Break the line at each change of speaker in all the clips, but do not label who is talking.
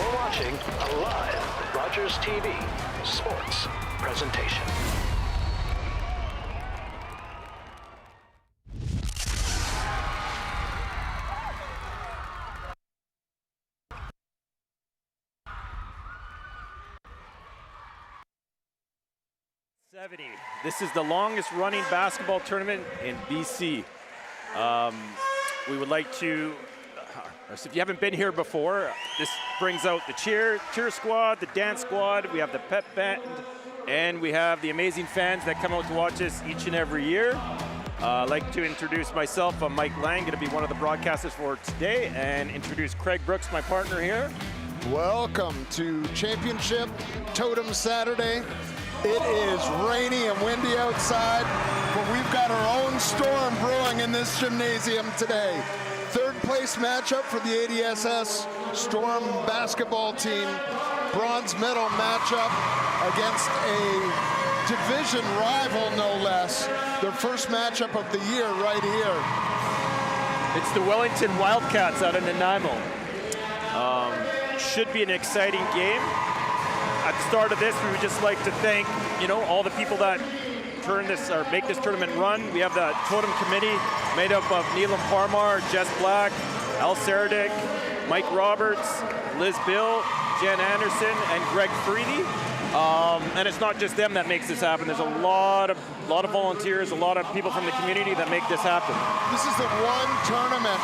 You're watching a live Rogers TV sports presentation.
This is the longest running basketball tournament in BC. We would like to, if you haven't been here before, this brings out the cheer squad, the dance squad, we have the pep band, and we have the amazing fans that come out to watch us each and every year. I'd like to introduce myself. I'm Mike Lang, going to be one of the broadcasters for today, and introduce Craig Brooks, my partner here.
Welcome to Championship Totem Saturday. It is rainy and windy outside, but we've got our own storm brewing in this gymnasium today. Third place matchup for the ADSS Storm basketball team. Bronze medal matchup against a division rival, no less. Their first matchup of the year right here.
It's the Wellington Wildcats out in Nanaimo. Should be an exciting game. At the start of this, we would just like to thank, all the people that turn this or make this tournament run. We have the Totem committee made up of Neelam Parmar, Jess Black, Al Saradic, Mike Roberts, Liz Bill, Jen Anderson, and Greg Freedy. And it's not just them that makes this happen. There's a lot of volunteers, a lot of people from the community that make this happen.
This is the one tournament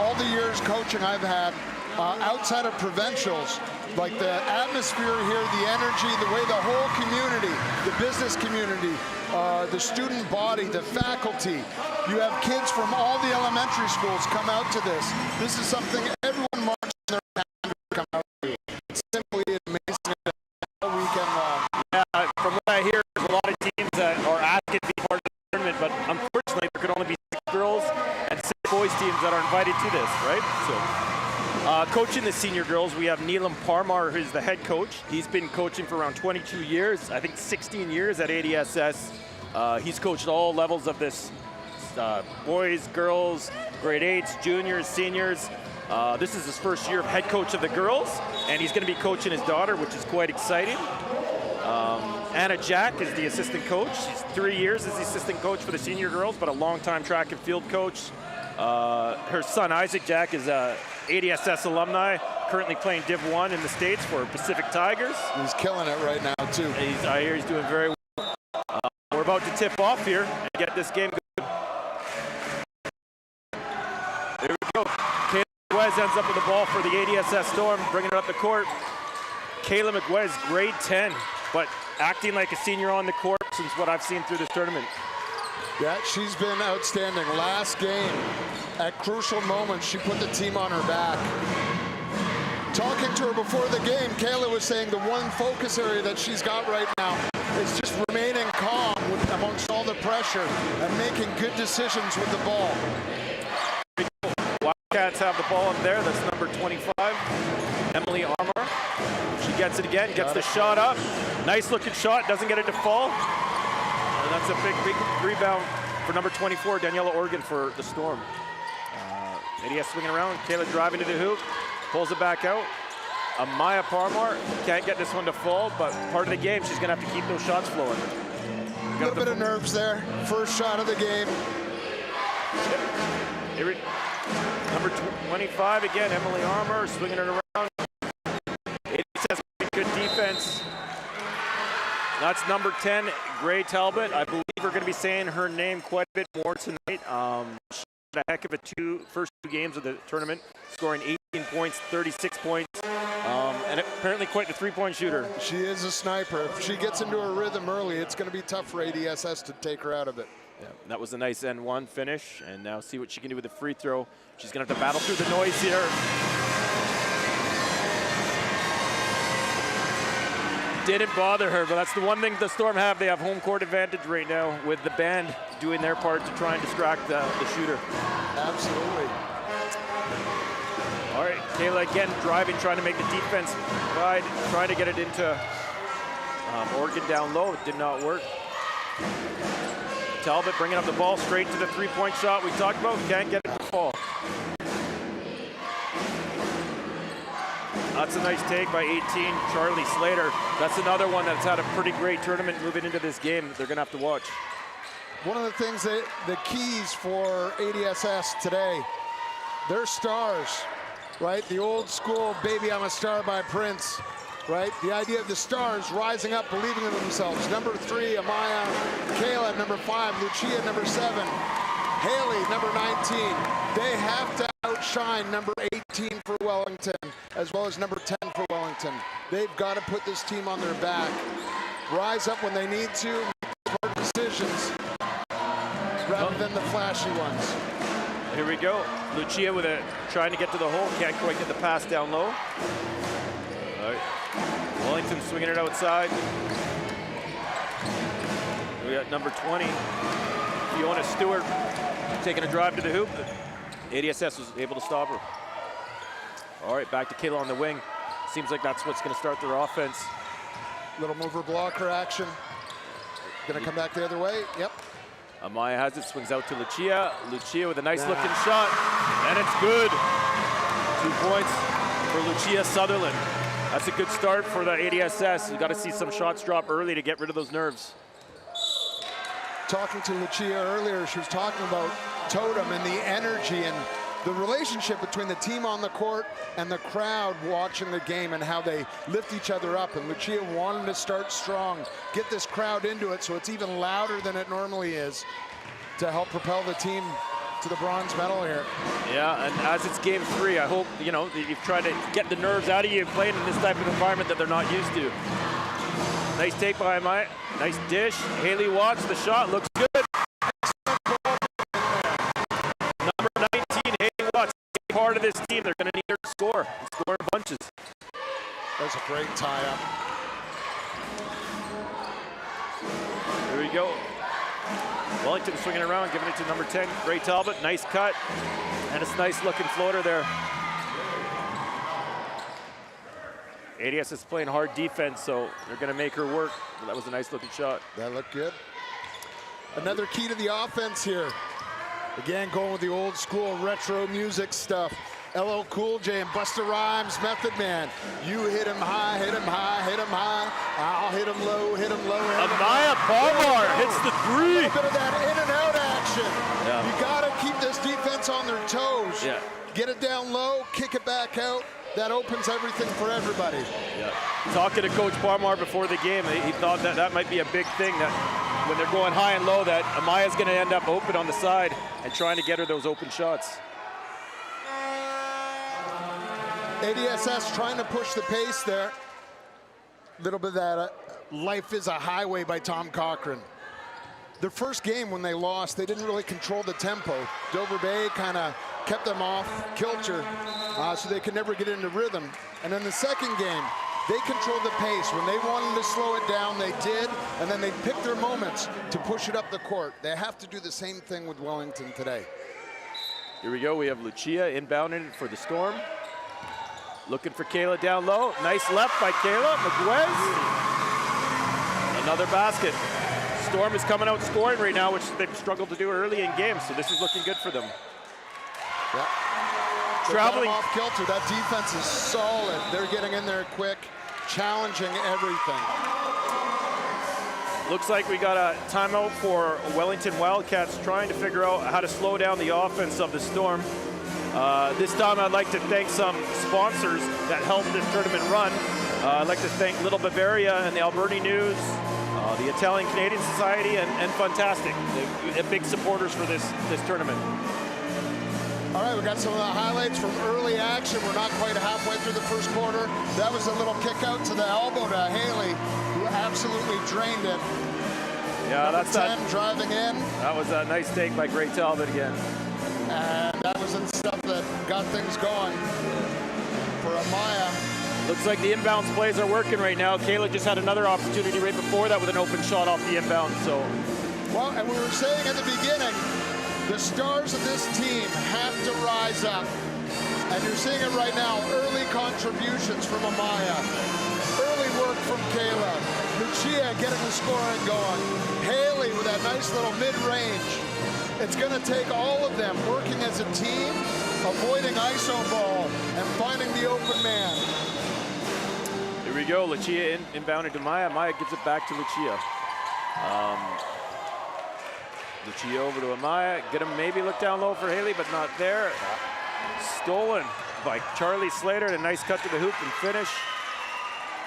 all the years coaching I've had outside of provincials. Like the atmosphere here, the energy, the way the whole community, the business community, the student body, the faculty. You have kids from all the elementary schools come out to this. This is something everyone marches their hand to come out to. It's simply amazing all weekend long.
Yeah, from what I hear, there's a lot of teams that are asking to be part of the tournament, but unfortunately there could only be 6 girls and 6 boys teams that are invited to this, right? So. Coaching the senior girls, we have Neelam Parmar, who's the head coach. He's been coaching for around 22 years, I think 16 years at ADSS. He's coached all levels of this, boys, girls, grade 8s, juniors, seniors. This is his first year of head coach of the girls, and he's going to be coaching his daughter, which is quite exciting. Anna Jack is the assistant coach. She's 3 years as the assistant coach for the senior girls, but a long-time track and field coach. Her son, Isaac Jack, is a ADSS alumni, currently playing Div 1 in the States for Pacific Tigers.
He's killing it right now, too.
I hear he's doing very well. We're about to tip off here and get this game going. There we go. Kayla McGuez ends up with the ball for the ADSS Storm, bringing it up the court. Kayla McGuez, grade 10, but acting like a senior on the court since what I've seen through this tournament.
Yeah, she's been outstanding. Last game, at crucial moments, she put the team on her back. Talking to her before the game, Kayla was saying the one focus area that she's got right now is just remaining calm amongst all the pressure and making good decisions with the ball.
Wildcats have the ball up there. That's number 25, Emily Armour. She gets it again, gets the shot up. Nice looking shot, doesn't get it to fall. And that's a big rebound for number 24, Daniela Organ for the Storm. ADS swinging around, Kayla driving to the hoop, pulls it back out. Amaya Parmar can't get this one to fall, but part of the game, she's gonna have to keep those shots flowing.
A little bit of nerves there. First shot of the game.
Yep. Number 25 again, Emily Armour, swinging it around. ADS has good defense. That's number 10, Gray Talbot. I believe we're going to be saying her name quite a bit more tonight. She had a heck of a first two games of the tournament, scoring 18 points, 36 points, and apparently quite the three-point shooter.
She is a sniper. If she gets into her rhythm early, it's going to be tough for ADSS to take her out of it.
Yeah, that was a nice N1 finish, and now see what she can do with the free throw. She's going to have to battle through the noise here. Didn't bother her, but that's the one thing the Storm have. They have home court advantage right now with the band doing their part to try and distract the shooter.
Absolutely.
All right, Kayla again driving, trying to make the defense wide, trying to get it into Oregon down low. It did not work. Talbot bringing up the ball straight to the three-point shot we talked about. Can't get it to fall. That's a nice take by 18, Charlie Slater. That's another one that's had a pretty great tournament moving into this game that they're gonna have to watch.
One of the things that the keys for ADSS today, they're stars, right? The old school "Baby, I'm a Star" by Prince, right? The idea of the stars rising up, believing in themselves. Number 3, Amaya, Kayla, number 5, Lucia, number 7, Haley, number 19. They have to outshine number 18 for Wellington, as well as number 10 for Wellington. They've got to put this team on their back, rise up when they need to, make smart decisions, rather than the flashy ones.
Here we go. Lucia with trying to get to the hole. Can't quite get the pass down low. All right. Wellington swinging it outside. We got number 20, Fiona Stewart, taking a drive to the hoop. ADSS was able to stop her. All right, back to Kayla on the wing. Seems like that's what's going to start their offense.
Little mover blocker action. Going to come back the other way. Yep.
Amaya has it, swings out to Lucia. Lucia with a nice looking shot, and it's good. 2 points for Lucia Sutherland. That's a good start for the ADSS. You got to see some shots drop early to get rid of those nerves.
Talking to Lucia earlier, she was talking about Totem and the energy and the relationship between the team on the court and the crowd watching the game and how they lift each other up. And Lucia wanted to start strong, get this crowd into it so it's even louder than it normally is to help propel the team to the bronze medal here.
Yeah, and as it's game 3, I hope, you know, you've tried to get the nerves out of you playing in this type of environment that they're not used to. Nice take by Amaya, nice dish. Haley Watts, the shot looks good. Number 19, Haley Watts, part of this team. They're going to need her to score in bunches.
That's a great tie-up.
Here we go. Wellington swinging around, giving it to number 10, Gray Talbot. Nice cut, and it's nice looking floater there. ADS is playing hard defense, so they're going to make her work. But that was a nice looking shot.
That looked good. Another key to the offense here. Again, going with the old school retro music stuff. LL Cool J and Busta Rhymes, Method Man. You hit him high, hit him high, hit him high. I'll hit him low, hit him low.
Amaya Palmar hits the 3.
A little bit of that in and out action.
Yeah.
You got to keep this defense on their toes.
Yeah.
Get it down low, kick it back out. That opens everything for everybody.
Yeah. Talking to Coach Palmar before the game, he thought that that might be a big thing, that when they're going high and low, that Amaya's going to end up open on the side and trying to get her those open shots.
ADSS trying to push the pace there. Little bit of that Life is a Highway by Tom Cochran. Their first game when they lost, they didn't really control the tempo. Dover Bay kind of kept them off kilter, so they could never get into rhythm. And in the second game, they controlled the pace. When they wanted to slow it down, they did, and then they picked their moments to push it up the court. They have to do the same thing with Wellington today. Here
we go, we have Lucia inbounding for the Storm. Looking for Kayla down low. Nice left by Kayla McGuez. Another basket. Storm is coming out scoring right now, which they've struggled to do early in games, so this is looking good for them.
Yep.
Traveling
off kilter. That defense is solid. They're getting in there quick, challenging everything.
Looks like we got a timeout for Wellington Wildcats, trying to figure out how to slow down the offense of the Storm. This time I'd like to thank some sponsors that helped this tournament run. I'd like to thank Little Bavaria and the Alberni News, the Italian Canadian Society, and Fantastic. They're big supporters for this tournament.
All right, we got some of the highlights from early action. We're not quite halfway through the first quarter. That was a little kick out to the elbow to Haley, who absolutely drained it.
Yeah,
Number
that's
10 driving in.
That was a nice take by Gray Talbot again.
And that was the stuff that got things going for Amaya.
Looks like the inbounds plays are working right now. Kayla just had another opportunity right before that with an open shot off the inbound. So,
well, and we were saying at the beginning, the stars of this team have to rise up. And you're seeing it right now. Early contributions from Amaya. Early work from Kayla. Lucia getting the scoring going. Haley with that nice little mid-range. It's going to take all of them working as a team, avoiding iso ball, and finding the open man.
Here we go. Lucia inbounded to Maya. Maya gives it back to Lucia. Lucia over to Amaya. Get him maybe look down low for Haley, but not there. Stolen by Charlie Slater. And a nice cut to the hoop and finish.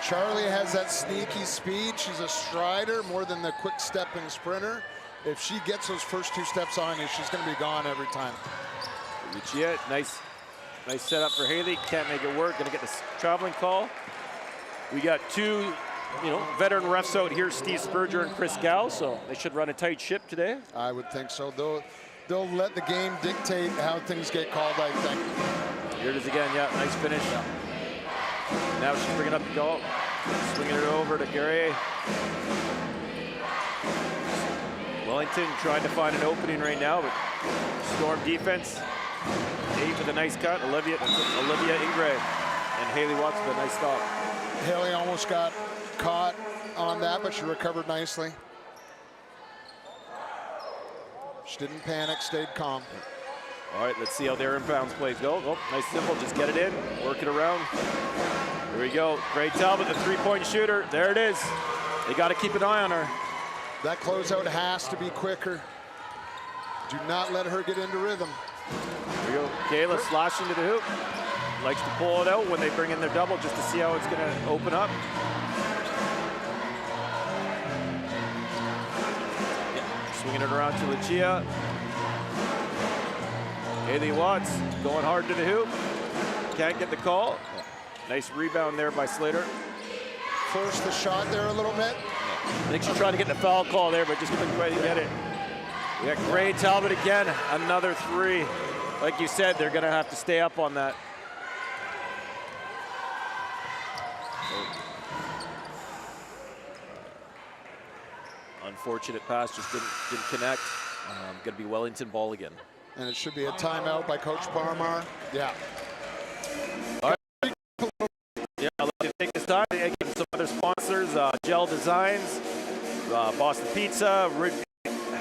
Charlie has that sneaky speed. She's a strider more than the quick stepping sprinter. If she gets those first 2 steps on you, she's going to be gone every time.
Lucia, nice setup for Haley. Can't make it work. Going to get the traveling call. We got 2, veteran refs out here, Steve Spurger and Chris Gow, so they should run a tight ship today.
I would think so. They'll let the game dictate how things get called, I think.
Here it is again. Yeah, nice finish. Now she's bringing up the goal. Swinging it over to Guerrier. Wellington trying to find an opening right now, but Storm defense. Dave with a nice cut. Olivia Ingray and Haley Watts with a nice stop.
Haley almost got caught on that, but she recovered nicely. She didn't panic, stayed calm.
All right, let's see how their inbounds plays go. Oh, nice simple, just get it in, work it around. Here we go. Gray Talbot, the 3-point shooter. There it is. They got to keep an eye on her.
That closeout has to be quicker. Do not let her get into rhythm.
Here we go. Kayla slashing to the hoop. Likes to pull it out when they bring in their double just to see how it's going to open up. Yeah. Swinging it around to Lucia. Haley Watts going hard to the hoop. Can't get the call. Nice rebound there by Slater.
Forced the shot there a little bit.
I think she's trying to get the foul call there, but just couldn't quite get it. We got Gray Talbot again, another 3. Like you said, they're going to have to stay up on that. Unfortunate pass, just didn't connect. Going to be Wellington ball again.
And it should be a timeout by Coach Parmar. Yeah.
All right. Yeah, I'd like to take this time to give some other sponsors, Gel Designs, Boston Pizza,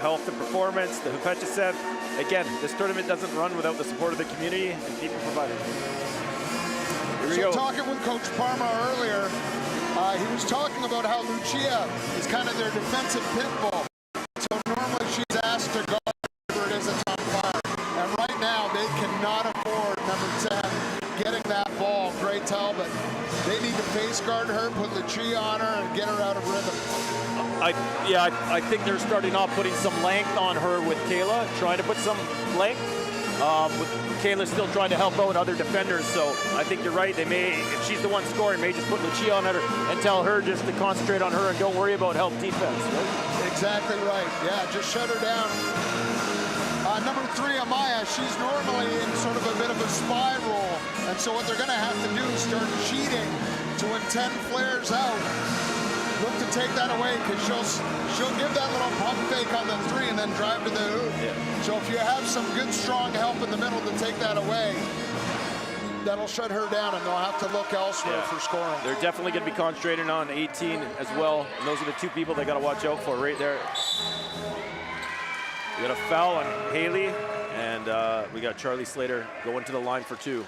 Health and Performance, the Hupetchesev. Again, this tournament doesn't run without the support of the community and people provided. Here we go.
Talking with Coach Parmar earlier, he was talking about how Lucia is kind of their defensive pit bull. So normally she's asked to guard whatever it is that's on fire. And right now they cannot afford number 10 getting that ball. Gray Talbot. They need to face guard her, put Lucia on her, and get her out of rhythm.
I think they're starting off putting some length on her with Kayla, trying to put some length. With Kayla still trying to help out other defenders, so I think you're right. They may, if she's the one scoring, may just put Lucia on her and tell her just to concentrate on her and don't worry about help defense. Right?
Exactly right. Yeah, just shut her down. Number 3, Amaya, she's normally in sort of a bit of a spy role, and so what they're going to have to do is start cheating to when 10 flares out. Look to take that away because she'll give that little pump fake on the 3 and then drive to the hoop. Yeah. So if you have some good strong help in the middle to take that away, that'll shut her down and they'll have to look elsewhere for scoring.
They're definitely going to be concentrating on 18 as well. And those are the 2 people they got to watch out for right there. We got a foul on Haley and we got Charlie Slater going to the line for 2.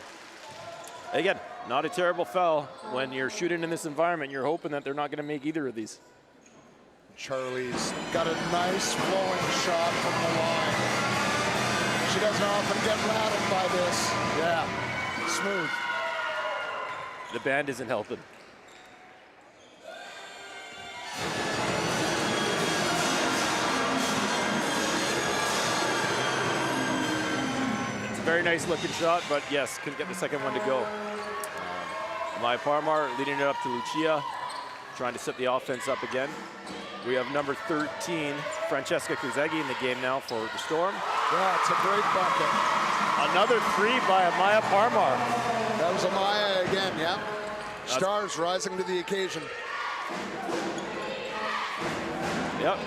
Again, not a terrible foul. When you're shooting in this environment, you're hoping that they're not going to make either of these.
Charlie's got a nice flowing shot from the line. She doesn't often get rattled by this. Yeah, smooth.
The band isn't helping. It's a very nice looking shot, but yes, couldn't get the second one to go. Maya Parmar leading it up to Lucia, trying to set the offense up again. We have number 13, Francesca Kuzegi in the game now for the Storm.
Yeah, it's a great bucket.
Another 3 by Maya Parmar.
That was Amaya again, yeah. Stars rising to the occasion.
Yep.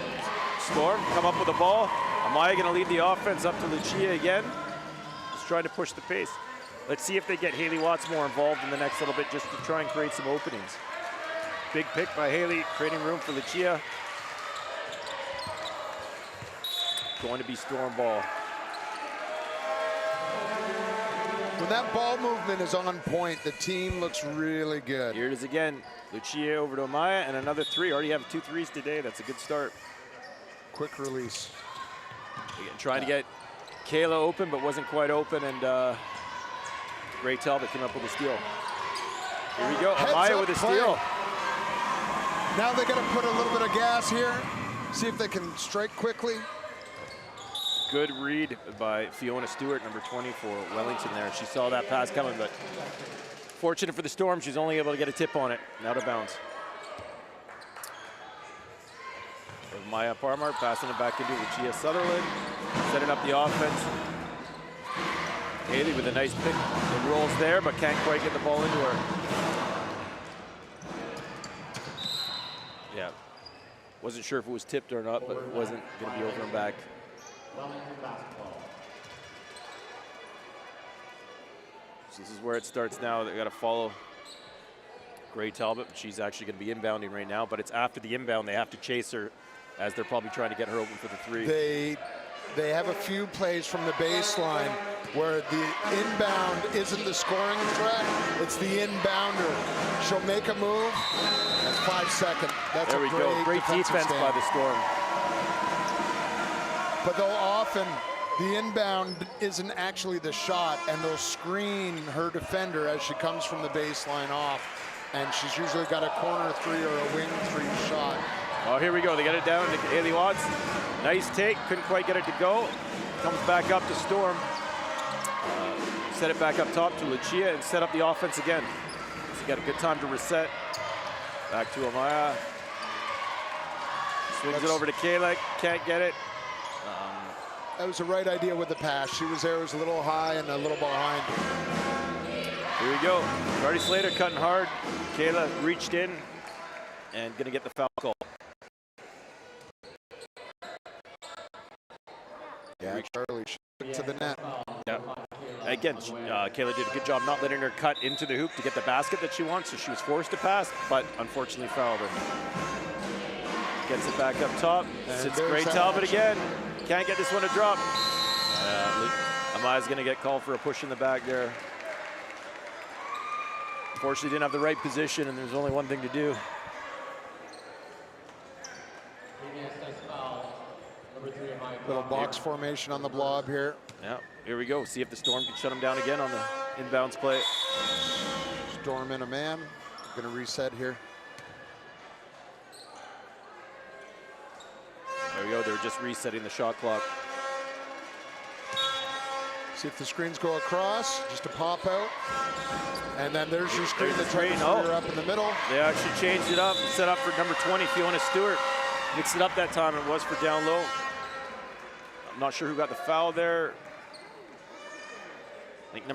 Storm come up with the ball. Amaya going to lead the offense up to Lucia again. Just trying to push the pace. Let's see if they get Haley Watts more involved in the next little bit just to try and create some openings. Big pick by Haley, creating room for Lucia. Going to be Storm ball.
When that ball movement is on point, the team looks really good.
Here it is again. Lucia over to Amaya, and another three. Already have 2 threes today. That's a good start.
Quick release.
Again, trying to get Kayla open, but wasn't quite open, and Ray Talbot came up with a steal. Here we go, Amaya with a steal.
Now they got to put a little bit of gas here, see if they can strike quickly.
Good read by Fiona Stewart, number 20 for Wellington there. She saw that pass coming, but fortunate for the Storm, she's only able to get a tip on it, and out of bounds. Maya Parmar passing it back into Lucia Sutherland, setting up the offense. Haley with a nice pick and rolls there, but can't quite get the ball into her. Yeah, wasn't sure if it was tipped or not, but it wasn't going to be over and back. So this is where it starts now. They got to follow Gray Talbot. She's actually going to be inbounding right now, but it's after the inbound they have to chase her, as they're probably trying to get her open for the three.
They have a few plays from the baseline where the inbound isn't the scoring threat, it's the inbounder. She'll make a move. That's 5 seconds. That's
there we go. Great defense by the Storm.
But they'll often, the inbound isn't actually the shot, and they'll screen her defender as she comes from the baseline off. And she's usually got a corner three or a wing three shot.
Oh, here we go. They get it down to Haley Watts. Nice take. Couldn't quite get it to go. Comes back up to Storm. Set it back up top to Lucia and set up the offense again. So got a good time to reset. Back to Amaya. Swings it over to Kayla. Can't get it.
That was the right idea with the pass. She was there, it was a little high and a little behind.
Here we go. Marty Slater cutting hard. Kayla reached in and gonna get the foul call.
Yeah, Charlie to the net.
Yeah. Again, Kayla did a good job not letting her cut into the hoop to get the basket that she wants, so she was forced to pass, but unfortunately fouled her. Gets it back up top. Sits Gray Talbot again. Can't get this one to drop. Amaya's gonna get called for a push in the back there. Unfortunately, didn't have the right position, and there's only one thing to do.
Little box formation on the blob here.
Yeah, here we go. See if the Storm can shut him down again on the inbounds play.
Storm in a man. Gonna reset here.
There we go. They're just resetting the shot clock.
See if the screens go across, just a pop out. And then there's your screen that tries to up in the middle.
They actually changed it up, set up for number 20, Fiona Stewart. Mixed it up that time, it was for down low. I'm not sure who got the foul there. I think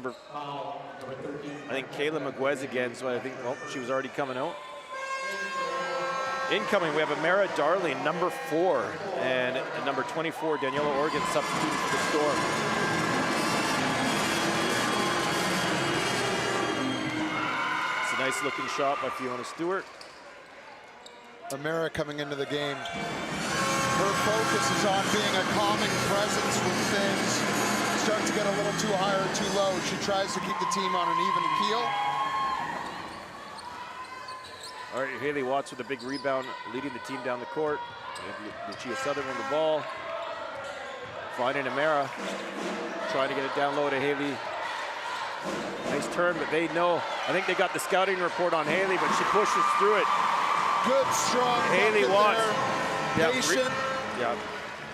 Kayla McGuez again, so I think, well, she was already coming out. Incoming, we have Amara Darling, number 4, and number 24, Daniela Organ, substituting for the Storm. It's a nice looking shot by Fiona Stewart.
Amara coming into the game. Her focus is on being a calming presence when things start to get a little too high or too low. She tries to keep the team on an even keel.
All right, Haley Watts with a big rebound, leading the team down the court. Lucia Sutherland the ball. Finding Amara, trying to get it down low to Haley. Nice turn, but they know. I think they got the scouting report on Haley, but she pushes through it.
Good, strong
Haley Watts.
Yeah, patient.
Yeah.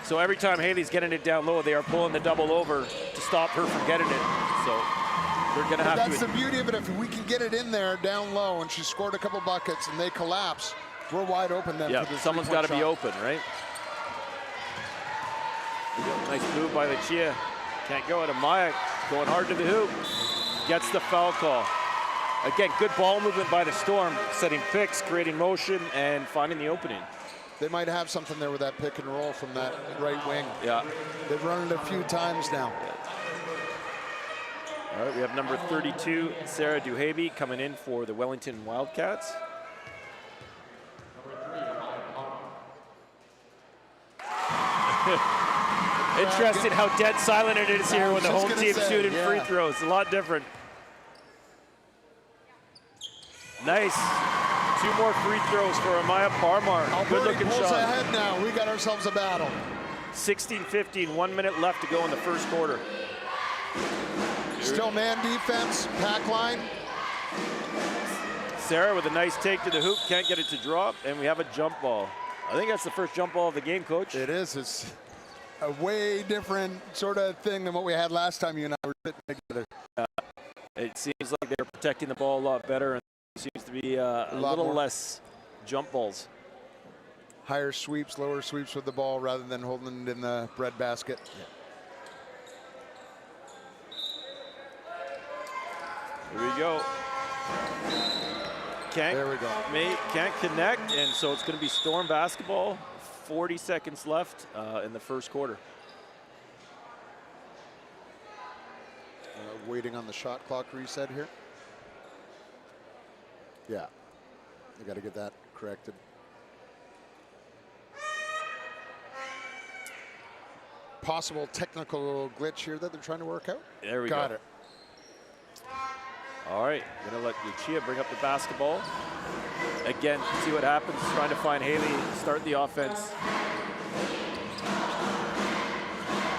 So every time Haley's getting it down low, they are pulling the double over to stop her from getting it. So they're going to have to.
That's the beauty of it. If we can get it in there down low, and she scored a couple buckets, and they collapse, we're wide open then.
Yeah,
for the
someone's got to be open, right? Nice move by Lucia. Can't go at Amaya, going hard to the hoop. Gets the foul call. Again, good ball movement by the Storm, setting picks, creating motion, and finding the opening.
They might have something there with that pick and roll from that right wing.
Yeah.
They've run it a few times now.
All right, we have number 32, Sarah Duhaby, coming in for the Wellington Wildcats. Interesting how dead silent it is here when the home team's shooting free throws. A lot different. Nice. 2 more free throws for Amaya Parmar. Good looking shot.
Ahead now. We got ourselves a battle.
16-15, 1 minute left to go in the first quarter.
Still man defense, pack line.
Sarah with a nice take to the hoop, can't get it to drop, and we have a jump ball. I think that's the first jump ball of the game, Coach.
It is. It's a way different sort of thing than what we had last time you and I were sitting together.
It seems like they're protecting the ball a lot better, and there seems to be a little less jump balls.
Higher sweeps, lower sweeps with the ball rather than holding it in the breadbasket.
Yeah. Here we go.
There we go.
Can't connect, and so it's going to be Storm basketball. 40 seconds left in the first quarter.
Waiting on the shot clock reset here. Yeah, they got to get that corrected. Possible technical glitch here that they're trying to work out.
There we go.
Got it.
All right, going to let Lucia bring up the basketball. Again, see what happens, trying to find Haley, start the offense.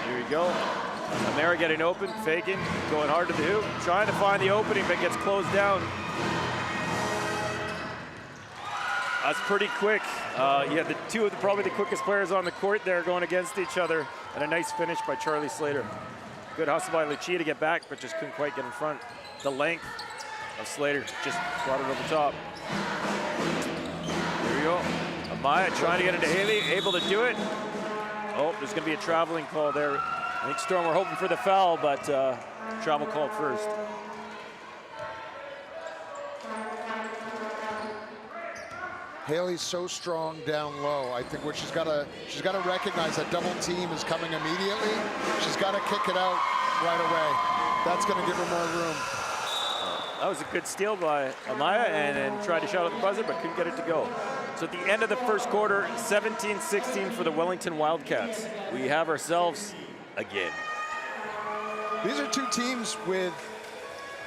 Here we go. Amara getting open, faking, going hard to the hoop, trying to find the opening, but gets closed down. That's pretty quick. Yeah, the two of probably the quickest players on the court there going against each other. And a nice finish by Charlie Slater. Good hustle by Lucia to get back, but just couldn't quite get in front. The length of Slater just brought it over the top. Here we go. Amaya trying to get into Haley, able to do it. Oh, there's going to be a traveling call there. I think Storm were hoping for the foul, but travel called first.
Haley's so strong down low. I think what she's got to recognize that double team is coming immediately. She's got to kick it out right away. That's going to give her more room.
That was a good steal by Amaya, and then tried to shot at the buzzer, but couldn't get it to go. So at the end of the first quarter, 17-16 for the Wellington Wildcats. We have ourselves a game.
These are two teams with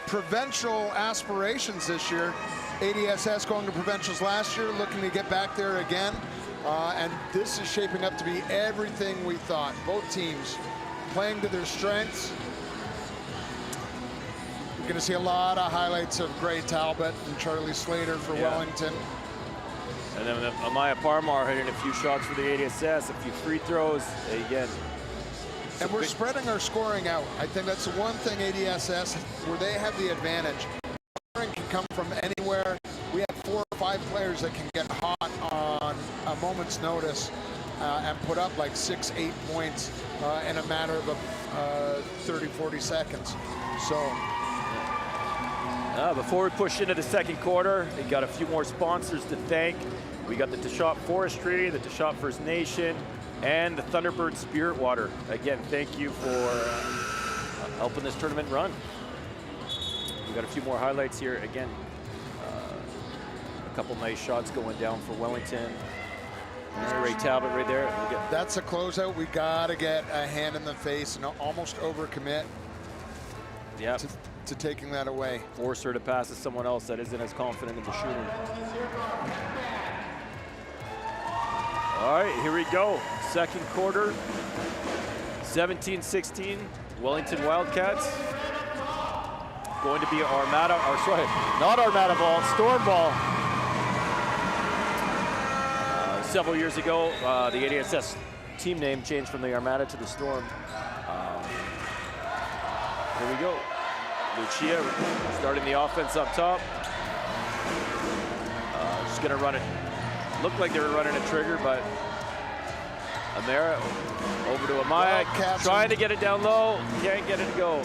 provincial aspirations this year. ADSS going to provincials last year, looking to get back there again. And this is shaping up to be everything we thought. Both teams playing to their strengths. You're going to see a lot of highlights of Gray Talbot and Charlie Slater for Wellington.
And then Amaya Parmar hitting a few shots for the ADSS, a few free throws again.
And we're spreading our scoring out. I think that's the one thing ADSS, where they have the advantage. Scoring can come from anywhere. We have 4 or 5 players that can get hot on a moment's notice and put up like 6-8 points in a matter of 30-40 seconds. So.
Before we push into the second quarter, we got a few more sponsors to thank. We got the Teshop Forestry, the Teshop First Nation, and the Thunderbird Spirit Water. Again, thank you for helping this tournament run. We got a few more highlights here. Again, a couple nice shots going down for Wellington. There's Ray Talbot right there.
That's a closeout. We got to get a hand in the face and almost overcommit.
Yeah.
To taking that away.
Force her to pass to someone else that isn't as confident in the shooting. All right, here we go. Second quarter, 17-16, Wellington Wildcats. Going to be Armada, or sorry, not Armada ball, Storm ball. Several years ago, the ADSS team name changed from the Armada to the Storm. Here we go. Lucia starting the offense up top. Just gonna run it. Looked like they were running a trigger, but Amara over to Amaya, trying to get it down low, can't get it to go.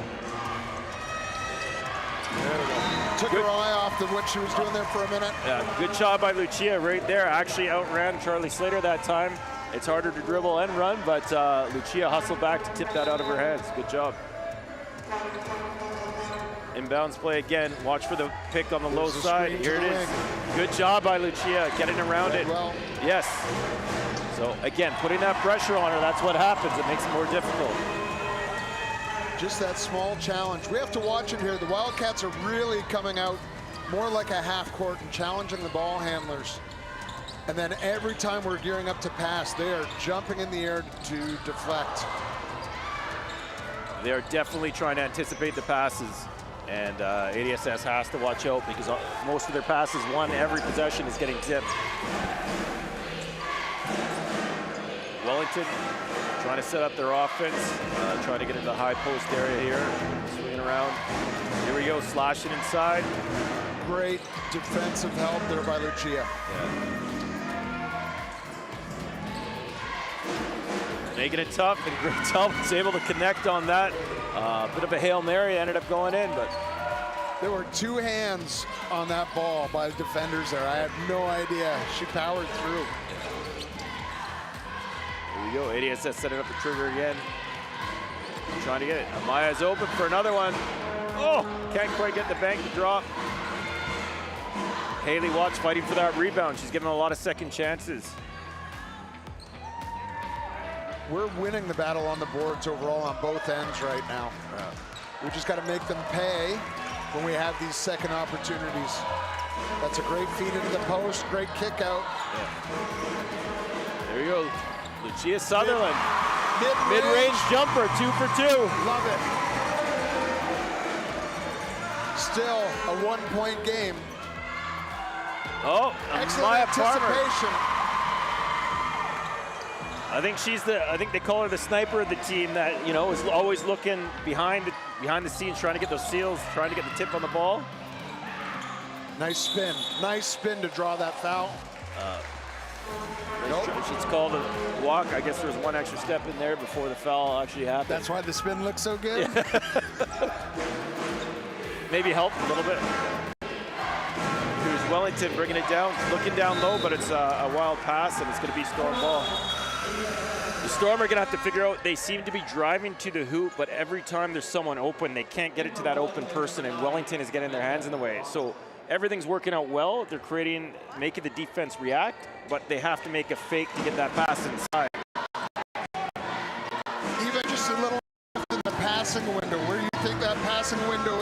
There we go. Took her eye off what she was doing there for a minute.
Yeah, good job by Lucia right there. Actually outran Charlie Slater that time. It's harder to dribble and run, but Lucia hustled back to tip that out of her hands. Good job. Inbounds play again. Watch for the pick on the low side. Here it is. Good job by Lucia getting around it.
Well.
Yes. So again, putting that pressure on her, that's what happens. It makes it more difficult.
Just that small challenge. We have to watch it here. The Wildcats are really coming out more like a half court and challenging the ball handlers. And then every time we're gearing up to pass, they are jumping in the air to deflect.
They're definitely trying to anticipate the passes. And ADSS has to watch out because most of their passes, every possession is getting tipped. Wellington trying to set up their offense, trying to get into the high post area here, swinging around. Here we go, slashing inside.
Great defensive help there by Lucia.
Yeah. Making it tough, and great help was able to connect on that. Bit of a Hail Mary, ended up going in, but
there were 2 hands on that ball by the defenders there. I had no idea. She powered through.
Here we go, ADSS setting up the trigger again. Trying to get it. Amaya's open for another one. Oh, can't quite get the bank to drop. Haley Watts fighting for that rebound. She's given a lot of second chances.
We're winning the battle on the boards overall on both ends right now. We just got to make them pay when we have these second opportunities. That's a great feed into the post, great kick out.
Yeah. There you go, Lucia Sutherland. Mid-range jumper, 2 for 2.
Love it. Still a 1-point game.
Oh,
excellent anticipation.
I think they call her the sniper of the team that, you know, is always looking behind the scenes, trying to get those seals, trying to get the tip on the ball.
Nice spin to draw that foul.
Nope. It's called a walk. I guess there was 1 extra step in there before the foul actually happened.
That's why the spin looks so good.
Yeah. Maybe helped a little bit. Here's Wellington bringing it down, looking down low, but it's a wild pass, and it's going to be Storm ball. The Storm are going to have to figure out, they seem to be driving to the hoop, but every time there's someone open, they can't get it to that open person, and Wellington is getting their hands in the way. So everything's working out well. They're making the defense react, but they have to make a fake to get that pass inside.
Even just a little in the passing window, where you think that passing window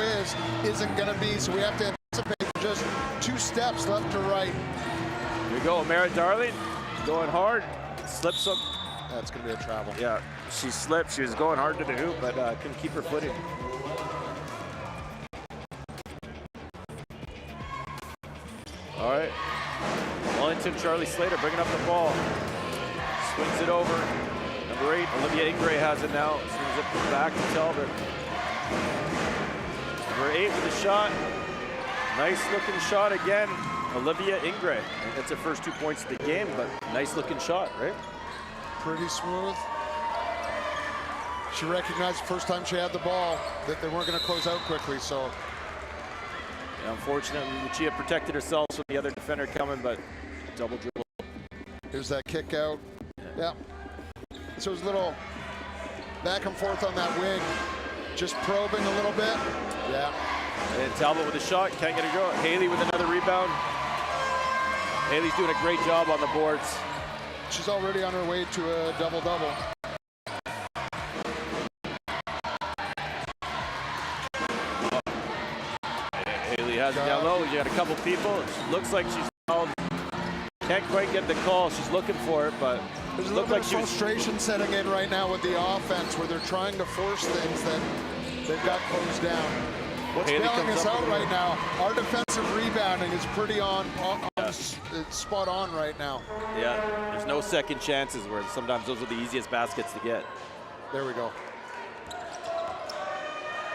isn't going to be, so we have to anticipate just 2 steps left to right.
Here we go, Amara Darling going hard. Slips up.
That's going to be a travel.
Yeah, she slipped. She was going hard to the hoop, but couldn't keep her footing. All right. Wellington, Charlie Slater bringing up the ball. Swings it over. Number 8, Olivia Ingray has it now. Swings it back to Talbot. Number 8 with the shot. Nice looking shot again. Olivia Ingray. I think that's her first 2 points of the game, but nice looking shot, right?
Pretty smooth. She recognized the first time she had the ball that they weren't going to close out quickly, so.
Yeah, unfortunately, Lucia protected herself from the other defender coming, but double dribble.
Here's that kick out. Yeah. So it was a little back and forth on that wing. Just probing a little bit. Yeah.
And Talbot with a shot, can't get it going. Haley with another rebound. Haley's doing a great job on the boards.
She's already on her way to a double-double.
Haley has it down low. You got a couple people. It looks like she's fouled. Can't quite get the call. She's looking for it, but
there's a little bit of frustration setting in right now with the offense, where they're trying to force things that they've got closed down. What's bailing us out right now? Our defensive rebounding is pretty it's spot on right now.
Yeah, there's no second chances, where sometimes those are the easiest baskets to get.
There we go.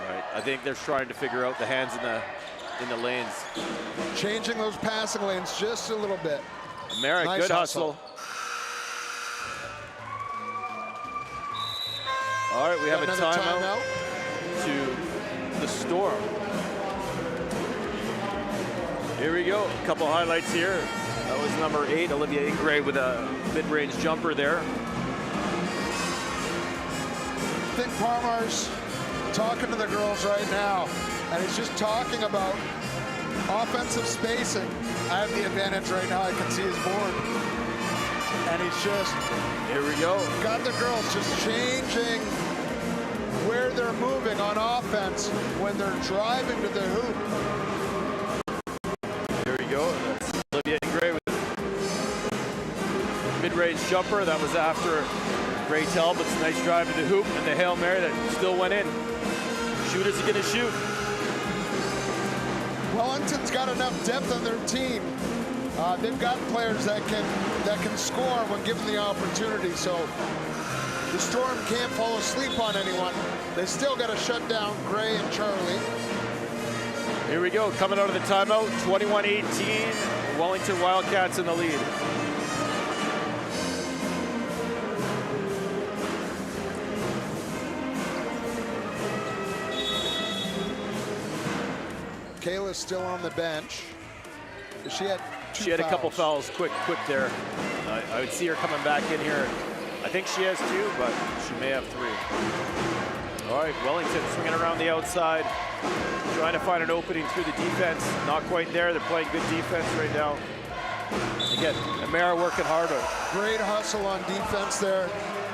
Right, I think they're trying to figure out the hands in the lanes.
Changing those passing lanes just a little bit.
Merrick, nice good hustle. All right, we have a timeout to the Storm. Here we go, a couple highlights here. That was number 8, Olivia Ingray, with a mid-range jumper there.
I think Parmar's talking to the girls right now, and he's just talking about offensive spacing. I have the advantage right now. I can see his board. And he's just,
Here we go.
got the girls just changing where they're moving on offense when they're driving to the hoop.
Here we go. That's Olivia Gray with mid-range jumper. That was after Gray Talbot's nice drive to the hoop and the Hail Mary that still went in. Shooters are going to shoot.
Wellington's got enough depth on their team. They've got players that can score when given the opportunity. So the Storm can't fall asleep on anyone. They still got to shut down Gray and Charlie.
Here we go, coming out of the timeout, 21-18, Wellington Wildcats in the lead.
Kayla's still on the bench. She had
a couple fouls quick there. I would see her coming back in here. I think she has 2, but she may have 3. All right, Wellington swinging around the outside, trying to find an opening through the defense. Not quite there. They're playing good defense right now. Again, Amara working harder.
Great hustle on defense there.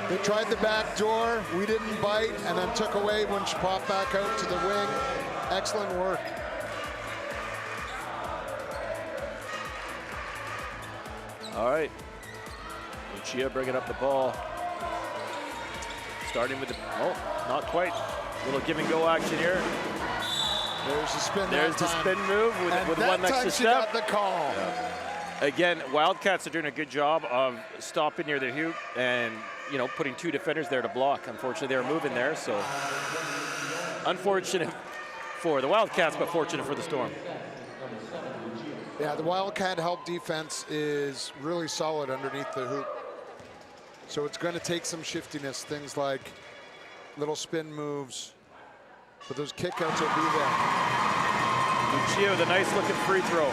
They tried the back door. We didn't bite, and then took away when she popped back out to the wing. Excellent work.
All right, Lucia bringing up the ball. Starting with the, oh, not quite. Little give and go action here.
There's the spin.
There's the spin move with one extra step.
Got the call.
Yeah. Again, Wildcats are doing a good job of stopping near the hoop and, you know, putting 2 defenders there to block. Unfortunately, they were moving there, so unfortunate for the Wildcats, but fortunate for the Storm.
Yeah, the Wildcat help defense is really solid underneath the hoop. So it's going to take some shiftiness, things like little spin moves, but those kickouts will be there.
Lucia with a nice looking free throw.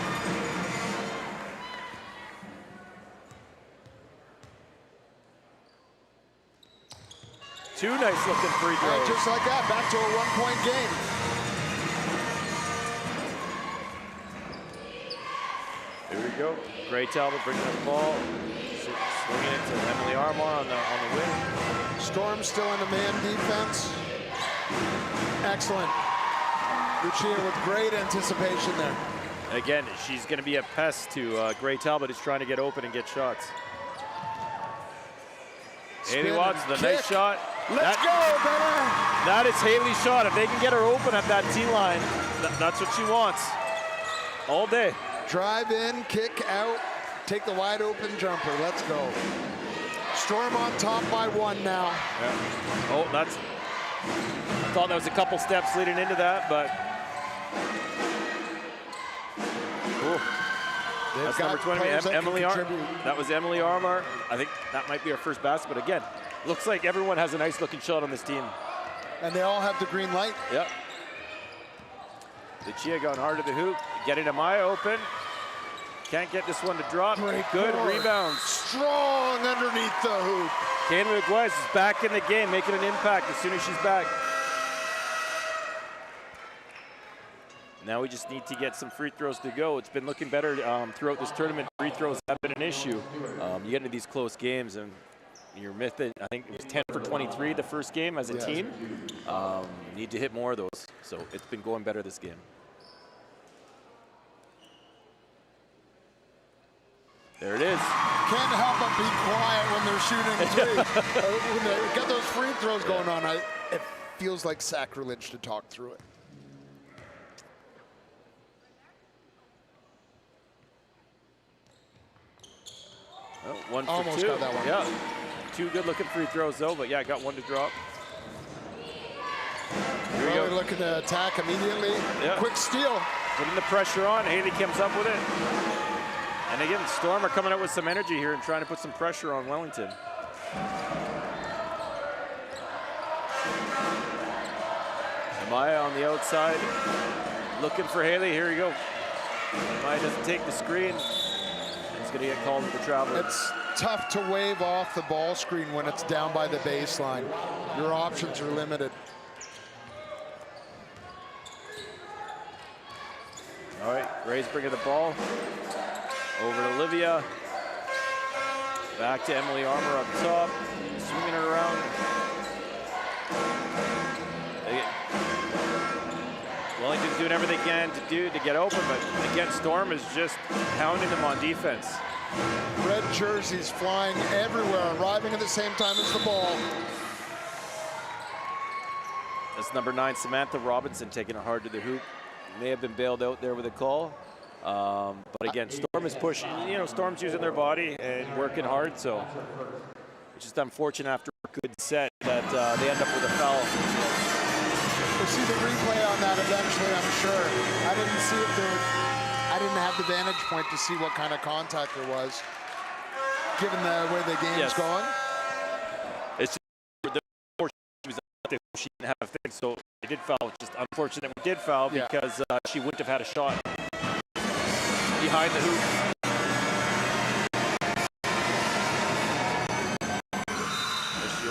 Two nice looking free throws.
And just like that, back to a 1-point game.
Here we go. Gray Talbot bringing up the ball. Swinging it to Emily Armour on the wing.
Storm still in a man defense. Excellent. Lucia with great anticipation there.
Again, she's going to be a pest to Gray Talbot, who's trying to get open and get shots. Haley Watts, the nice shot.
Let's go, brother.
That is Haley's shot. If they can get her open at that T-line, that's what she wants all day.
Drive in, kick out, take the wide open jumper. Let's go. Storm on top by 1 now.
Yeah. Oh, I thought that was a couple steps leading into that, but. Ooh. That's number 20, Emily Armour. That was Emily Armour. I think that might be her first basket, but again, looks like everyone has a nice looking shot on this team.
And they all have the green light.
Yep. Lucia going hard to the hoop, getting Amaya open. Can't get this one to drop. Good rebounds.
Strong underneath the hoop.
Kayla McGuire is back in the game, making an impact as soon as she's back. Now we just need to get some free throws to go. It's been looking better throughout this tournament. Free throws have been an issue. You get into these close games and you're missing, I think it was 10 for 23 the first game as a team. Need to hit more of those. So it's been going better this game. There it is.
Can't help but be quiet when they're shooting threes. When they got those free throws going on, it feels like sacrilege to talk through it.
Oh, 1 for
Almost
2.
got that one.
Yeah. 2 good looking free throws though, but yeah, got 1 to drop. Here we
Really
go.
looking to attack immediately.
Yeah.
Quick steal.
Putting the pressure on. Haley comes up with it. And again, Storm are coming out with some energy here and trying to put some pressure on Wellington. Amaya on the outside, looking for Haley. Here we go. Amaya doesn't take the screen. He's going to get called for traveling.
It's tough to wave off the ball screen when it's down by the baseline. Your options are limited.
All right, Gray's bringing the ball over to Olivia. Back to Emily Armour up top, swinging it around. Wellington's doing everything they can to get open, but again, Storm is just pounding them on defense.
Red jerseys flying everywhere, arriving at the same time as the ball.
That's number 9, Samantha Robinson, taking it hard to the hoop. May have been bailed out there with a call. But again, Storm is pushing. You know, Storm's using their body and working hard, so it's just unfortunate after a good set that they end up with a foul.
We'll see the replay on that eventually, I'm sure. I didn't see it there. I didn't have the vantage point to see what kind of contact there was, given the way the game's going.
It's just, she didn't have things, so they did foul. It's just unfortunate we did foul because she wouldn't have had a shot behind the hoop.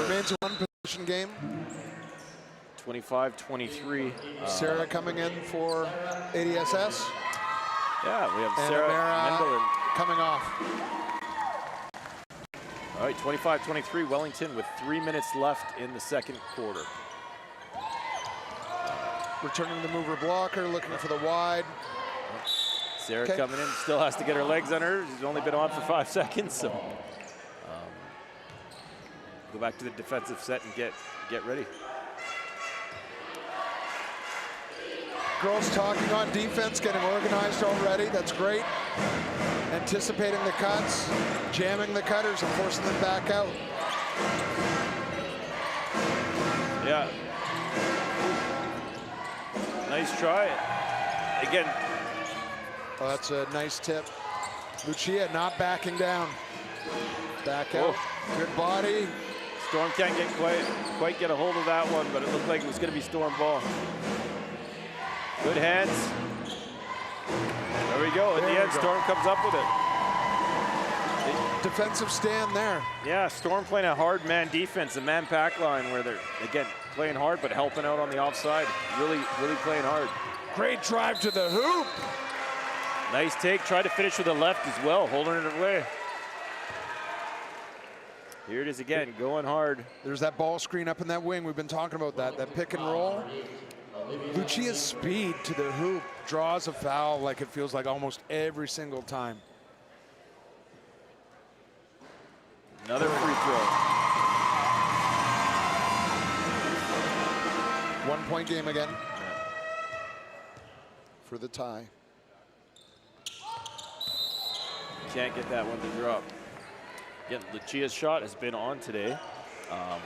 Remains a one-position game.
25-23.
Sarah coming in for ADSS.
Yeah, we have
and
Sarah
Amara
Mendel
coming off.
All right, 25-23, Wellington with 3 minutes left in the second quarter.
Returning the mover blocker, looking for the wide.
Sarah coming in, still has to get her legs on her. She's only been on for 5 seconds, so go back to the defensive set and get ready.
Girls talking on defense, getting organized already. That's great. Anticipating the cuts, jamming the cutters and forcing them back out.
Yeah. Nice try. Again.
Oh, that's a nice tip. Lucia not backing down. Back out. Good body.
Storm can't get quite get a hold of that one, but it looked like it was going to be Storm ball. Good hands. There we go. In the end, Storm comes up with it.
Defensive stand there.
Yeah, Storm playing a hard man defense, a man pack line where they're, again, playing hard but helping out on the offside. Really playing hard.
Great drive to the hoop.
Nice take. Tried to finish with the left as well, holding it away. Here it is again, going hard.
There's that ball screen up in that wing. We've been talking about that pick and roll. Lucia's speed to the hoop draws a foul like it feels like almost every single time.
Another free throw.
1 point game again for the tie.
Can't get that one to drop. Again, Lucia's shot has been on today.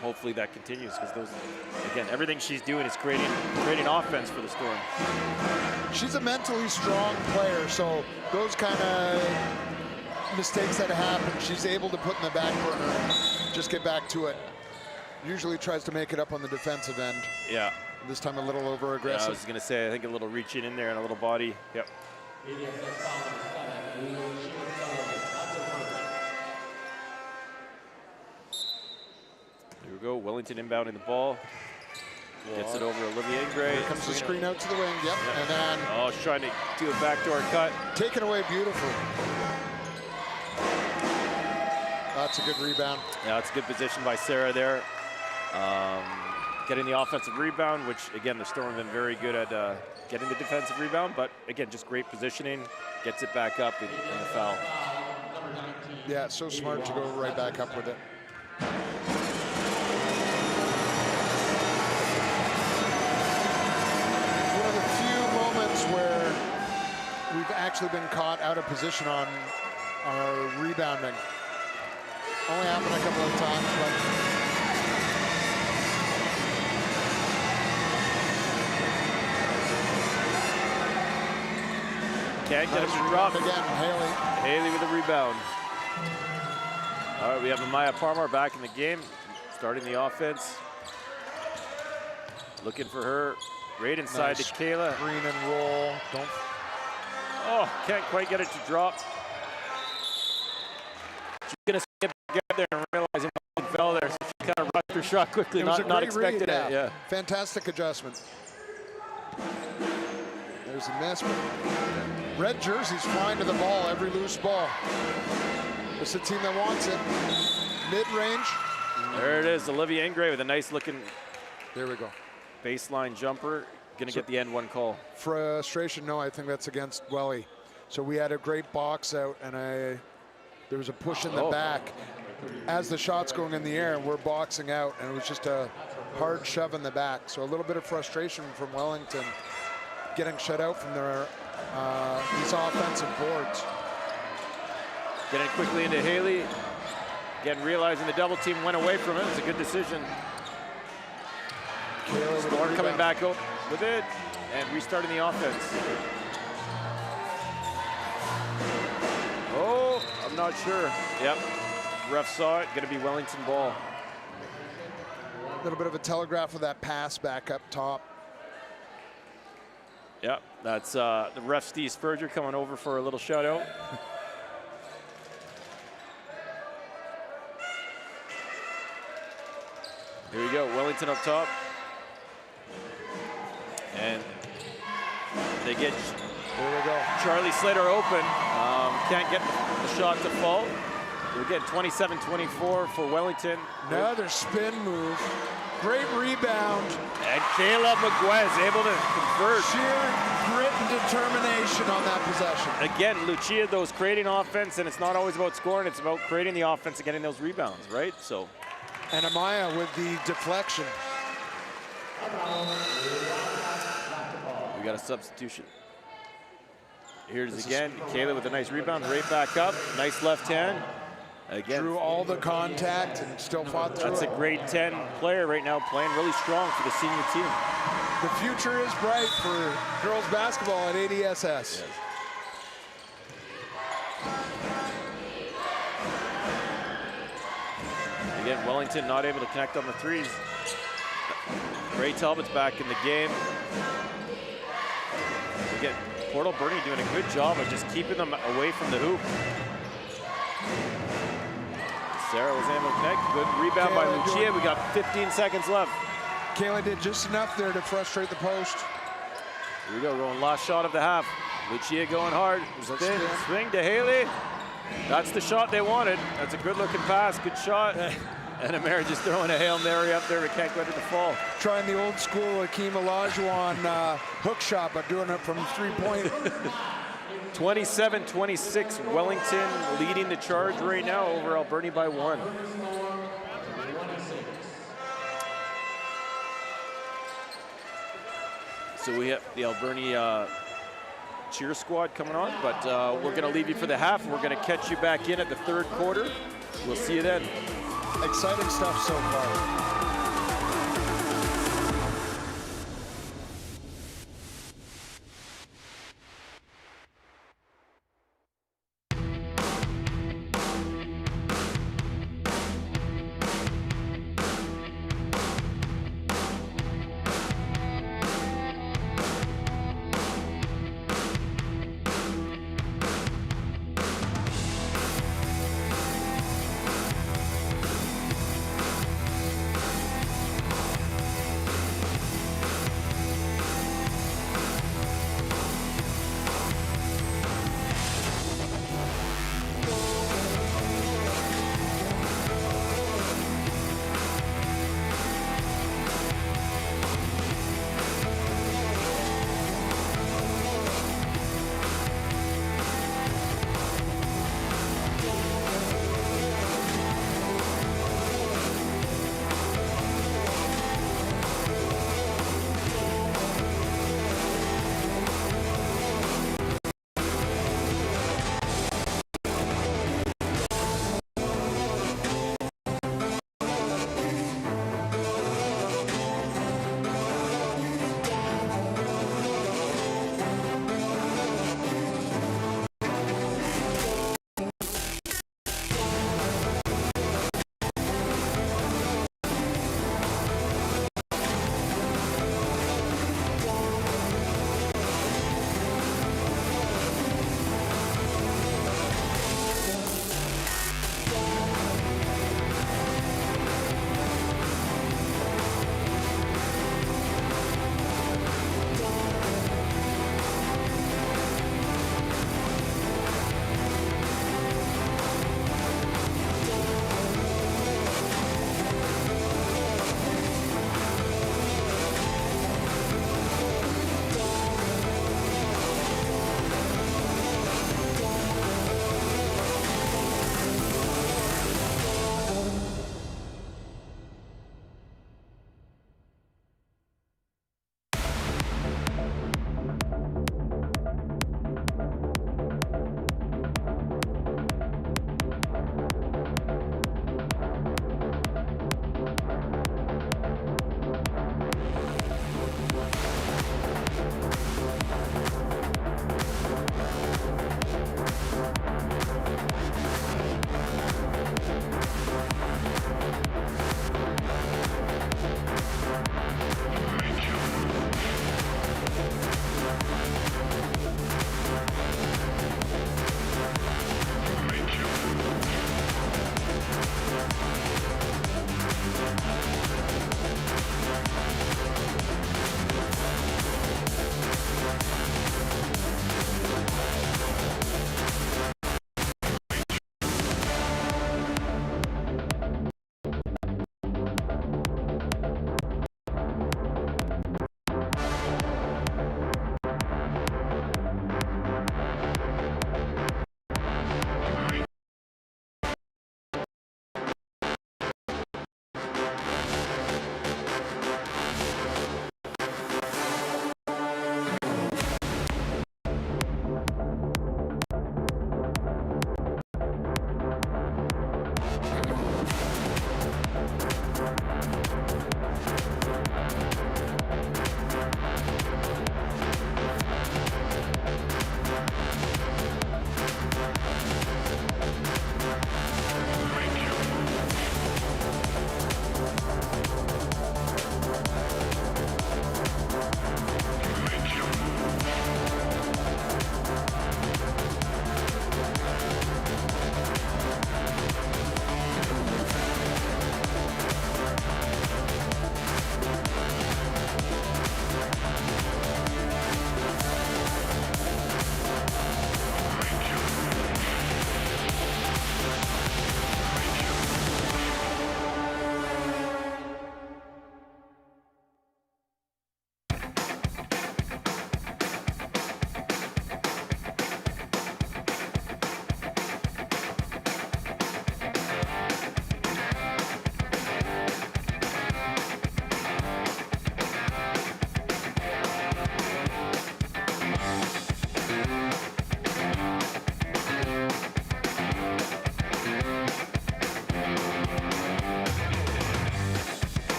Hopefully that continues because those, again, everything she's doing is creating offense for the Storm.
She's a mentally strong player, so those kind of mistakes that happen, she's able to put in the back burner and just get back to it. Usually tries to make it up on the defensive end.
Yeah.
This time a little over aggressive.
Yeah, I was going to say, I think a little reaching in there and a little body. Yep. Here we go, Wellington inbounding the ball. Gets it over Olivia Ingray.
Here comes the screen out to the wing, yep. And then...
Oh, she's trying to do a backdoor cut.
Taken away beautifully. That's a good rebound.
Yeah, that's a good position by Sarah there. Getting the offensive rebound, which, again, the Storm have been very good at getting the defensive rebound, but, again, just great positioning. Gets it back up in the foul.
Yeah, it's so smart to go right back up with it. One of the few moments where we've actually been caught out of position on our rebounding. Only happened a couple of times, but...
Can't get him to drop
again, Haley.
Haley with a rebound. All right, we have Amaya Parmar back in the game, starting the offense. Looking for her, right inside to Kayla.
Green and roll. Don't.
Oh, can't quite get it to drop. She's gonna skip back out there and realize it fell there, so she kind of rushed her shot quickly, not expecting it. Yeah.
Fantastic adjustment. There's a miss. Red jerseys flying to the ball, every loose ball. It's a team that wants it. Mid-range.
There it is, Olivia Ingray with a nice looking
There we go.
baseline jumper. Gonna get the end one call.
Frustration, no, I think that's against Welly. So we had a great box out, and there was a push in the back. As the shot's going in the air, we're boxing out, and it was just a hard shove in the back. So a little bit of frustration from Wellington getting shut out from their these offensive boards.
Getting quickly into Haley. Again, realizing the double team went away from it. It's a good decision. Storm coming back up with it and restarting the offense. Oh, I'm not sure. Yep, ref saw it. Going to be Wellington ball.
A little bit of a telegraph of that pass back up top.
Yep, that's the ref Steve Spurger coming over for a little shout out. Here we go, Wellington up top. And they get
There we go.
Charlie Slater open. Can't get the shot to fall. We're getting 27-24 for Wellington.
Another spin move. Great rebound.
And Kayla McGuez able to convert.
Sheer grit and determination on that possession.
Again, Lucia, those creating offense, and it's not always about scoring, it's about creating the offense and getting those rebounds, right? So.
And Amaya with the deflection.
We got a substitution. Here's again, Kayla with a nice rebound, right back up, nice left hand. Again,
Drew all the contact and still fought through
that's
it.
a grade 10 player right now, playing really strong for the senior team.
The future is bright for girls basketball at ADSS.
Yes. Again, Wellington not able to connect on the threes. Ray Talbot's back in the game. Again, Port Alberni doing a good job of just keeping them away from the hoop. Sarah was able to connect. Good rebound by Lucia. We got 15 seconds left.
Kayla did just enough there to frustrate the post.
Here we go, going last shot of the half. Lucia going hard. Spin, swing to Haley. That's the shot they wanted. That's a good looking pass, good shot. And Amara just throwing a Hail Mary up there, but can't get it to fall.
Trying the old school Akeem Olajuwon hook shot, but doing it from 3-point.
27-26, Wellington leading the charge right now over Alberni by 1. So we have the Alberni cheer squad coming on, but we're gonna leave you for the half. We're gonna catch you back in at the third quarter. We'll see you then.
Exciting stuff so far.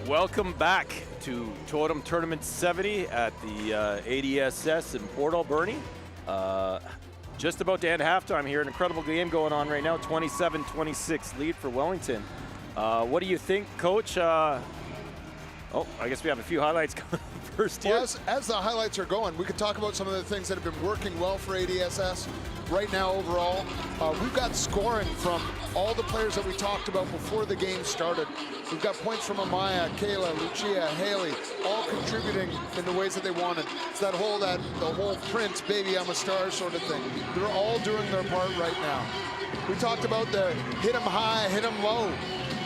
Welcome back to Totem Tournament 70 at the ADSS in Port Alberni. Just about to end halftime here. An incredible game going on right now. 27-26 lead for Wellington. What do you think, Coach? Oh, I guess we have a few highlights coming first here.
Well, as the highlights are going, we could talk about some of the things that have been working well for ADSS. Right now, overall, we've got scoring from all the players that we talked about before the game started. We've got points from Amaya, Kayla, Lucia, Haley, all contributing in the ways that they wanted. It's the whole Prince, baby, I'm a star sort of thing. They're all doing their part right now. We talked about the hit them high, hit them low,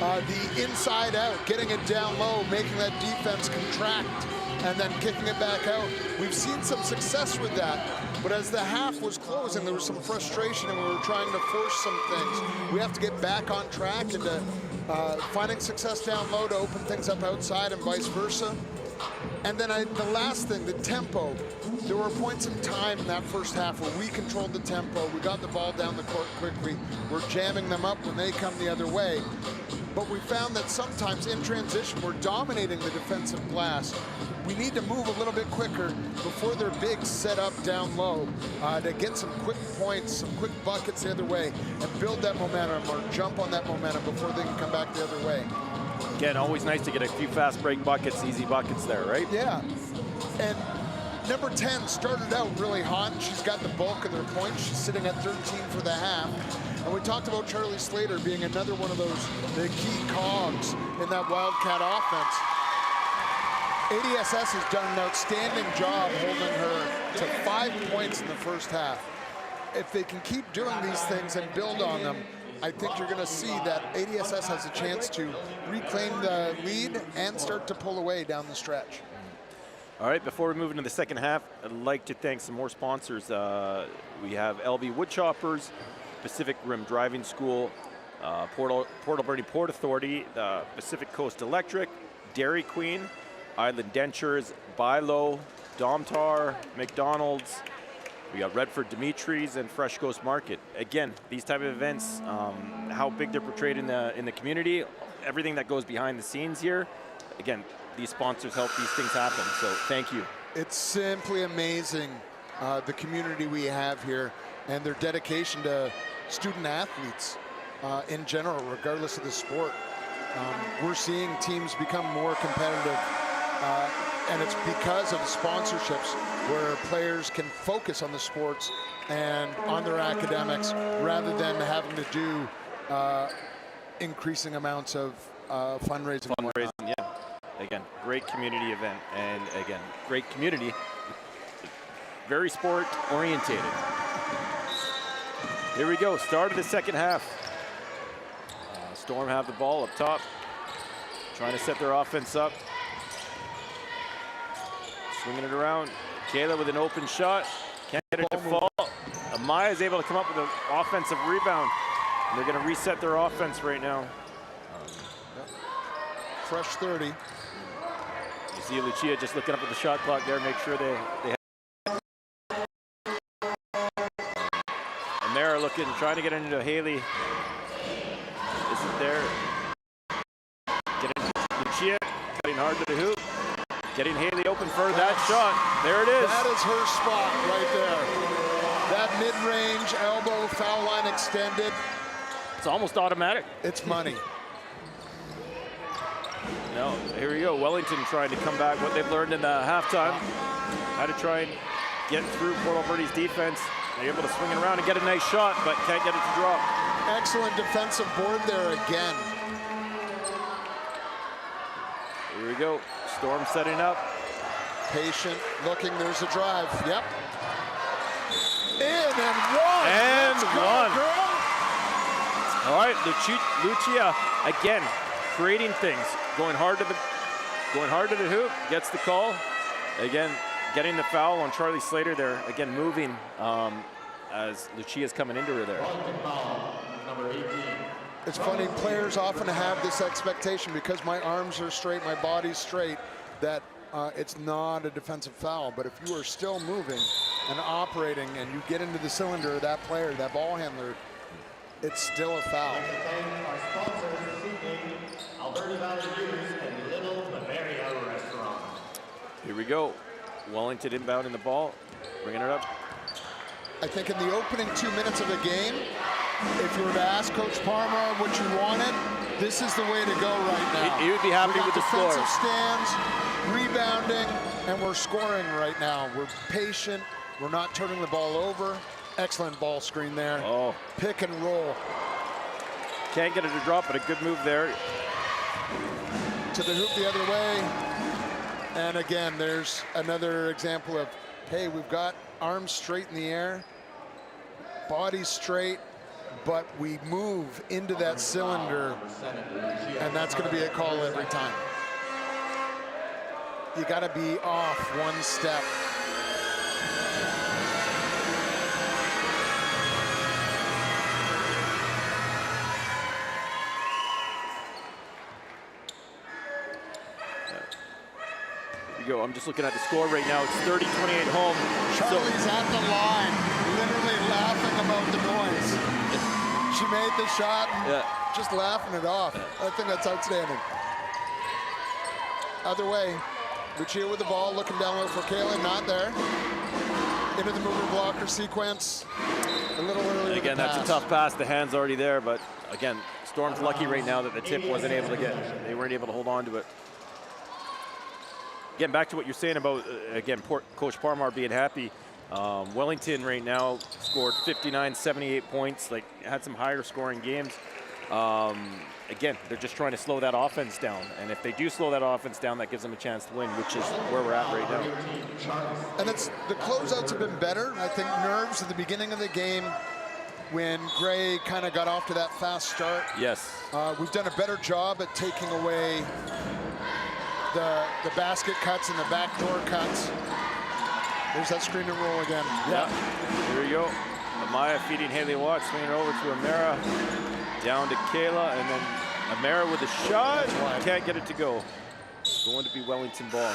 the inside out, getting it down low, making that defense contract, and then kicking it back out. We've seen some success with that, but as the half was closing, there was some frustration and we were trying to force some things. We have to get back on track into finding success down low to open things up outside and vice versa. And then the last thing, the tempo. There were points in time in that first half where we controlled the tempo. We got the ball down the court quickly. We're jamming them up when they come the other way. But we found that sometimes in transition, we're dominating the defensive glass. We need to move a little bit quicker before their bigs set up down low to get some quick points, some quick buckets the other way, and build that momentum or jump on that momentum before they can come back the other way.
Again, always nice to get a few fast break buckets, easy buckets there, right?
Yeah. And number 10 started out really hot. She's got the bulk of their points. She's sitting at 13 for the half. And we talked about Charlie Slater being another one of those, the key cogs in that Wildcat offense. ADSS has done an outstanding job holding her to 5 points in the first half. If they can keep doing these things and build on them, I think you're going to see that ADSS has a chance to reclaim the lead and start to pull away down the stretch.
All right, before we move into the second half, I'd like to thank some more sponsors. We have LB Woodchoppers, Pacific Rim Driving School, Port Alberni Port Authority, Pacific Coast Electric, Dairy Queen, Island Dentures, Bilo, Domtar, McDonald's, We got Redford Dimitri's and Fresh Coast Market. Again, these type of events, how big they're portrayed in the community, everything that goes behind the scenes here. Again, these sponsors help these things happen, so thank you.
It's simply amazing, the community we have here and their dedication to student athletes in general, regardless of the sport. We're seeing teams become more competitive, and it's because of sponsorships where players can focus on the sports and on their academics rather than having to do increasing amounts of fundraising.
Fundraising, yeah. Again, great community event, and again, great community, very sport orientated. Here we go, start of the second half. Storm have the ball up top, trying to set their offense up. Swinging it around. Kayla with an open shot. Can't get it to fall. Amaya is able to come up with an offensive rebound. And they're going to reset their offense right now.
Fresh 30.
You see Lucia just looking up at the shot clock there, make sure they have. And they're looking, trying to get into Haley. Isn't there? Getting Lucia, cutting hard to the hoop. Getting Haley open for that shot. There it is.
That is her spot right there. That mid-range elbow, foul line extended.
It's almost automatic.
It's money.
No, here we go. Wellington trying to come back. What they've learned in the halftime. How to try and get through Port Alberta's defense. They're able to swing it around and get a nice shot, but can't get it to drop.
Excellent defensive board there again.
Here we go. Storm setting up.
Patient, looking, there's a drive. Yep. In and one.
And
Let's go,
one.
girl.
All right, Lucia again creating things, going hard to the hoop, gets the call. Again, getting the foul on Charlie Slater there. Again, moving as Lucia's coming into her there.
Number 18.
It's funny, players often have this expectation because my arms are straight, my body's straight, that it's not a defensive foul. But if you are still moving and operating and you get into the cylinder of that player, that ball handler, it's still a foul.
I'd like to thank our sponsors this evening, Alberta Valley News and Little Bavaria Restaurant.
Here we go. Wellington inbounding the ball, bringing it up.
I think in the opening 2 minutes of the game, if you were to ask Coach Parma what you wanted, this is the way to go right now.
He would be happy with the score.
Defensive stands, rebounding, and we're scoring right now. We're patient. We're not turning the ball over. Excellent ball screen there.
Oh.
Pick and roll.
Can't get it to drop, but a good move there.
To the hoop the other way. And again, there's another example of, hey, we've got arms straight in the air, body straight, but we move into that cylinder, and that's going to be a call every time. You got to be off one step.
Go. I'm just looking at the score right now. It's 30-28 home.
Charlie's at the line, literally laughing about the noise. She made the shot and just laughing it off. I think that's outstanding. Other way, Lucia with the ball, looking down low for Kayla, not there. Into the mover blocker sequence. A little early.
Again, that's a tough pass. The hand's already there, but again, Storm's lucky right now that the tip wasn't able to get. They weren't able to hold on to it. Again, back to what you're saying about, again, Coach Parmar being happy. Wellington right now scored 59, 78 points, like had some higher scoring games. Again, they're just trying to slow that offense down. And if they do slow that offense down, that gives them a chance to win, which is where we're at right now.
And it's the closeouts have been better. I think nerves at the beginning of the game when Gray kind of got off to that fast start.
Yes.
We've done a better job at taking away the basket cuts and the backdoor cuts. There's that screen and roll again.
Yeah. Here we go. Amaya feeding Haley Watts, swinging over to Amara. Down to Kayla, and then Amara with a shot. Can't get it to go. Going to be Wellington ball.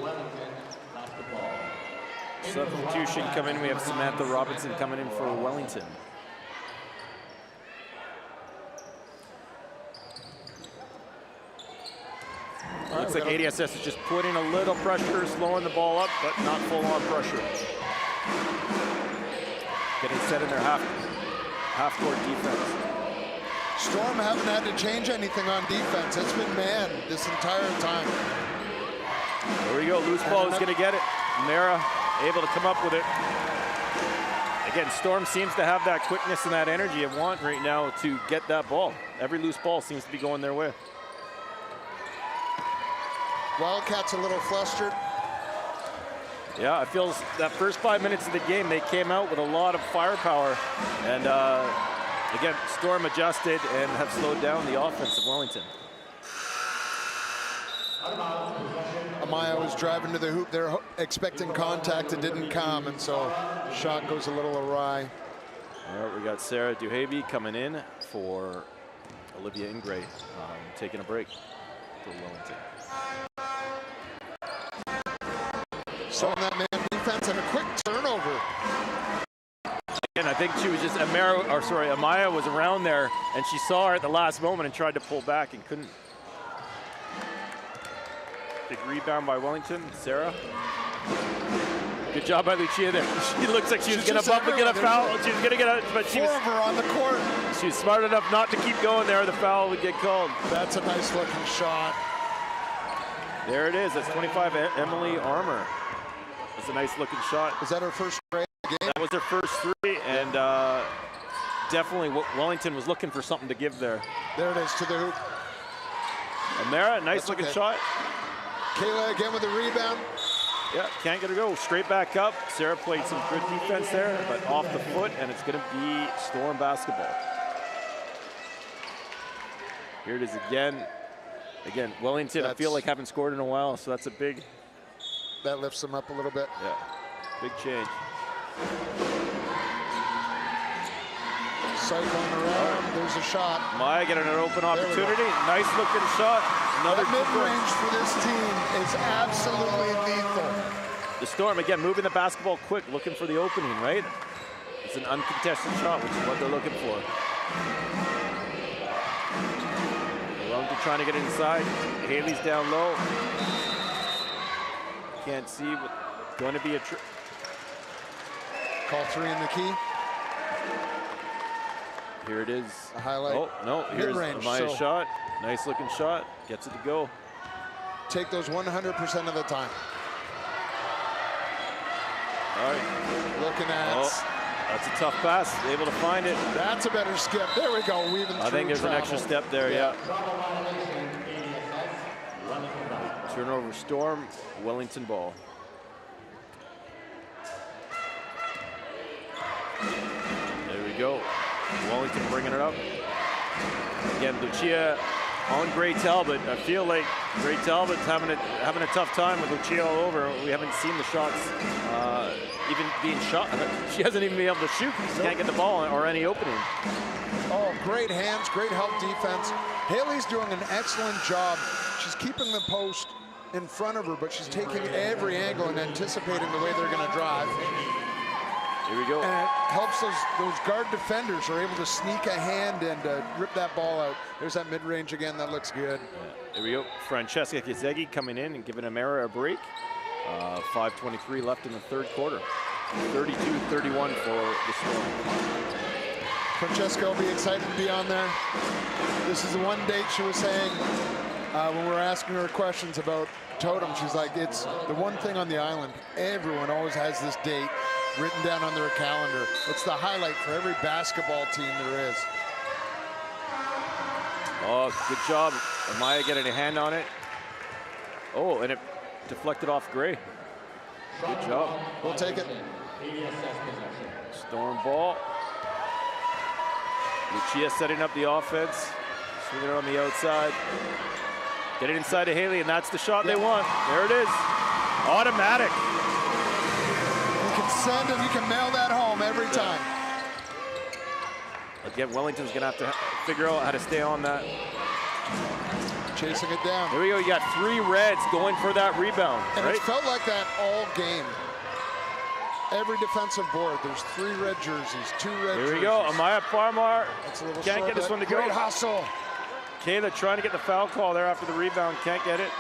Wellington basketball.
Substitution coming in. We have Samantha Robinson coming in for Wellington. Looks like ADSS is just putting a little pressure, slowing the ball up, but not full-on pressure. Getting set in their half-court defense.
Storm haven't had to change anything on defense. It's been man this entire time.
There we go. Loose ball is going to get it. Mara able to come up with it. Again, Storm seems to have that quickness and that energy of want right now to get that ball. Every loose ball seems to be going their way.
Wildcats a little flustered.
Yeah, I feel that first 5 minutes of the game, they came out with a lot of firepower. And again, Storm adjusted and have slowed down the offense of Wellington.
Amaya was driving to the hoop. They're expecting contact. It didn't come, and so shot goes a little awry.
All right, we got Sarah Duhaby coming in for Olivia Ingray, taking a break for Wellington.
So that man defense and a quick turnover.
And I think she was just Amaya was around there, and she saw her at the last moment and tried to pull back and couldn't. Big rebound by Wellington. Sarah. Good job by Lucia there. She looks like she was going to bump and get a foul. She was going to get a, but she was
on the court.
She was smart enough not to keep going there. The foul would get called.
That's a nice looking shot.
There it is. That's 25, Emily Armour. That's a nice looking shot.
Is that her first game?
That was her first three, and definitely Wellington was looking for something to give there.
There it is to the hoop.
Amara, nice looking shot.
Kayla again with the rebound.
Yeah, can't get her go. Straight back up. Sarah played some good defense there, but off the foot, and it's going to be Storm basketball. Here it is again. Again, Wellington, I feel like haven't scored in a while, so that's a big...
That lifts them up a little bit.
Yeah, big change.
Cycling around, there's a shot.
Maya getting an open opportunity. Nice looking shot. Another
mid-range for this team is absolutely lethal.
The Storm, again, moving the basketball quick, looking for the opening, right? It's an uncontested shot, which is what they're looking for. Wellington trying to get inside. Haley's down low. Can't see, but going to be a
call three in the key.
Here it is.
A highlight.
Oh, no, here's Amaya's shot. Nice looking shot. Gets it to go.
Take those 100% of the time.
All right.
Looking at.
Oh, that's a tough pass. Able to find it.
That's a better skip. There we go. Weaving through.
I think there's an extra step there, yeah. Turnover Storm, Wellington ball. There we go. Wellington bringing it up. Again, Lucia on Gray Talbot. I feel like Gray Talbot's having a tough time with Lucia all over. We haven't seen the shots even being shot. She hasn't even been able to shoot. She can't get the ball or any opening.
Oh, great hands, great help defense. Haley's doing an excellent job. She's keeping the post in front of her, but she's taking every angle and anticipating the way they're going to drive.
Here we go.
And it helps those guard defenders are able to sneak a hand and rip that ball out. There's that mid-range again. That looks good.
Yeah. Here we go. Francesca Kizegi coming in and giving Amara a break. 5:23 left in the third quarter. 32-31 for the Storm.
Francesca will be excited to be on there. This is the one date she was saying when we were asking her questions about Totem. She's like, it's the one thing on the island. Everyone always has this date written down on their calendar. It's the highlight for every basketball team there is.
Oh, good job. Amaya getting a hand on it. Oh, and it deflected off Gray. Good job.
We'll take it.
Storm ball. Lucia setting up the offense. Swinging it on the outside. Get it inside to Haley, and that's the shot they want. There it is. Automatic.
You can send and you can mail that home every time.
Again, Wellington's going to have to figure out how to stay on that.
Chasing it down.
Here we go. You got three Reds going for that rebound.
And
right?
It felt like that all game. every defensive board. There's 3 red jerseys, 2 red jerseys.
Here we go. Amaya Parmar
That's a little
can't
short,
get this one to go.
Great hustle.
Kayla trying to get the foul call there after the rebound. Can't get it.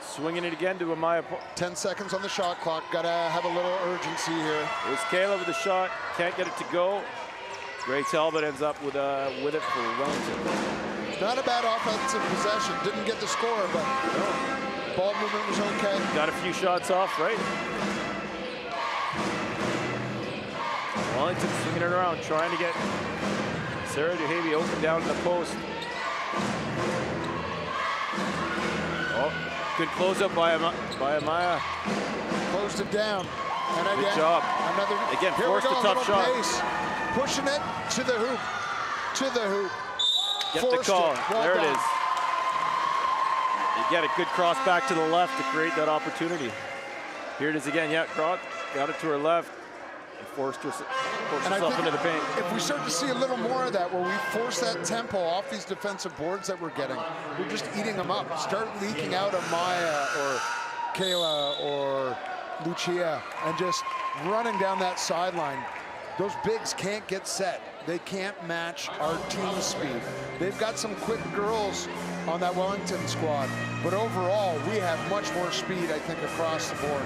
Swinging it again to Amaya.
10 seconds on the shot clock. Gotta have a little urgency here.
It was Kayla with the shot. Can't get it to go. Gray Talbot ends up with it for Wellington.
Not a bad offensive possession. Didn't get the score, but ball movement was okay.
Got a few shots off, right? Wellington swinging it around, trying to get Sarah DeHavey open down in the post. Oh, good close-up by Amaya.
Closed it down. And again,
Good job.
Another,
Again,
here
forced
we go,
a tough shot.
Pace. Pushing it to the hoop. To the hoop.
Get
Forced
the call.
it. Well
There
done.
it is. You get a good cross back to the left to create that opportunity. Here it is again. Yeah, got it to her left and forced herself into the paint.
If we start to see a little more of that, where we force that tempo off these defensive boards that we're getting, we're just eating them up. Start leaking out of Maya or Kayla or Lucia and just running down that sideline. Those bigs can't get set. They can't match our team speed. They've got some quick girls on that Wellington squad, but overall, we have much more speed, I think, across the board.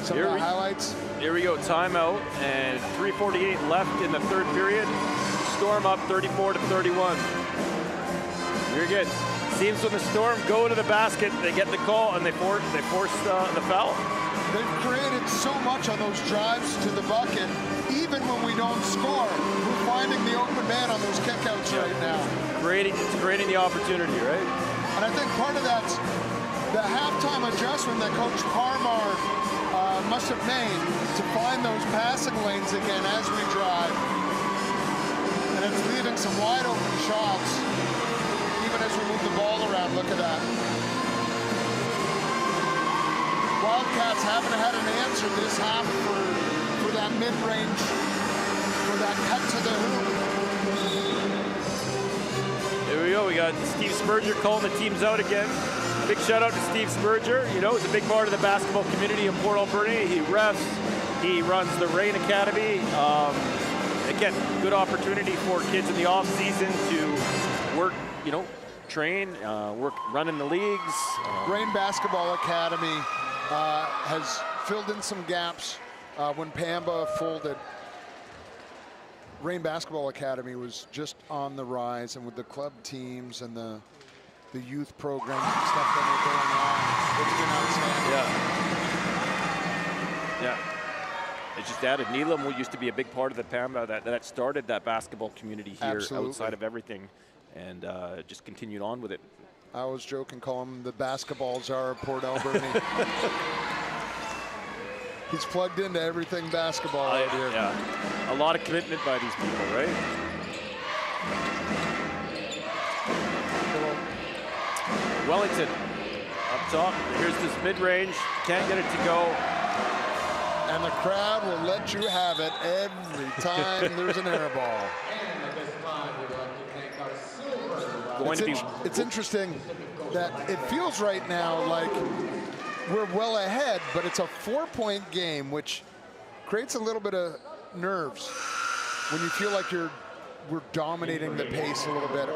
Some of the highlights.
Here we go, timeout, and 3:48 left in the third period. Storm up 34-31. You're good. Seems when the Storm go to the basket, they get the call and they force the foul.
They've created so much on those drives to the bucket. Even when we don't score, we're finding the open man on those kickouts right now.
It's creating the opportunity, right?
And I think part of that's the halftime adjustment that Coach Parmar must have made to find those passing lanes again as we drive. And it's leaving some wide open shots, even as we move the ball around. Look at that. Wildcats haven't had an answer this half for that mid-range, for that cut to the hoop.
Here we go. We got Steve Spurgeon calling the teams out again. Big shout out to Steve Spurgeon. You know, he's a big part of the basketball community in Port Alberni. He refs. He runs the Rain Academy. Again, good opportunity for kids in the off season to work, train, work, running the leagues.
Rain Basketball Academy has filled in some gaps when Pamba folded. Rain Basketball Academy was just on the rise, and with the club teams and the youth programs and stuff that were going on, it's been outstanding.
Yeah. It just added. Neelam used to be a big part of the Pamba that started that basketball community here.
Absolutely.
Outside of everything, and just continued on with it.
I always joke and call him the basketball czar of Port Alberni. He's plugged into everything basketball out here.
Yeah, a lot of commitment by these people, right? Wellington up top. Here's this mid-range. Can't get it to go.
And the crowd will let you have it every time there's an air ball. It's interesting that it feels right now like we're well ahead, but it's a 4-point game, which creates a little bit of nerves when you feel like we're dominating the pace a little bit.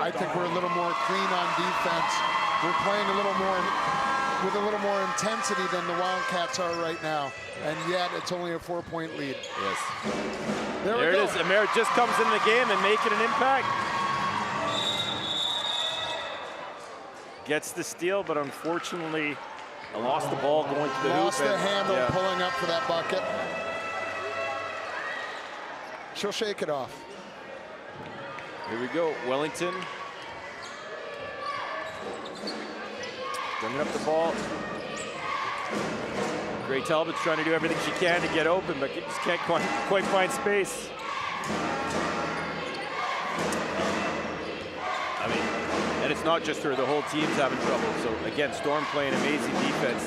I think we're a little more clean on defense. We're playing a little more with a little more intensity than the Wildcats are right now, and yet it's only a 4-point lead.
Yes.
There
it is. Amir just comes in the game and making an impact. Gets the steal, but unfortunately, I lost the ball going to the hoop.
Lost the handle, pulling up for that bucket. She'll shake it off.
Here we go, Wellington. Bringing up the ball. Gray Talbot's trying to do everything she can to get open, but just can't quite find space. I mean, and it's not just her, the whole team's having trouble. So again, Storm playing amazing defense.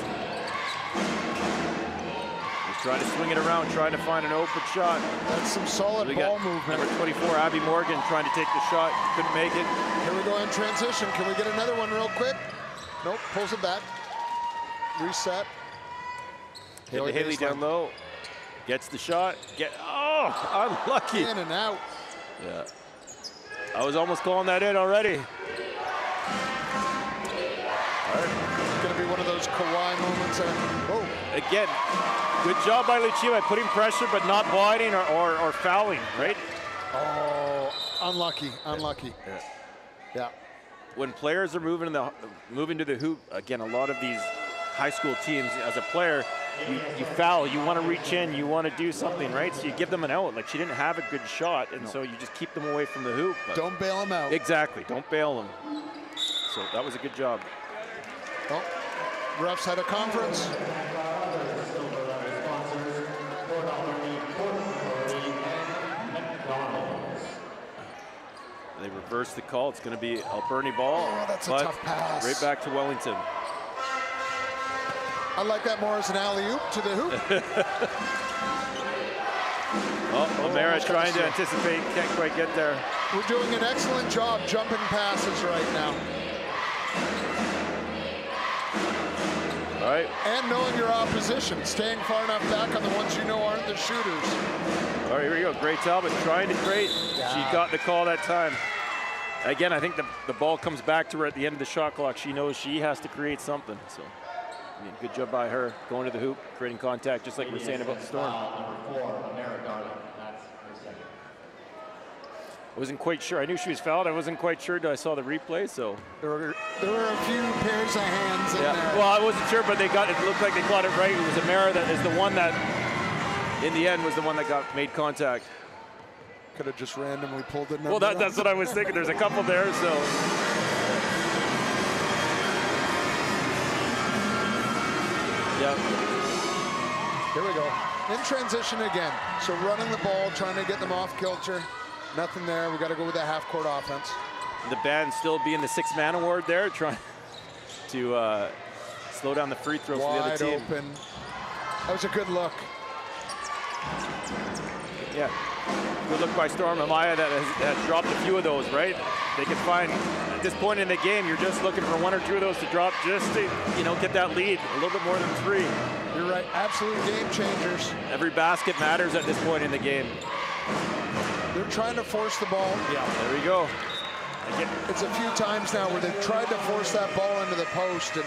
He's trying to swing it around, trying to find an open shot.
That's some solid ball movement.
Number 24, Abby Morgan, trying to take the shot, couldn't make it.
Here we go in transition. Can we get another one real quick? Nope, pulls it back. reset.
Haley down low. Gets the shot. Oh, unlucky.
In and out.
Yeah. I was almost calling that in already.
It's going to be one of those Kawhi moments. Oh,
Again, good job by Lucia by putting pressure but not biting or fouling, right?
oh, unlucky. Yeah.
When players are moving to the hoop, again, a lot of these high school teams, as a player, you foul, you want to reach in, you want to do something, right? So you give them an out. Like, she didn't have a good shot, and so you just keep them away from the hoop.
Don't bail them out.
Exactly, don't bail them. So that was a good job.
Oh, refs had a conference.
They reversed the call. It's going to be Alberni ball.
Oh, that's a
but
tough pass.
Right back to Wellington.
I like that more as an alley-oop to the hoop.
O'Mara trying to anticipate, can't quite get there.
We're doing an excellent job jumping passes right now.
All right.
And knowing your opposition, staying far enough back on the ones you know aren't the shooters.
All right, here we go. Gray Talbot trying to create.
Yeah.
She got the call that time. Again, I think the ball comes back to her at the end of the shot clock. She knows she has to create something. So, I mean, good job by her going to the hoop, creating contact, just like we're saying about the Storm. I wasn't quite sure. I knew she was fouled. I wasn't quite sure until I saw the replay. So
There were a few pairs of hands in there.
Well, I wasn't sure, but it looked like they caught it right. It was O'Mara that is the one that, in the end, was the one that made contact.
Could have just randomly pulled it.
Well, that's what I was thinking. There's a couple there, so. Yep.
Here we go. In transition again. So running the ball, trying to get them off kilter. Nothing there. We got to go with the half-court offense.
The band still being the six-man award there, trying to slow down the free throws for the other team.
Wide open. That was a good look.
Yeah. Good look by Storm. Amaya that has dropped a few of those, right? They can find, at this point in the game, you're just looking for one or two of those to drop just to, get that lead a little bit more than three.
You're right. Absolute game changers.
Every basket matters at this point in the game.
They're trying to force the ball.
Yeah, there we go.
It's a few times now where they've tried to force that ball into the post, and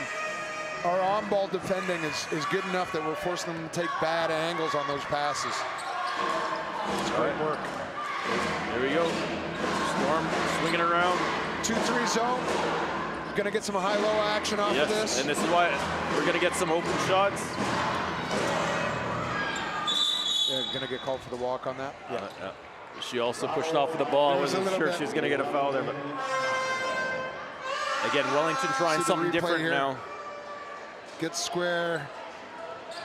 our on-ball defending is good enough that we're forcing them to take bad angles on those passes. It's great work.
There we go. Storm swinging around.
2-3 zone. Going to get some high-low action off of this.
And this is why we're going to get some open shots.
Yeah, going to get called for the walk on that.
Yeah. She also pushed off of the ball. I wasn't sure she was going to get a foul there, but again, Wellington trying something different
here.
now.
Gets square,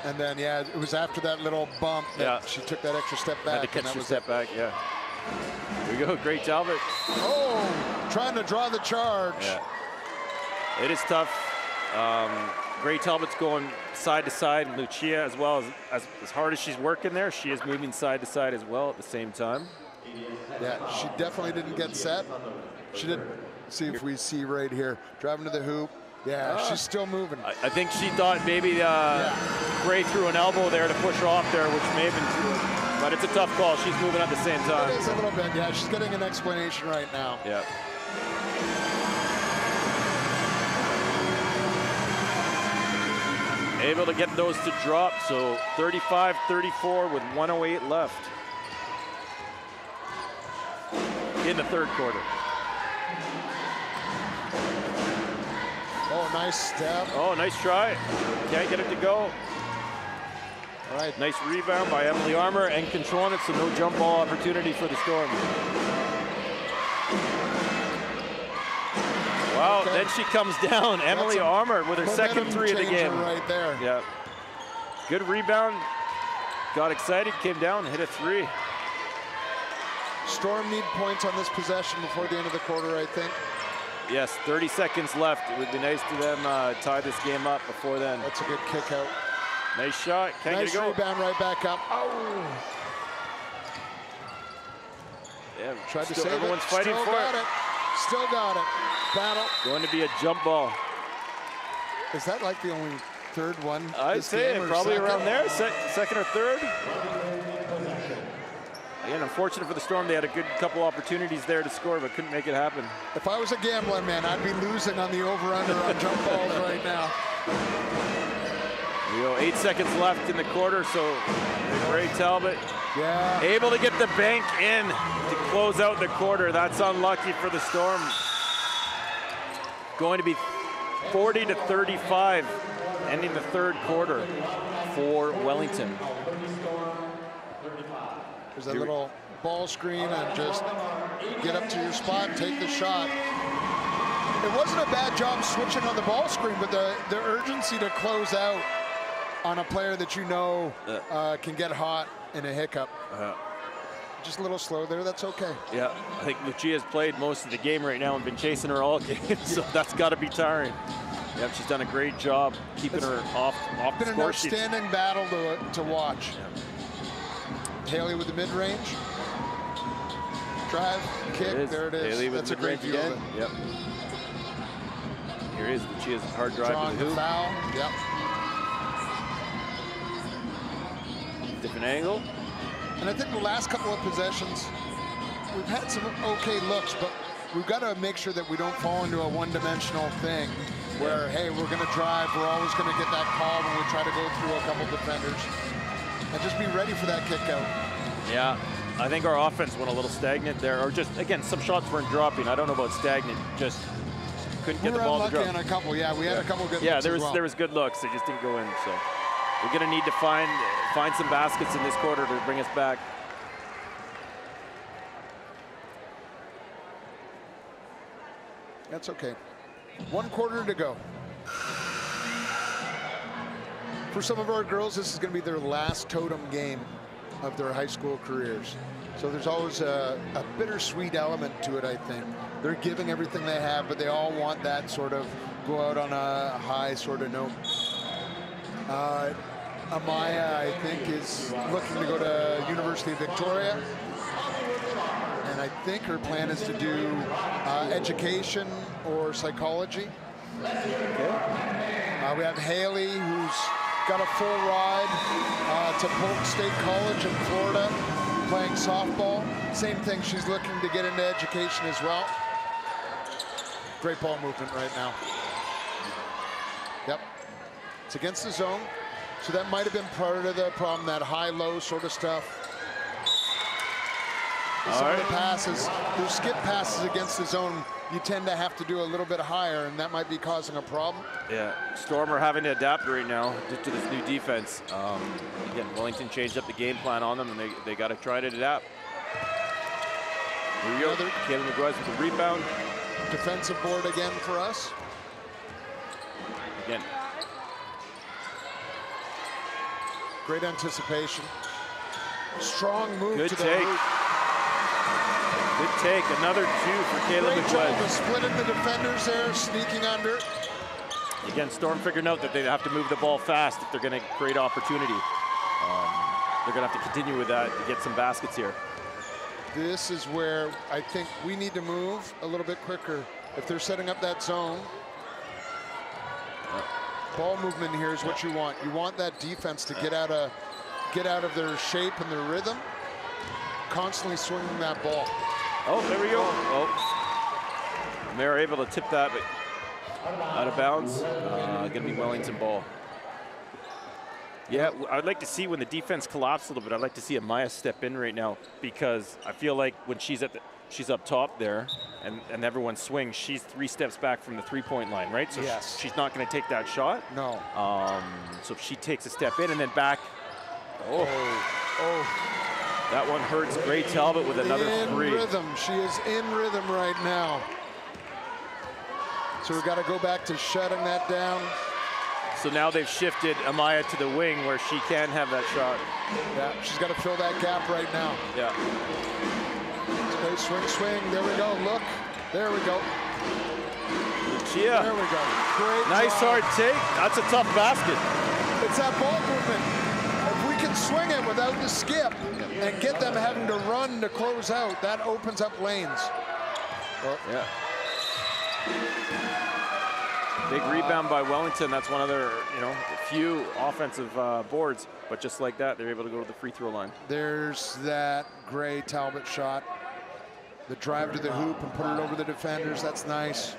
and then it was after that little bump that she took that extra step back.
Had to catch the step back. Yeah. Here we go. Great Talbot.
Oh, trying to draw the charge.
Yeah. It is tough. Gray Talbot's going side to side, and Lucia as well. As hard as she's working there, she is moving side to side as well at the same time.
Yeah, she definitely didn't get set. She did. See if we see right here. Driving to the hoop. Yeah, she's still moving.
I think she thought maybe Gray threw an elbow there to push her off there, which may have been true. But it's a tough call. She's moving at the same time.
It is a little bit, yeah. She's getting an explanation right now.
Yeah. Able to get those to drop, so 35-34 with 1:08 left in the third quarter.
Oh, nice step.
Oh, nice try. Can't get it to go.
All right.
Nice rebound by Emily Armour and controlling it, so no jump ball opportunity for the Storm. Wow, then she comes down. Emily Armour with her second three of the game.
Right there.
Yeah. Good rebound. Got excited, came down, hit a three.
Storm need points on this possession before the end of the quarter, I think.
Yes, 30 seconds left. It would be nice to them tie this game up before then.
That's a good kick out.
Nice shot. Can't
nice
get it go.
Rebound right back up. Oh.
Yeah,
tried to save it.
Everyone's fighting
Still
for
got
it.
it. Still got it. Battle.
Going to be a jump ball.
Is that like the only third one.
I'd
this
say
game, or
probably
second?
around there, second or third. Again, unfortunate for the Storm, they had a good couple opportunities there to score, but couldn't make it happen.
If I was a gambling man, I'd be losing on the over-under on jump balls right now.
We go 8 seconds left in the quarter, so Ray Talbot able to get the bank in to close out the quarter. That's unlucky for the Storm. Going to be 40-35, ending the third quarter for Wellington.
There's a little ball screen and just get up to your spot, take the shot. It wasn't a bad job switching on the ball screen, but the urgency to close out on a player that you know can get hot in a hiccup. Just a little slow there, that's okay.
Yeah, I think Lucia's played most of the game right now and been chasing her all game, so that's got to be tiring. Yep, she's done a great job keeping her off the
Been an
score sheet.
outstanding battle to watch.
Yeah.
Haley with the mid-range. Drive, kick, there it is.
Haley with
that's a great view
again.
of it.
Yep. Here is Lucia's hard drive
Drawing
to the
the
hoop.
foul, yep.
Different angle.
And I think the last couple of possessions, we've had some okay looks, but we've got to make sure that we don't fall into a one-dimensional thing where, hey, we're going to drive, we're always going to get that call when we try to go through a couple defenders. And just be ready for that kick out. Yeah.
I think our offense went a little stagnant there, or just, again, some shots weren't dropping. I don't know about stagnant, just couldn't get the ball to drop.
On a couple, we had a couple good looks
there was good looks, they just didn't go in, so. We're gonna need to find some baskets in this quarter to bring us back.
That's okay. 1 quarter to go. For some of our girls, this is going to be their last Totem game of their high school careers. So there's always a bittersweet element to it, I think. They're giving everything they have, but they all want that sort of go out on a high sort of note. Amaya, I think, is looking to go to University of Victoria. And I think her plan is to do education or psychology. Okay. We have Haley, who's got a full ride to Polk State College in Florida, playing softball. Same thing, she's looking to get into education as well. Great ball movement right now. Yep, it's against the zone. So that might have been part of the problem, that high-low sort of stuff. Some of the passes, those skip passes against the zone, you tend to have to do a little bit higher, and that might be causing a problem.
Yeah, Storm are having to adapt right now to this new defense. Again, Wellington changed up the game plan on them, and they got to try to adapt. Here we go, Kayla McGuire with the rebound.
Defensive board again for us.
Again.
Great anticipation. Strong move
Good
to the
take.
hoop.
Good take. Another 2 for Kayla
Great job
McGuire.
of splitting the defenders there, sneaking under.
Again, Storm figured out that they have to move the ball fast if they're going to create opportunity. They're going to have to continue with that to get some baskets here.
This is where I think we need to move a little bit quicker. If they're setting up that zone, ball movement here is what you want. You want that defense to get out of their shape and their rhythm, constantly swinging that ball.
Oh, there we go. Oh, and they're able to tip that, but out of bounds. Going to be Wellington ball. Yeah, I'd like to see when the defense collapses a little bit. I'd like to see Amaya step in right now, because I feel like when she's up top there and everyone swings, she's 3 steps back from the three-point line, right? So
yes.
She's not going to take that shot.
No.
So if she takes a step in and then back. Oh. That one hurts Gray Talbot with another 3.
In rhythm. She is in rhythm right now. So we've got to go back to shutting that down.
So now they've shifted Amaya to the wing where she can have that shot.
Yeah, she's got to fill that gap right now.
Yeah.
Okay, swing. There we go. Look. There we go.
Lucia.
There we go. Great
Nice
job.
hard take. That's a tough basket.
It's that ball movement. If we can swing it without the skip and get them having to run to close out, that opens up lanes.
Yeah. Big rebound by Wellington. That's one of their, few offensive boards. But just like that, they're able to go to the free throw line.
There's that Gray Talbot shot. The drive to the hoop and put it over the defenders. That's nice.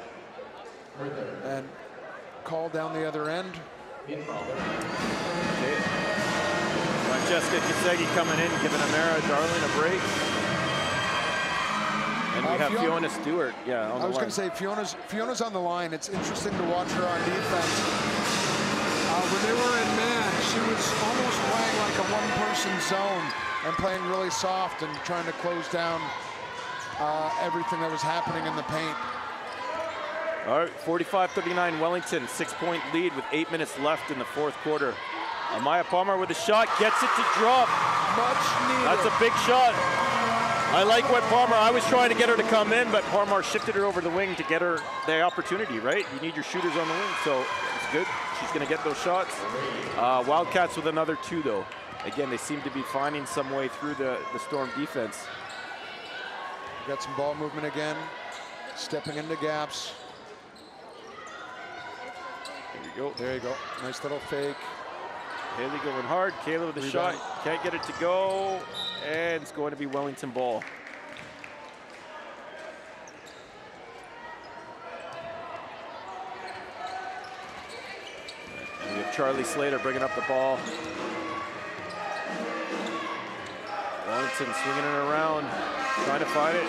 And call down the other end.
Okay. Francesca Kisegi coming in, giving Amara Darling a break. And we have Fiona Stewart, on the
I was going to
line.
say, Fiona's on the line. It's interesting to watch her on defense. When they were in man, she was almost playing like a one-person zone and playing really soft and trying to close down everything that was happening in the paint.
All right, 45-39 Wellington, 6-point lead with 8 minutes left in the fourth quarter. Amaya Palmer with a shot, gets it to drop.
Much needed.
That's a big shot. I like what Palmer, I was trying to get her to come in, but Palmer shifted her over the wing to get her the opportunity, right? You need your shooters on the wing, so it's good. She's gonna get those shots. Wildcats with another 2 though. Again, they seem to be finding some way through the Storm defense.
Got some ball movement again, stepping into gaps.
There you go.
There you go, nice little fake.
Haley going hard, Kayla with the
Rebound.
shot, can't get it to go, and it's going to be Wellington ball. And we have Charlie Slater bringing up the ball. Wellington swinging it around, trying to find it.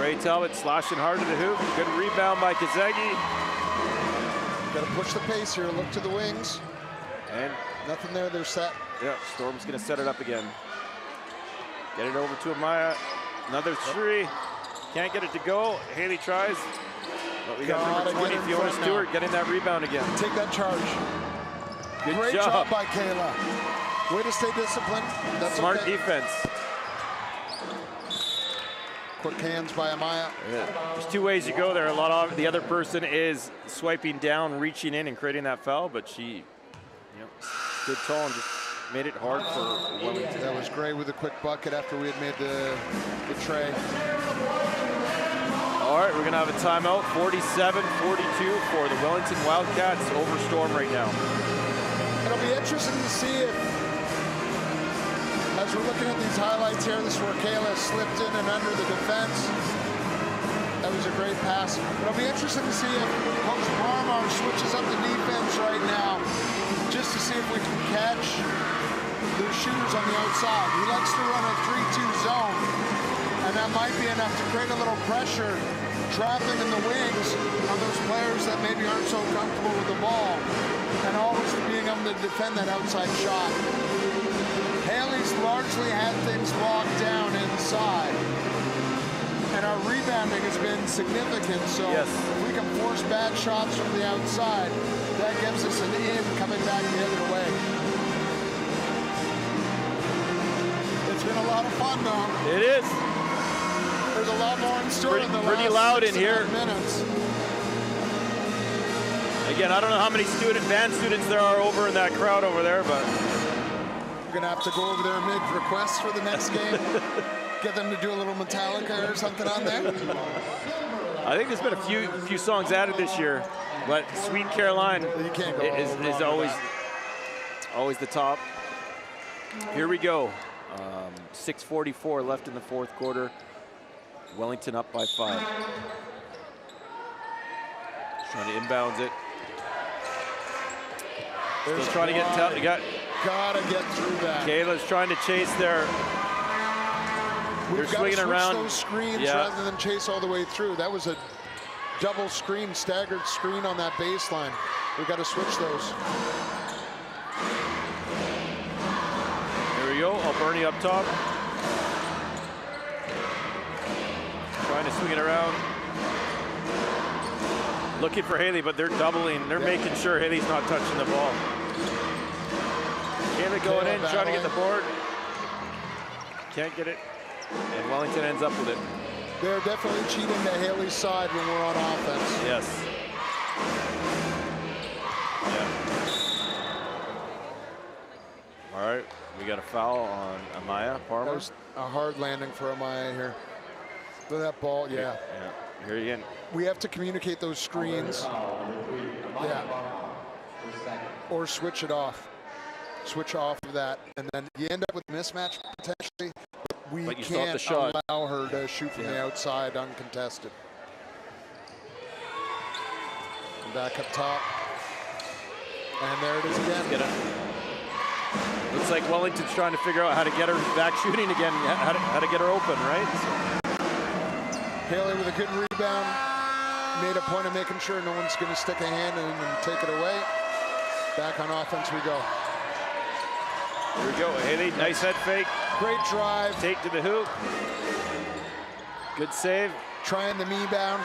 Ray Talbot slashing hard to the hoop. Good rebound by Kazegi.
Got to push the pace here, look to the wings.
And
nothing there, they're set.
yeah, Storm's gonna set it up again. Get it over to Amaya. Another 3. Can't get it to go. Haley tries. But we got number 20, Fiona Stewart, getting that rebound again.
Take that charge.
Good
Great
job.
job by Kayla. Way to stay disciplined. That's
Smart
okay.
defense.
Quick hands by Amaya.
Yeah. There's 2 ways you go there. A lot of the other person is swiping down, reaching in, and creating that foul, but she stood tall and just made it hard for Wellington.
That was great with a quick bucket after we had made the tray.
All right, we're gonna have a timeout, 47-42 for the Wellington Wildcats over Storm right now.
It'll be interesting to see if, as we're looking at these highlights here, this is where Kayla slipped in and under the defense. That was a great pass. It'll be interesting to see if Coach Parmar switches up the defense right now, just to see if we can catch the shooters on the outside. He likes to run a 3-2 zone, and that might be enough to create a little pressure, trapping in the wings on those players that maybe aren't so comfortable with the ball, and always being able to defend that outside shot. Haley's largely had things locked down inside, and our rebounding has been significant, so
yes,
if we can force bad shots from the outside, that gives us an in coming back the other way. It's been a lot of fun, though.
It is.
There's a lot more in store in the
Pretty
last
loud
6
in here.
minutes.
Again, I don't know how many band students there are over in that crowd over there, but
We're gonna have to go over there and make requests for the next game. Get them to do a little Metallica or something on there.
I think there's been a few songs added this year, but Sweet Caroline
You can't go
is
wrong with
always the top. Here we go. 6:44 left in the fourth quarter. Wellington up by 5. Trying to inbounds it.
There's
Still trying to get
gotta get through that.
Kayla's trying to chase there.
We've
They're
got to
swinging
switch
around.
those screens
Yeah.
rather than chase all the way through. That was a double screen, staggered screen on that baseline. We got to switch those.
There we go. Alberni up top. Trying to swing it around. Looking for Haley, but they're doubling. They're making sure Haley's not touching the ball. Haley going in, trying to get the board. Can't get it. And Wellington ends up with it.
They're definitely cheating to Haley's side when we're on offense.
Yes. Yeah. All right, we got a foul on Amaya
That
Parma.
was a hard landing for Amaya here. Look at that ball, yeah.
Yeah. Here again.
We have to communicate those screens. Yeah. Or switch it off. Switch off of that. And then you end up with a mismatch potentially. We
But you still have
can't
the shot.
allow her to shoot from the outside uncontested. And back up top. And there it is again.
Get it. Looks like Wellington's trying to figure out how to get her back shooting again, how to get her open, right?
Haley with a good rebound. Made a point of making sure no one's going to stick a hand in and take it away. Back on offense we go.
Here we go. Haley, nice head fake.
Great drive.
Take to the hoop. Good save.
Trying the me bound.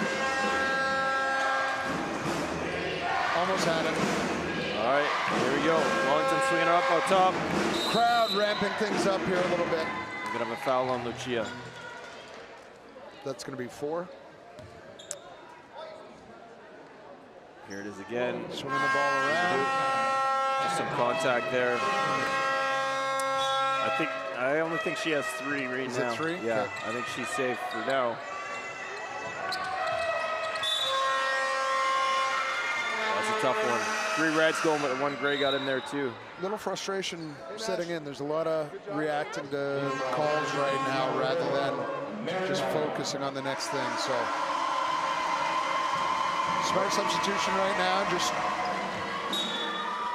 Almost had it.
All right, here we go. Wellington swinging her up on top.
Crowd ramping things up here a little bit.
We're gonna have a foul on Lucia.
That's going to be 4.
Here it is again.
Swinging the ball around.
Just some contact there. I only think she has 3 right now.
Is it 3?
Yeah,
Okay.
I think she's safe for now. That's a tough one. 3 reds going, but 1 gray got in there too.
Little frustration setting in. There's a lot of reacting to calls right now rather than just focusing on the next thing. So smart substitution right now. Just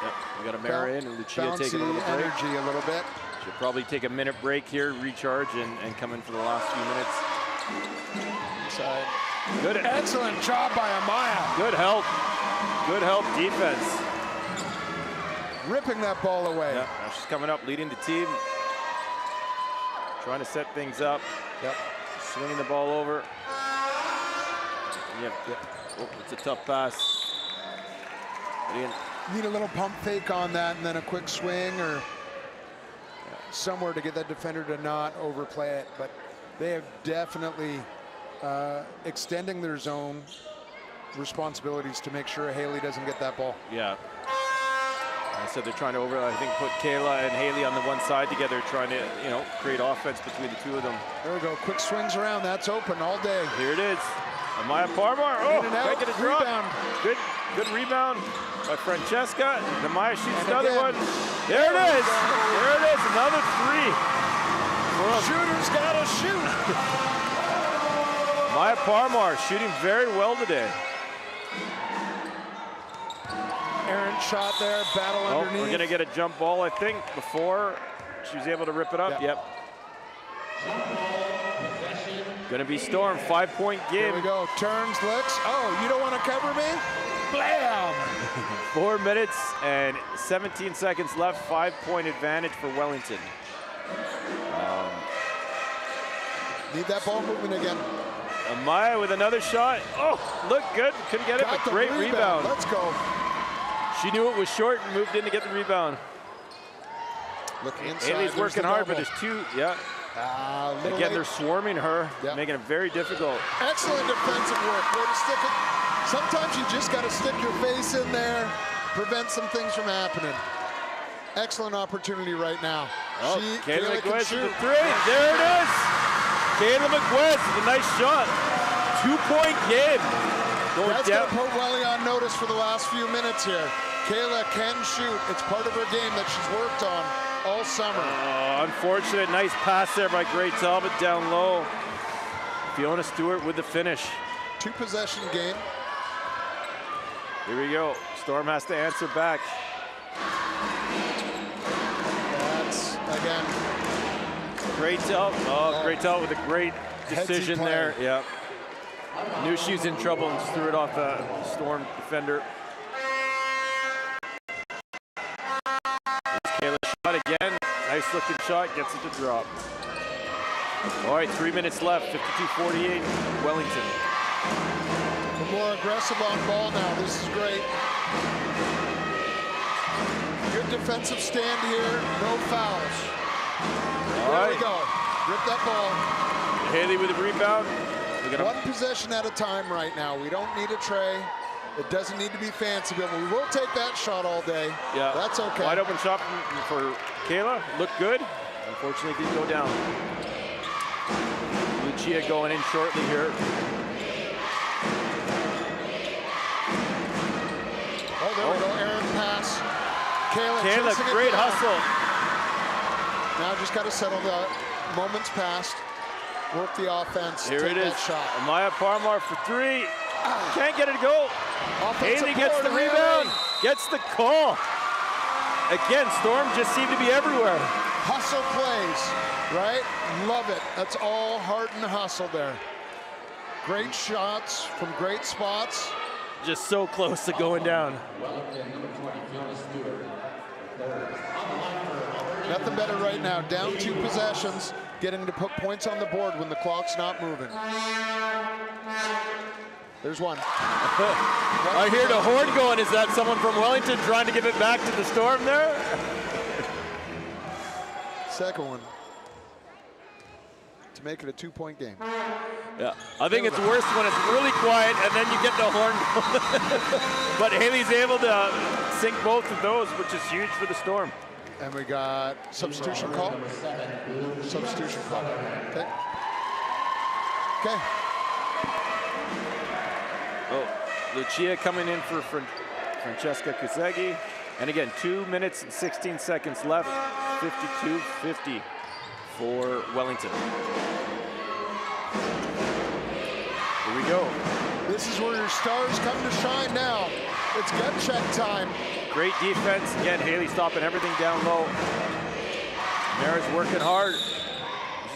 Yep, we got a Mara in and Lucia
bouncy
taking a little break.
energy a little bit.
She'll probably take a minute break here, recharge, and come in for the last few minutes.
Inside.
Good,
Excellent job by Amaya.
good help. Good help defense.
Ripping that ball away.
Yeah, now she's coming up, leading the team. Trying to set things up.
Yep.
Swinging the ball over. Yep. Oh, it's a tough pass.
Need a little pump fake on that and then a quick swing or somewhere to get that defender to not overplay it. But they have definitely extending their zone responsibilities to make sure Haley doesn't get that ball.
Yeah. I said they're trying to put Kayla and Haley on the one side together, trying to, create offense between the two of them.
There we go. Quick swings around. That's open all day.
Here it is. Amaya Parmar. Oh,
In and out.
can't get a drop.
Rebound.
Good rebound by Francesca. Amaya shoots
And
another
again.
one. There it is. There it is. Another 3.
Shooter's got to shoot.
Amaya Parmar shooting very well today.
Aaron shot there. Battle underneath.
We're going to get a jump ball, I think, before she was able to rip it up. Yep. Going to be Storm. 5-point game.
Here we go. Turns, looks. Oh, you don't want to cover me? Blam!
4 minutes and 17 seconds left. 5-point advantage for Wellington.
Need that ball moving again.
Amaya with another shot. Oh, look good. Couldn't get it,
Got
but
the
great rebound.
Let's go.
She knew it was short and moved in to get the rebound.
Looking inside.
Haley's
There's
working
the
hard, but
double.
there's 2. Yeah.
Little
Again,
late.
they're swarming her,
Yep.
making it very difficult.
Excellent defensive work. Way to stick it. Sometimes you just got to stick your face in there, prevent some things from happening. Excellent opportunity right now.
Oh, Kayla
Kayla can
McGuez
shoot.
with the 3. There it is. Kayla McGuez with a nice shot. 2-point game. Going
That's
down.
going to put Welly on notice for the last few minutes here. Kayla can shoot. It's part of her game that she's worked on all summer.
Unfortunate. Nice pass there by Gray Talbot down low. Fiona Stewart with the finish.
2-possession game.
Here we go. Storm has to answer back.
That's, again,
Gray Talbot. Oh, Gray Talbot with a great decision
play.
there. Yeah. Knew she was in trouble and just threw it off the Storm defender. Here's Kayla's shot again. Nice looking shot, gets it to drop. All right, 3 minutes left, 52-48, Wellington.
we're more aggressive on ball now. This is great. Good defensive stand here, no fouls. There we go. Rip that ball.
Haley with the rebound.
One possession at a time right now. We don't need a tray. It doesn't need to be fancy, but we will take that shot all day.
Yeah,
that's okay.
Wide open shot for Kayla. Looked good. Unfortunately, didn't go down. Lucia going in shortly here.
There we go, Aaron pass. Kayla chasing it
great
down.
hustle.
Now just got to settle the moments past. Work the offense.
Here
take
it is.
that shot.
Amaya Parmar for 3. Can't get it to go.
Offensive
Haley gets the
board,
rebound.
Haley.
Gets the call. Again, Storm just seemed to be everywhere.
Hustle plays, right? Love it. That's all heart and hustle there. Great shots from great spots.
Just so close to going down.
Nothing better right now. Down 2 possessions, getting to put points on the board when the clock's not moving. There's one.
I hear the horn going. Is that someone from Wellington trying to give it back to the Storm there?
Second one. To make it a 2-point game.
Yeah, I think it's worse when it's really quiet and then you get the horn. But Haley's able to sink both of those, which is huge for the Storm.
And we got substitution call. Substitution call. Okay. Okay.
Oh, Lucia coming in for Francesca Kusegi. And again, 2 minutes and 16 seconds left. 52-50 for Wellington. Here we go.
This is where your stars come to shine now. It's gut check time.
Great defense. Again, Haley stopping everything down low. Mara's working hard.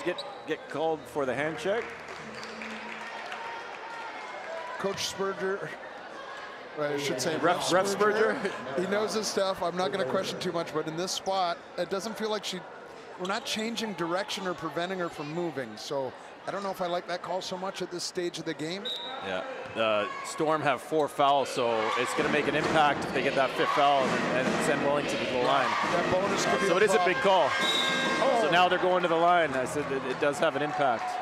Just get called for the hand check.
Coach Spurger, I should say
Ref Spurger.
He knows his stuff. I'm not going to question too much, but in this spot, it doesn't feel like we're not changing direction or preventing her from moving. So I don't know if I like that call so much at this stage of the game.
Yeah, the Storm have 4 fouls, so it's going to make an impact if they get that 5th foul and send Wellington to the line.
That bonus could be
So it is a big call.
Oh.
So now they're going to the line. I said it does have an impact.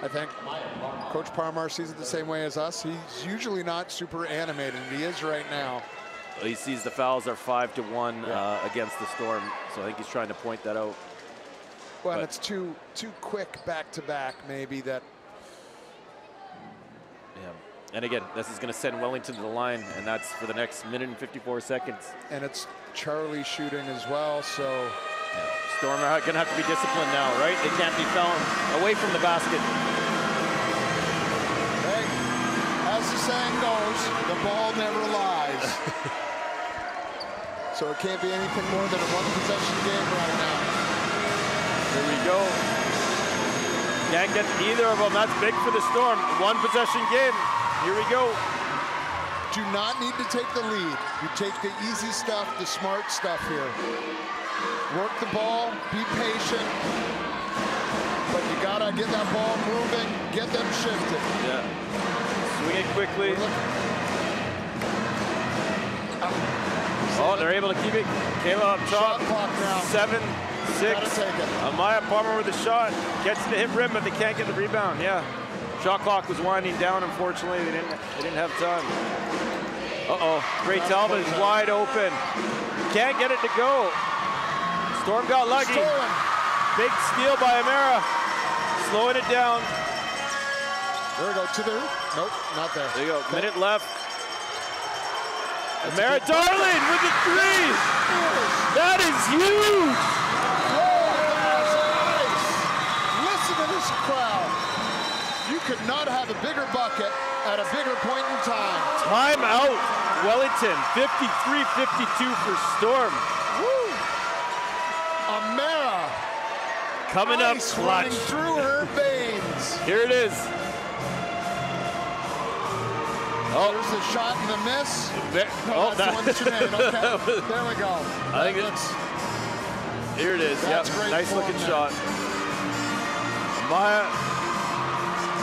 I think Coach Parmar sees it the same way as us. He's usually not super animated. He is right now.
He sees the fouls are 5-1 against the Storm, so I think he's trying to point that out.
Well, and it's too quick back-to-back, maybe, that.
Yeah. And again, this is going to send Wellington to the line, and that's for the next minute and 54 seconds.
And it's Charlie shooting as well, so.
Yeah. Storm are going to have to be disciplined now, right? They can't be fouled away from the basket.
Hey, as the saying goes, the ball never lies. So it can't be anything more than a 1-possession game right now.
Here we go. Can't get either of them. That's big for the Storm. 1-possession game. Here we go.
Do not need to take the lead. You take the easy stuff, the smart stuff here. Work the ball, be patient, but you gotta get that ball moving, get them shifted.
Yeah. Swing it quickly. Oh, they're able to keep it. Kayla up top.
Shot clock now.
7-6.
Gotta take it.
Amaya Palmer with a shot. Gets to the hip rim, but they can't get the rebound. Yeah. Shot clock was winding down, unfortunately. They didn't have time. Uh-oh. Ray Talbot is wide open. Can't get it to go. Storm got lucky.
Stolen.
Big steal by Amara. Slowing it down.
There we go, to the, nope, not there.
There you go, minute left. Amara Darling with the 3. That is huge.
Oh, that's nice. Listen to this crowd. You could not have a bigger bucket at a bigger point in time.
Timeout, Wellington, 53-52 for Storm.
Woo. Amara.
Coming up
Ice
clutch.
running through her veins.
Here it is. Oh,
There's the shot and the miss.
oh,
That's one too many. Okay, there we go.
I think it's, here it is. Yep,
That's great
nice
form
looking
there.
shot. Maya.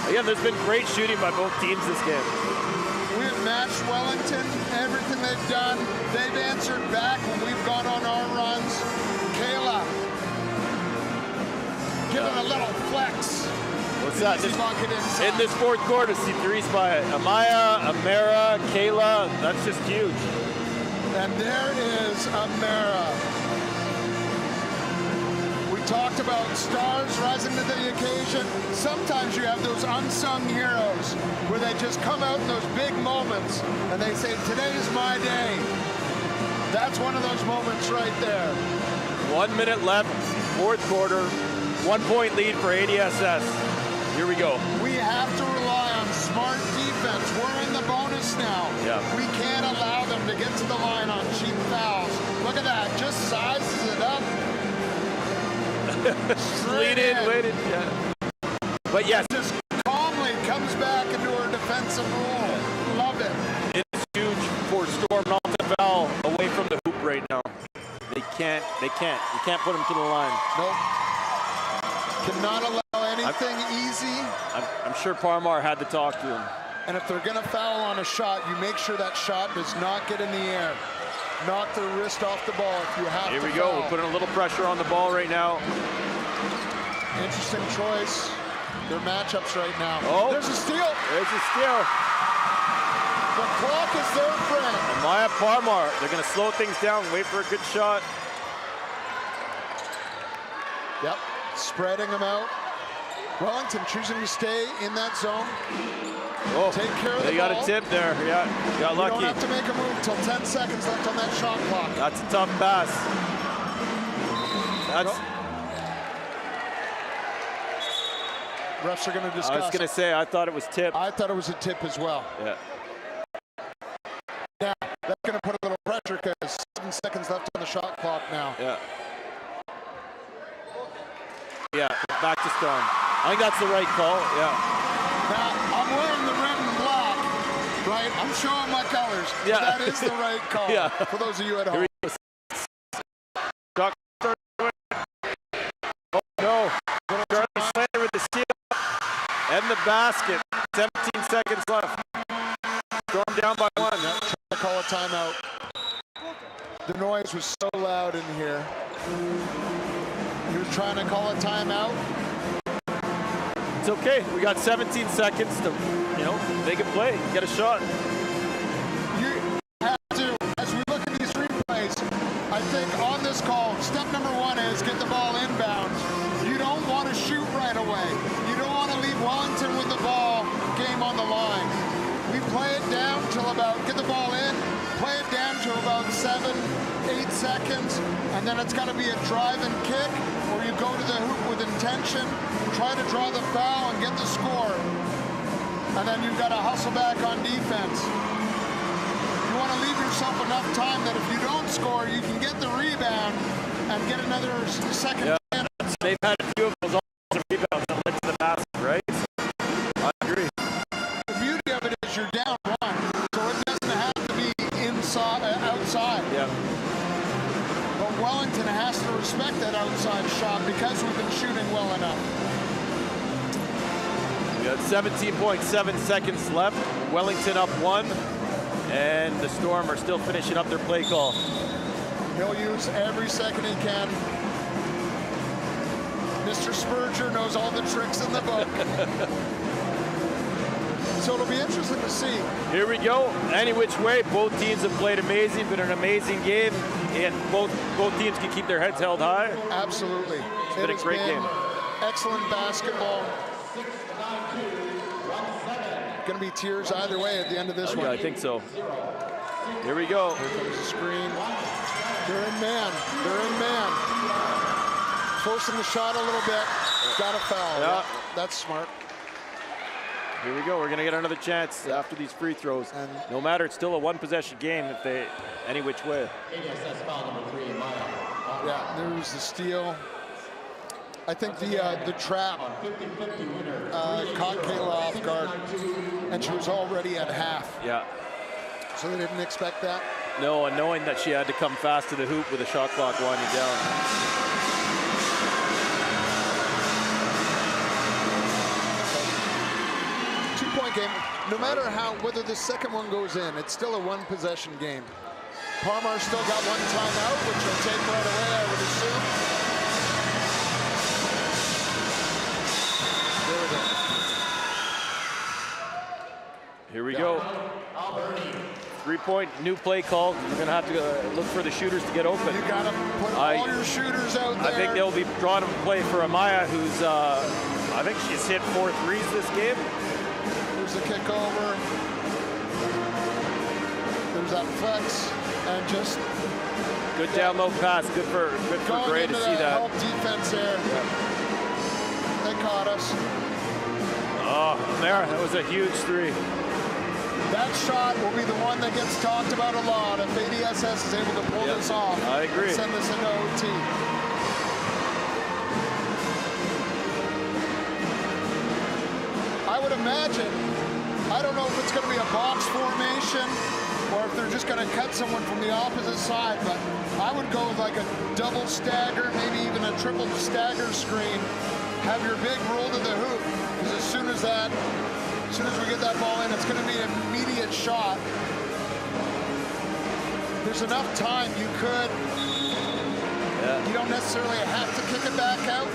Again, there's been great shooting by both teams this game.
We've matched Wellington, everything they've done. They've answered back when we've gone on our runs. Kayla, giving a little flex.
What's that?
Easy bucket inside.
In this 4th quarter, see 3s by Amaya, Amara, Kayla. That's just huge.
And there is Amara. We talked about stars rising to the occasion. Sometimes you have those unsung heroes where they just come out in those big moments and they say, today's my day. That's one of those moments right there.
1 minute left, fourth quarter, 1 point lead for ADSS. Here we go.
We have to rely on smart defense. We're in the bonus now.
Yeah.
We can't allow them to get to the line on cheap fouls. Look at that, just sizes it up.
Lead in, waited, yeah. But yes.
Just calmly comes back into her defensive role. Love it.
It's huge for Storm not to foul away from the hoop right now. They can't. You can't put them to the line.
Nope. Cannot allow anything easy.
I'm sure Parmar had to talk to him.
And if they're gonna foul on a shot, you make sure that shot does not get in the air. Knock the wrist off the ball if you have to.
Here we
foul.
go. We're putting a little pressure on the ball right now.
Interesting choice. Their matchups right now.
Oh,
there's a steal.
There's a steal.
The clock is their friend.
And Maya Parmar, they're going to slow things down, wait for a good shot.
Yep, spreading them out. Wellington choosing to stay in that zone.
Oh,
take care of the
they got
ball.
a tip there. Yeah, got lucky.
You don't have to make a move till 10 seconds left on that shot clock.
That's a tough pass. That's.
Refs are going to discuss.
I was going to say, I thought it was tip.
I thought it was a tip as well.
Yeah.
Now, that's going to put a little pressure because 7 seconds left on the shot clock now.
Yeah. Yeah, back to Storm. I think that's the right call, yeah.
Now, I'm wearing the red and black, right? I'm showing my colors.
Yeah.
That is the right call
Yeah.
for those of you at home.
Oh, no. Charlie Slater with the steal and the basket. 17 seconds left. Storm down by 1.
Trying to call a timeout. The noise was so loud in here. He was trying to call a timeout.
It's okay. We got 17 seconds to, make a play, get a shot.
You have to, as we look at these replays, I think on this call, step number 1 is get the ball inbound. You don't want to shoot right away. You don't want to leave Wellington with the ball, game on the line. We play it down till about, get the ball in, play it down to about 7, 8 seconds, and then it's got to be a drive and kick, or you go to the hoop with intention, try to draw the foul and get the score, and then you've got to hustle back on defense. You want to leave yourself enough time that if you don't score, you can get the rebound and get another second chance.
They've had a few of those offensive rebounds that led to the basket, right? I agree.
The beauty of it is you're down 1, so it doesn't have to be inside, outside.
Yeah.
But Wellington has to respect that outside shot because we've been shooting well enough.
We got 17.7 seconds left. Wellington up 1, and the Storm are still finishing up their play call.
He'll use every second he can. Mr. Spurger knows all the tricks in the book. So it'll be interesting to see.
Here we go. Any which way, both teams have played amazing. Been an amazing game, and both teams can keep their heads held high.
Absolutely.
It's been a great game.
Excellent basketball. Going to be tears either way at the end of this one.
Yeah, I think so. Here we go.
Here comes the screen. They're in man. They're in man. Forcing the shot a little bit. Got a foul.
Yeah.
That's smart.
Here we go. We're going to get another chance after these free throws. And no matter, it's still a 1-possession game if they any which way.
Yeah, there was the steal. I think the trap caught Kayla off guard, and she was already at half.
Yeah.
So they didn't expect that.
No, and knowing that she had to come fast to the hoop with a shot clock winding down.
Two-point game. No matter whether the second one goes in, it's still a 1-possession game. Parmar still got 1 timeout, which he'll take right away, I would assume.
Here we go. 3-point, new play call. We're going to have to look for the shooters to get open.
You got to put all your shooters out there.
I think they'll be drawing a play for Amaya, who's, I think she's hit 4 threes this game.
There's the kick over. There's that flex, and just
good down low pass. Good for Gray to see that.
Help defense there. Yeah. They caught us.
Oh, there, that was a huge 3.
That shot will be the one that gets talked about a lot if ADSS is able to pull this off.
I agree.
Send this into OT. I would imagine, I don't know if it's going to be a box formation or if they're just going to cut someone from the opposite side, but I would go with like a double stagger, maybe even a triple stagger screen. Have your big roll to the hoop, because as soon as we get that ball in, it's going to be an immediate shot. There's enough time you could. Yeah. You don't necessarily have to kick it back out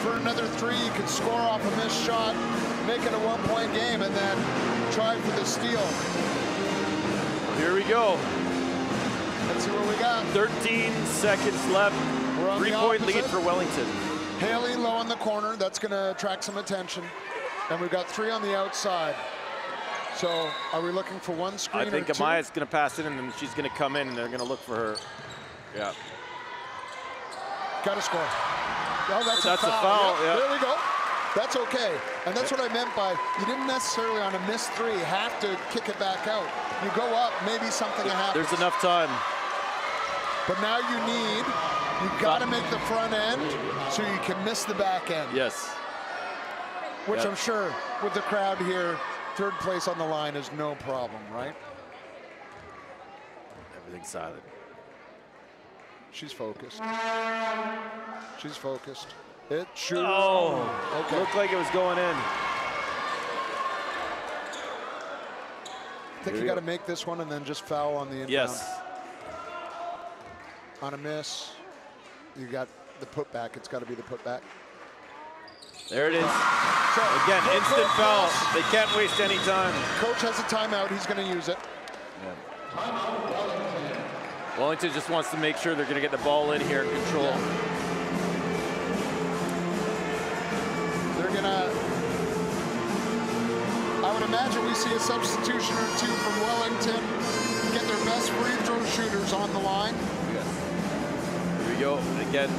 for another 3. You could score off a missed shot, make it a 1-point game, and then try for the steal.
Here we go.
Let's see what we got.
13 seconds left. 3-point lead for Wellington.
Haley low in the corner. That's going to attract some attention. And we've got 3 on the outside. So are we looking for 1 screen?
I think Amaya's going to pass it in, and she's going to come in, and they're going to look for her. Yeah.
Got to score. Oh, that's a foul.
Yep. Yeah.
There we go. That's okay. And that's what I meant by you didn't necessarily on a missed 3 have to kick it back out. You go up, maybe something happens.
There's enough time.
But now you've got to make the front end so you can miss the back end.
Yes.
Which I'm sure with the crowd here, 3rd place on the line is no problem, right?
Everything's silent.
She's focused. She's focused. It shoots.
Oh,
okay.
Looked like it was going in.
I think you got to make this one and then just foul on the inbound.
Yes.
On a miss, you got the putback. It's got to be the putback.
There it is.
So,
again, instant foul. They can't waste any time.
Coach has a timeout. He's going to use it.
Yeah. Wellington just wants to make sure they're going to get the ball in here and control.
Yeah. They're going to, I would imagine we see a substitution or 2 from Wellington. Get their best free throw shooters on the line.
Yes. Here we go. And again,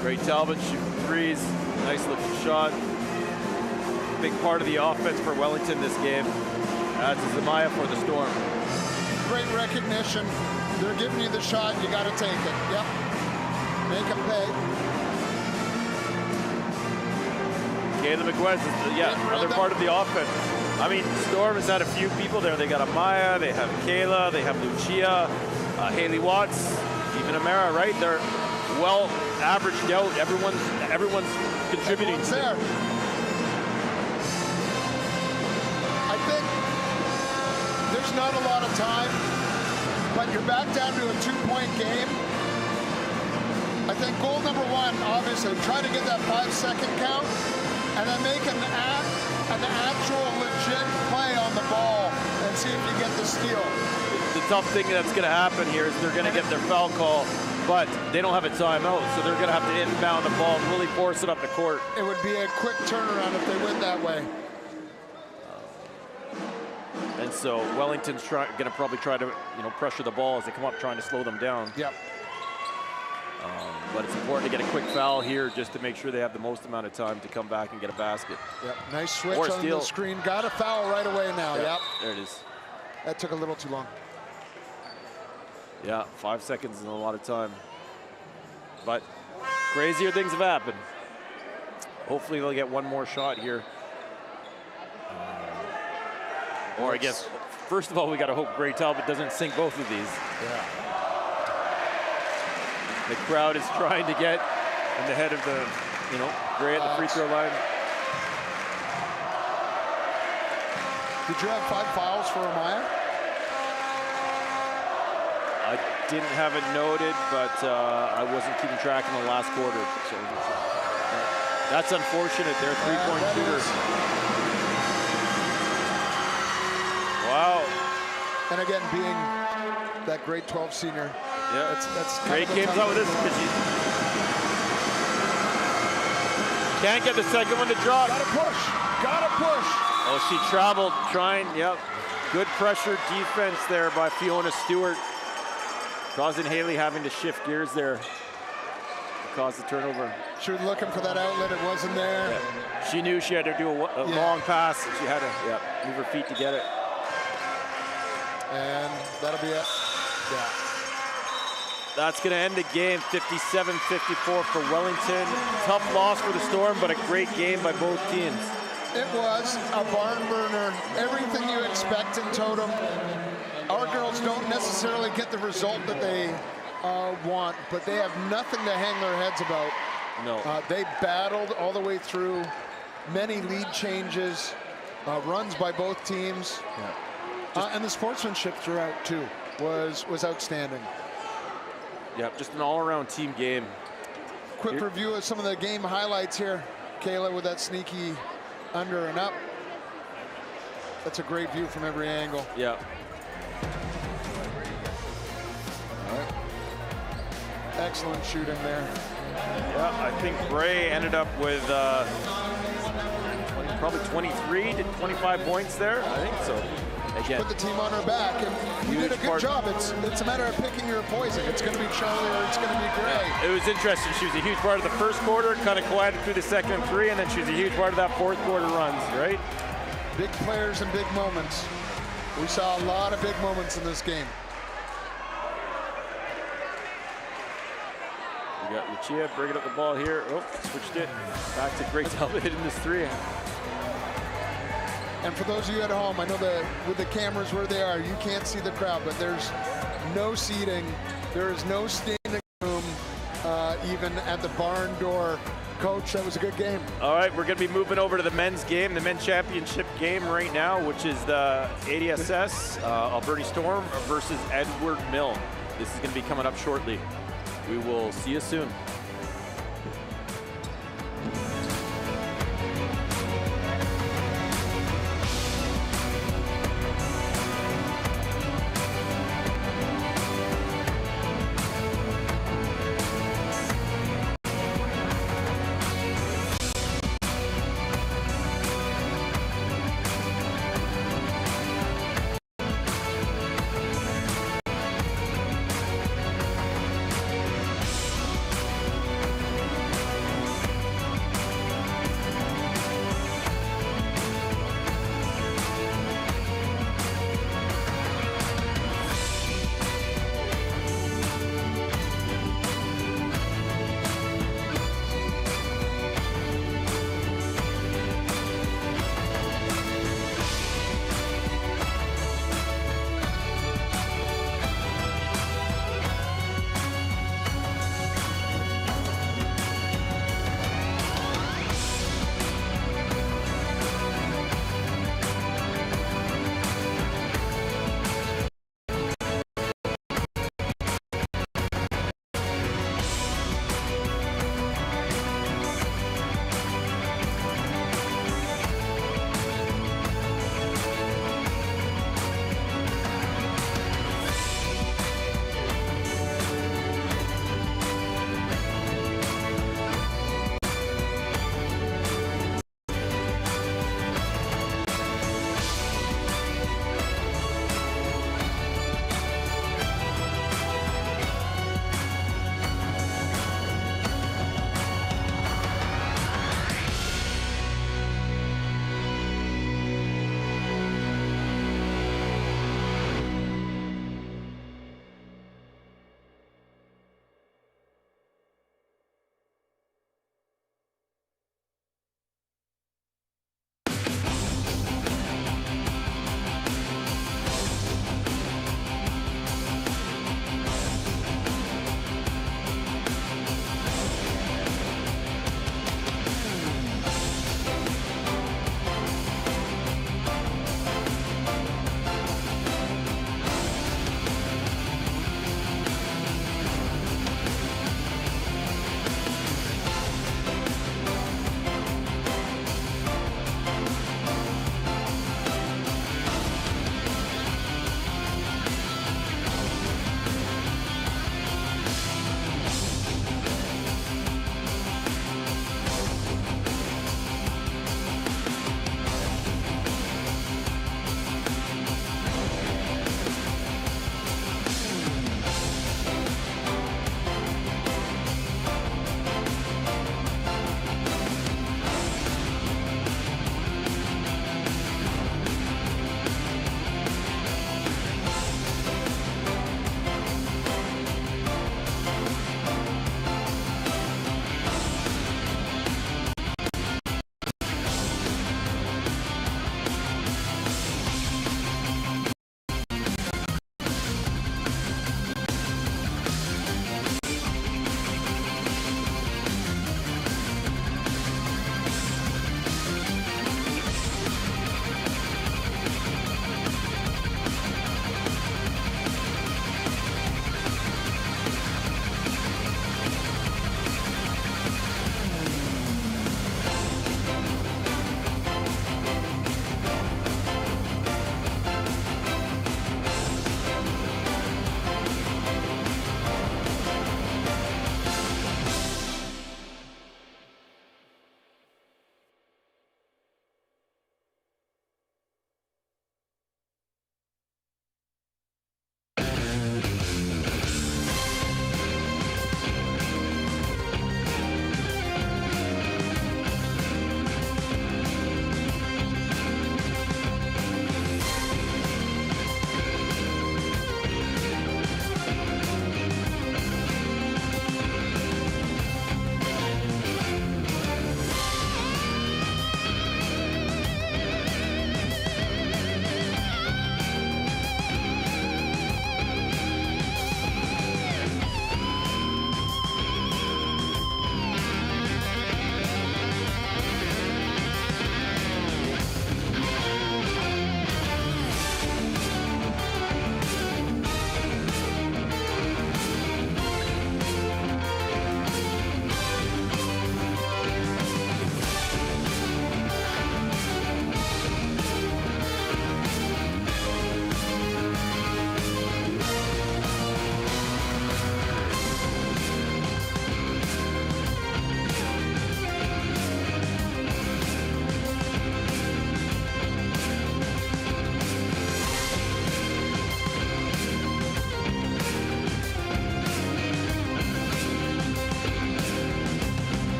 Gray Talbot shooting 3s. Nice looking shot. Big part of the offense for Wellington this game. That's Zamaya for the Storm.
Great recognition. They're giving you the shot. You got to take it. Yep. Make them pay.
Kayla McGuez is another part of the offense. I mean, Storm has had a few people there. They got Amaya, they have Kayla, they have Lucia, Haley Watts, even Amara, right? They're well averaged out. Everyone's contributing to
there. I think there's not a lot of time, but you're back down to a 2-point game. I think goal number 1, obviously, try to get that 5-second count, and then make an actual legit play on the ball and see if you get the steal.
The tough thing that's going to happen here is they're going to get their foul call, but they don't have a timeout, so they're going to have to inbound the ball and really force it up the court.
It would be a quick turnaround if they went that way.
And so Wellington's going to probably try to pressure the ball as they come up, trying to slow them down.
Yep.
But it's important to get a quick foul here just to make sure they have the most amount of time to come back and get a basket.
Yep. Nice switch
or
on
steal.
the screen. Got a foul right away now. Yep.
There it is.
That took a little too long.
Yeah, 5 seconds is a lot of time. But crazier things have happened. Hopefully they'll get one more shot here. Or I guess, first of all, we got to hope Gray Talbot doesn't sink both of these.
Yeah.
The crowd is trying to get in the head of the, Gray at the free throw line.
Did you have 5 fouls for Amaya?
I didn't have it noted, but I wasn't keeping track in the last quarter. So that's unfortunate. They're a 3-point shooter. Wow.
And again, being that grade 12 senior.
Yeah,
That's
great games out with this. Can't get the second one to drop.
Gotta push. Gotta push.
Oh, she traveled trying. Yep. Good pressure defense there by Fiona Stewart, causing Haley having to shift gears there to cause the turnover.
She was looking for that outlet. It wasn't there.
Yeah. She knew she had to do a long pass. She had to move her feet to get it.
And that'll be it. Yeah.
That's going to end the game, 57-54 for Wellington. Tough loss for the Storm, but a great game by both teams.
It was a barn burner. Everything you expect in Totem. Our girls don't necessarily get the result that they want, but they have nothing to hang their heads about.
No.
They battled all the way through. Many lead changes, runs by both teams.
Yeah.
And the sportsmanship throughout, too, was outstanding.
Yep, just an all-around team game.
Quick review of some of the game highlights here. Kayla with that sneaky under and up. That's a great view from every angle.
Yeah.
All right. Excellent shooting there.
Yeah, I think Bray ended up with probably 23 to 25 points there. I think so. Again,
Put the team on her back, and you did a good job. It's a matter of picking your poison. It's going to be Charlie or it's going to be Gray.
it was interesting. She was a huge part of the first quarter, kind of quieted through the second and three, and then she was a huge part of that fourth quarter runs, right?
Big players and big moments. We saw a lot of big moments in this game.
We got Lucia bringing up the ball here. Oh, switched it. Back to Greg Talbot hitting this three.
And for those of you at home, I know that with the cameras where they are, you can't see the crowd, but there's no seating. There is no standing room, even at the barn door. Coach, that was a good game.
All right, we're going to be moving over to the men's game, the men's championship game right now, which is the ADSS Alberta Storm versus Edward Mill. This is going to be coming up shortly. We will see you soon.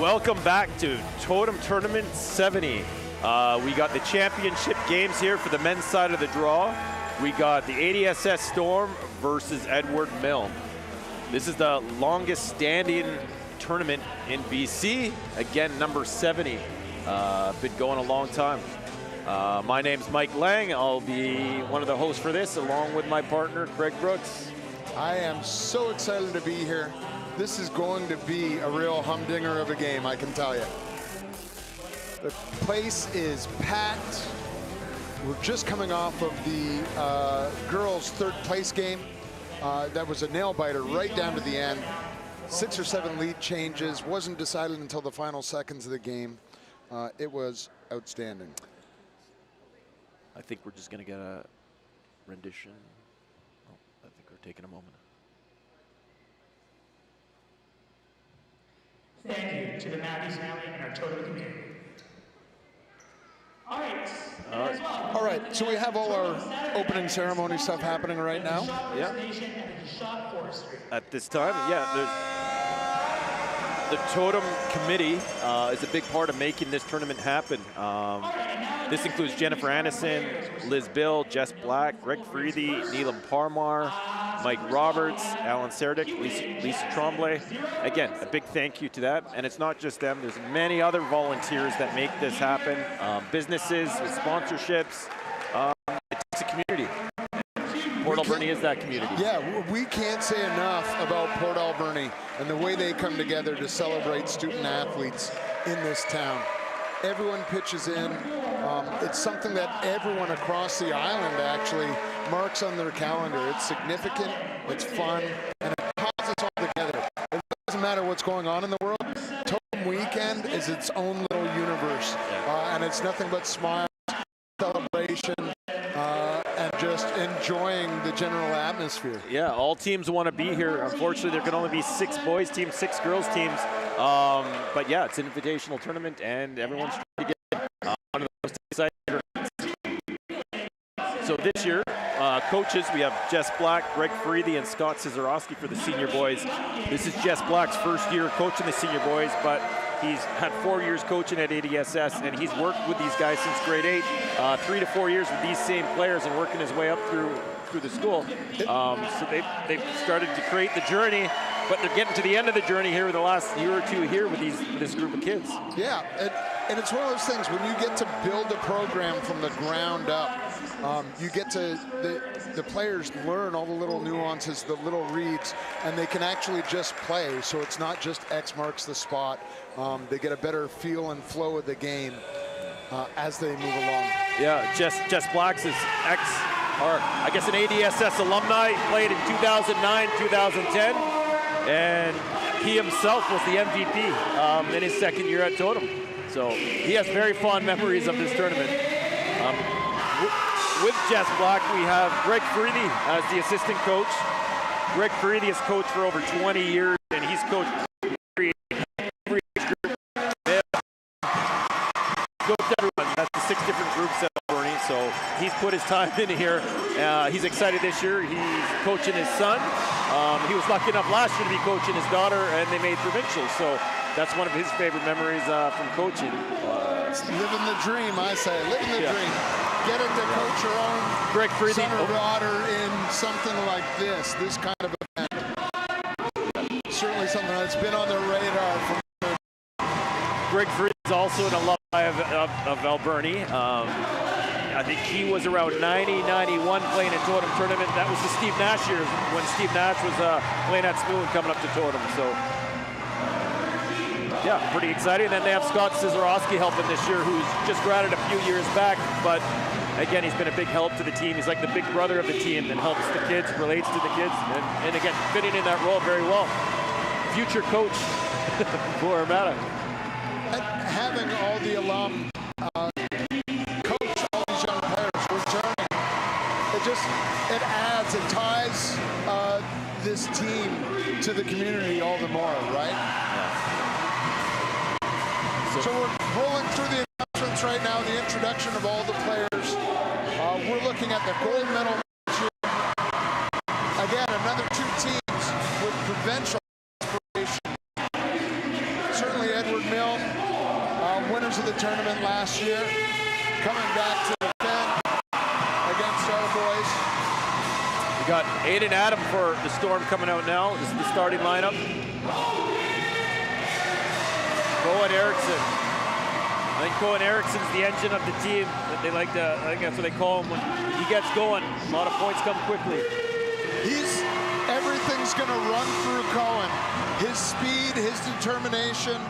Welcome back to Totem Tournament 70. We got the championship games here for the men's side of the draw. We got the ADSS Storm versus Edward Mill. This is the longest standing tournament in BC. Again, number 70. Been going a long time. My name's Mike Lang. I'll be one of the hosts for this, along with my partner, Craig Brooks.
I am so excited to be here. This is going to be a real humdinger of a game, I can tell you. The place is packed. We're just coming off of the girls' third place game. That was a nail biter right down to the end. 6 or 7 lead changes. Wasn't decided until the final seconds of the game. It was outstanding.
I think we're just going to get a rendition. Oh, I think we're taking a moment.
Thank you to the Matthews family and our Totem community. All right. As well,
All right, so we have all our opening ceremony stuff happening right now.
Yeah. At this time, yeah, the Totem Committee is a big part of making this tournament happen. This includes Jennifer Anderson, Liz Bill, Jess Black, Greg Freedy, Neelam Parmar, Mike Roberts, Alan Serdick, Lisa Tremblay. Again, a big thank you to that. And it's not just them. There's many other volunteers that make this happen. Businesses with sponsorships. It takes a community. Port Alberni is that community.
Yeah, we can't say enough about Port Alberni and the way they come together to celebrate student athletes in this town. Everyone pitches in. It's something that everyone across the island actually marks on their calendar. It's significant, it's fun, and it ties us all together. It doesn't matter what's going on in the world. Totem Weekend is its own little universe, and it's nothing but smiles, celebration, and just enjoying the general atmosphere.
Yeah, all teams want to be here. Unfortunately, there can only be 6 boys teams, 6 girls teams. But yeah, it's an invitational tournament, and everyone's trying to get one of the most exciting tournaments. So this year, coaches, we have Jess Black, Greg Freedy, and Scott Cizarowski for the senior boys. This is Jess Black's first year coaching the senior boys, but he's had 4 years coaching at ADSS, and he's worked with these guys since grade 8, 3 to 4 years with these same players and working his way up through the school. So they've started to create the journey, but they're getting to the end of the journey here in the last year or 2 here with this group of kids.
Yeah, and it's one of those things, when you get to build a program from the ground up, you get to, the players learn all the little nuances, the little reads, and they can actually just play. So it's not just X marks the spot. They get a better feel and flow of the game as they move along.
Yeah, Jess Black's is I guess an ADSS alumni, played in 2009, 2010, and he himself was the MVP in his second year at Totem. So he has very fond memories of this tournament. With Jess Black, we have Greg Freedy as the assistant coach. Greg Freedy has coached for over 20 years, and he's coached every age group. Coached everyone. That's the 6 different groups at Alberni, so he's put his time in here. He's excited this year. He's coaching his son. He was lucky enough last year to be coaching his daughter, and they made provincials. So that's one of his favorite memories from coaching.
Living the dream, I say. Living the dream. Getting to coach your own
Greg Freedy,
son or daughter in something like this kind of event. Certainly something that's been on the radar for me.
Greg Freedy is also an alumni of Alberni. I think he was around 90, 91 playing in Totem tournament. That was the Steve Nash years when Steve Nash was playing at Spoon coming up to Totem. So yeah, pretty exciting. And then they have Scott Cizarowski helping this year, who's just graduated a few years back, but again, he's been a big help to the team. He's like the big brother of the team that helps the kids, relates to the kids, and again, fitting in that role very well. Future coach for Armada.
And having all the alum coach all these young players returning, it adds, it ties this team to the community all the more, right? So we're rolling through the announcements right now, the introduction of all the players. We're looking at the gold medal. Again, another 2 teams with provincial aspiration. Certainly Edward Mill tournament last year, coming back to defend against our boys.
We got Aiden Adam for the Storm coming out now. This is the starting lineup. Cohen Erickson. I think Cohen Erickson's the engine of the team. That they like to, I think that's what they call him. When he gets going, a lot of points come quickly.
Everything's going to run through Cohen. His speed, his determination,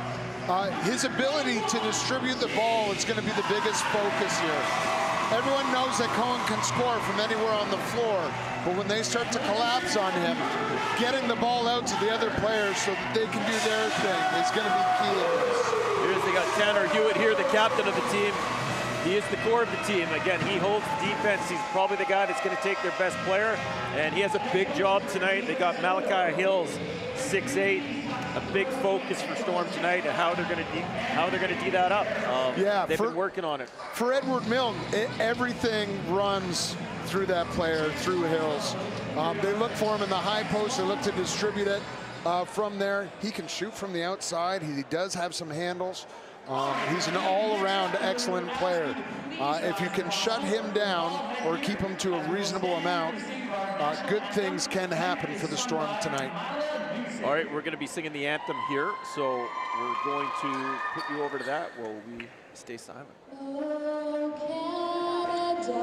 his ability to distribute the ball is going to be the biggest focus here. Everyone knows that Cohen can score from anywhere on the floor, but when they start to collapse on him, getting the ball out to the other players so that they can do their thing is going to be key in this.
Here's they got Tanner Hewitt here, the captain of the team. He is the core of the team. Again, he holds the defense. He's probably the guy that's going to take their best player, and he has a big job tonight. They got Malachi Hills, 6'8", a big focus for Storm tonight, and how they're going to D that up. They've been working on it.
For Edward Milne, everything runs through that player, through Hills. They look for him in the high post. They look to distribute it from there. He can shoot from the outside. He does have some handles. He's an all-around excellent player. If you can shut him down or keep him to a reasonable amount, good things can happen for the Storm tonight.
All right, we're going to be singing the anthem here, so we're going to put you over to that while we stay silent.
Oh, Canada,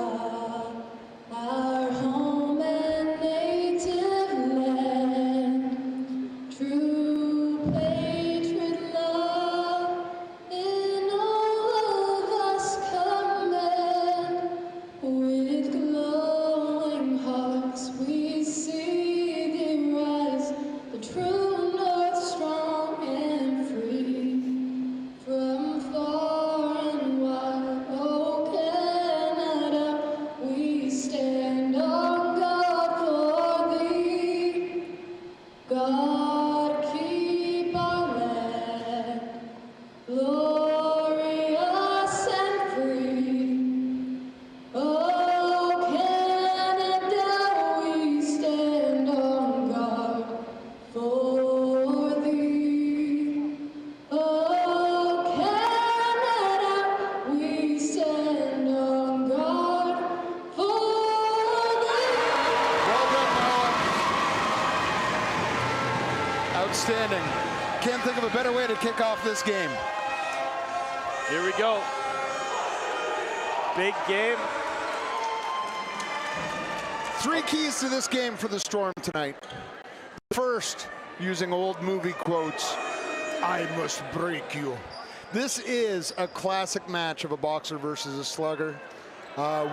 our home and native land, true patriot love in all of us command. With glowing hearts we see thee rise, the true north strong and free. From far and wide, oh Canada, we stand on guard for thee. God keep our land glorious and free. Oh Canada, we stand on guard for thee. Oh Canada, we stand on guard for thee.
Well done, Noah. Outstanding. Can't think of a better way to kick off this game.
Here we go. Big game.
3 keys to this game for the Storm tonight. First, using old movie quotes, I must break you. This is a classic match of a boxer versus a slugger.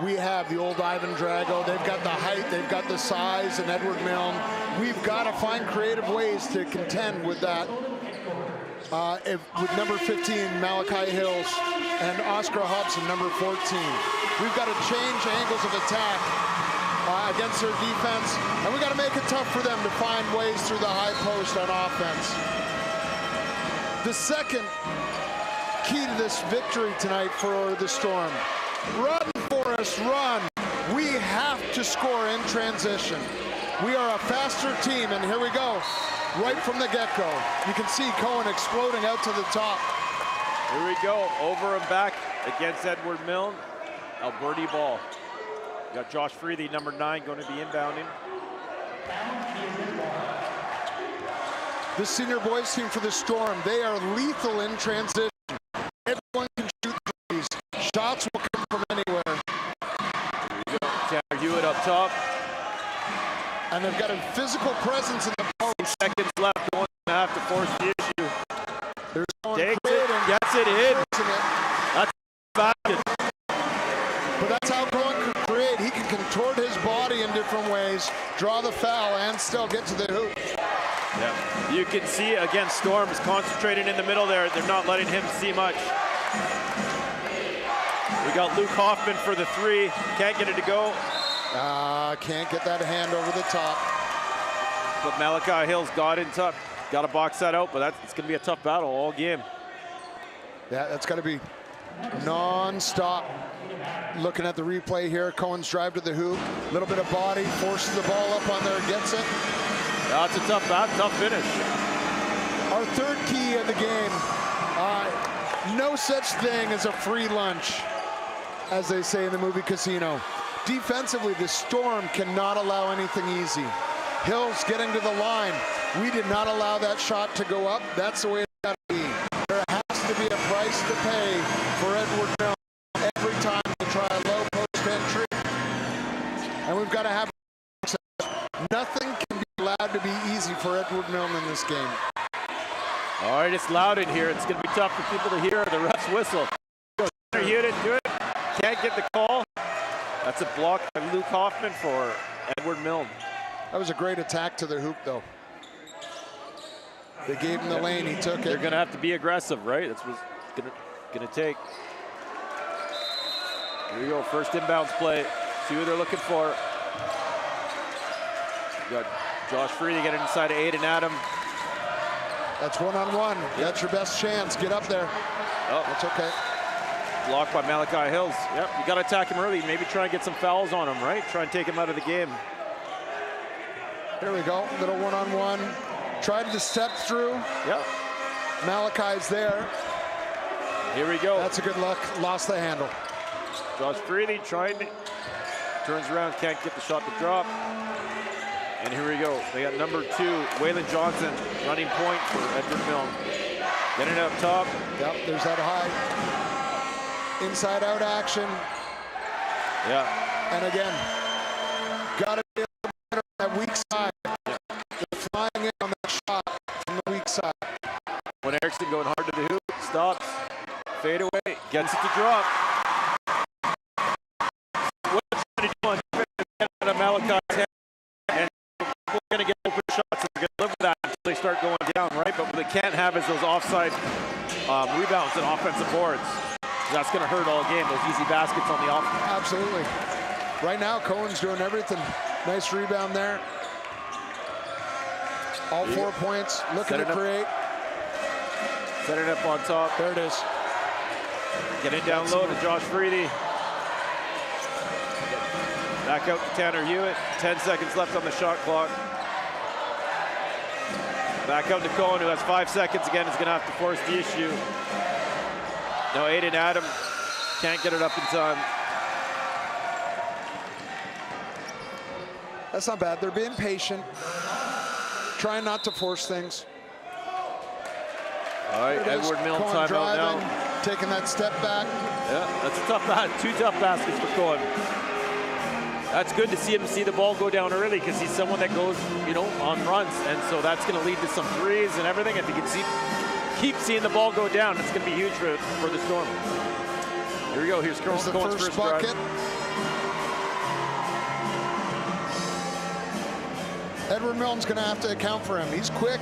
We have the old Ivan Drago. They've got the height, they've got the size, and Edward Milne. We've got to find creative ways to contend with that. With number 15, Malachi Hills, and Oscar Hobson, number 14. We've got to change angles of attack against their defense, and we've got to make it tough for them to find ways through the high post on offense. The second key to this victory tonight for the Storm. Run, Forrest, run. We have to score in transition. We are a faster team, and here we go. Right from the get-go. You can see Cohen exploding out to the top.
Here we go, over and back against Edward Milne. Alberti ball. We got Josh Freely, number 9, going to be inbounding.
The senior boys team for the Storm, they are lethal in transition. Everyone can shoot threes. Shots will come from anywhere.
Here we go, Tanner Hewitt up top.
And they've got a physical presence in the post.
6 seconds left, going to have to force the issue.
There's someone
Takes
creating,
it, gets it in.
forcing it.
That's basket.
But that's how Cohen can create. He can contort his body in different ways, draw the foul, and still get to the hoop.
Yeah. You can see, again, Storm is concentrating in the middle there. They're not letting him see much. We got Luke Hoffman for the 3. Can't get it to go.
Can't get that hand over the top.
But Malachi Hills got in tough. Got to box that out, but it's going to be a tough battle all game.
Yeah, that's got to be non-stop. Looking at the replay here, Cohen's drive to the hoop. A little bit of body, forces the ball up on there, gets it.
That's a tough finish.
Our third key of the game, No such thing as a free lunch, as they say in the movie Casino. Defensively, the Storm cannot allow anything easy. Hill's getting to the line. We did not allow that shot to go up. That's the way it's got to be. There has to be a price to pay for Edward Milne every time they try a low post entry. And we've got to have nothing can be allowed to be easy for Edward Milne in this game.
All right, it's loud in here. It's going to be tough for people to hear the ref's whistle. Hugh didn't do it. Can't get the call. That's a block by Luke Hoffman for Edward Milne.
That was a great attack to the hoop, though. They gave him the lane. He took it.
They're going to have to be aggressive, right? That's what it's going to take. Here we go. First inbounds play. See who they're looking for. You got Josh Freely getting inside of Aiden Adam.
That's one-on-one. That's your best chance. Get up there.
Oh,
that's okay.
Blocked by Malachi Hills. Yep, you got to attack him early. Maybe try and get some fouls on him, right? Try and take him out of the game.
There we go. Little one-on-one. Tried to step through.
Yep.
Malachi's there.
Here we go.
That's a good look. Lost the handle.
Josh Freely trying to, turns around, can't get the shot to drop. And here we go. They got number 2, Waylon Johnson, running point for Edward Milne. Getting it up top.
Yep, there's that high inside-out action.
Yeah.
And again, got to be a little better on that weak side. They're flying in on that shot from the weak side.
When Erickson going hard to the hoop, stops, fade away, gets it to drop. What's trying to do on defense is get out of Malachi's hand, and we're going to get open shots, and they're going to live with that until they start going down, right? But what they can't have is those offside rebounds and offensive boards. That's going to hurt all game, those easy baskets on the offense.
Absolutely. Right now, Cohen's doing everything. Nice rebound there. All 4 points, looking to create.
Set it up on top.
There it is.
Get it down low to Josh Freely. Back out to Tanner Hewitt. 10 seconds left on the shot clock. Back out to Cohen, who has 5 seconds. Again, is going to have to force the issue. No, Aiden Adam can't get it up in time.
That's not bad. They're being patient. Trying not to force things.
All right, Edward Milne timeout now.
Taking that step back.
Yeah, that's a tough bat. 2 tough baskets for Cohen. That's good to see him see the ball go down early because he's someone that goes, you know, on runs. And so that's going to lead to some threes and everything. If he can keep seeing the ball go down, it's going to be huge for the Storm. Here we go. Here's Cohen's first bucket.
Edward Milne's going to have to account for him. He's quick.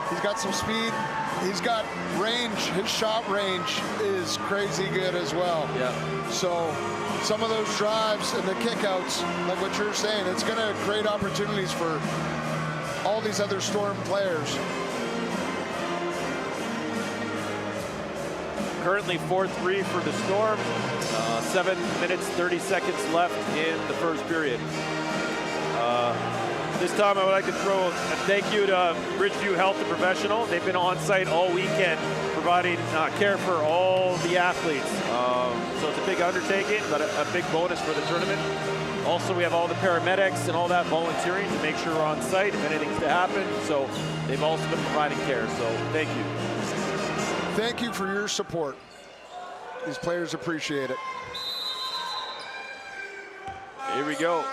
He's got some speed. He's got range. His shot range is crazy good as well.
Yeah.
So some of those drives and the kickouts, like what you're saying, it's going to create opportunities for all these other Storm players.
Currently 4-3 for the Storm. 7 minutes, 30 seconds left in the first period. This time I would like to throw a thank you to Bridgeview Health and Professional. They've been on site all weekend providing care for all the athletes. So it's a big undertaking, but a big bonus for the tournament. Also, we have all the paramedics and all that volunteering to make sure we're on site if anything's to happen. So they've also been providing care, so thank you.
Thank you for your support. These players appreciate it.
Here we go.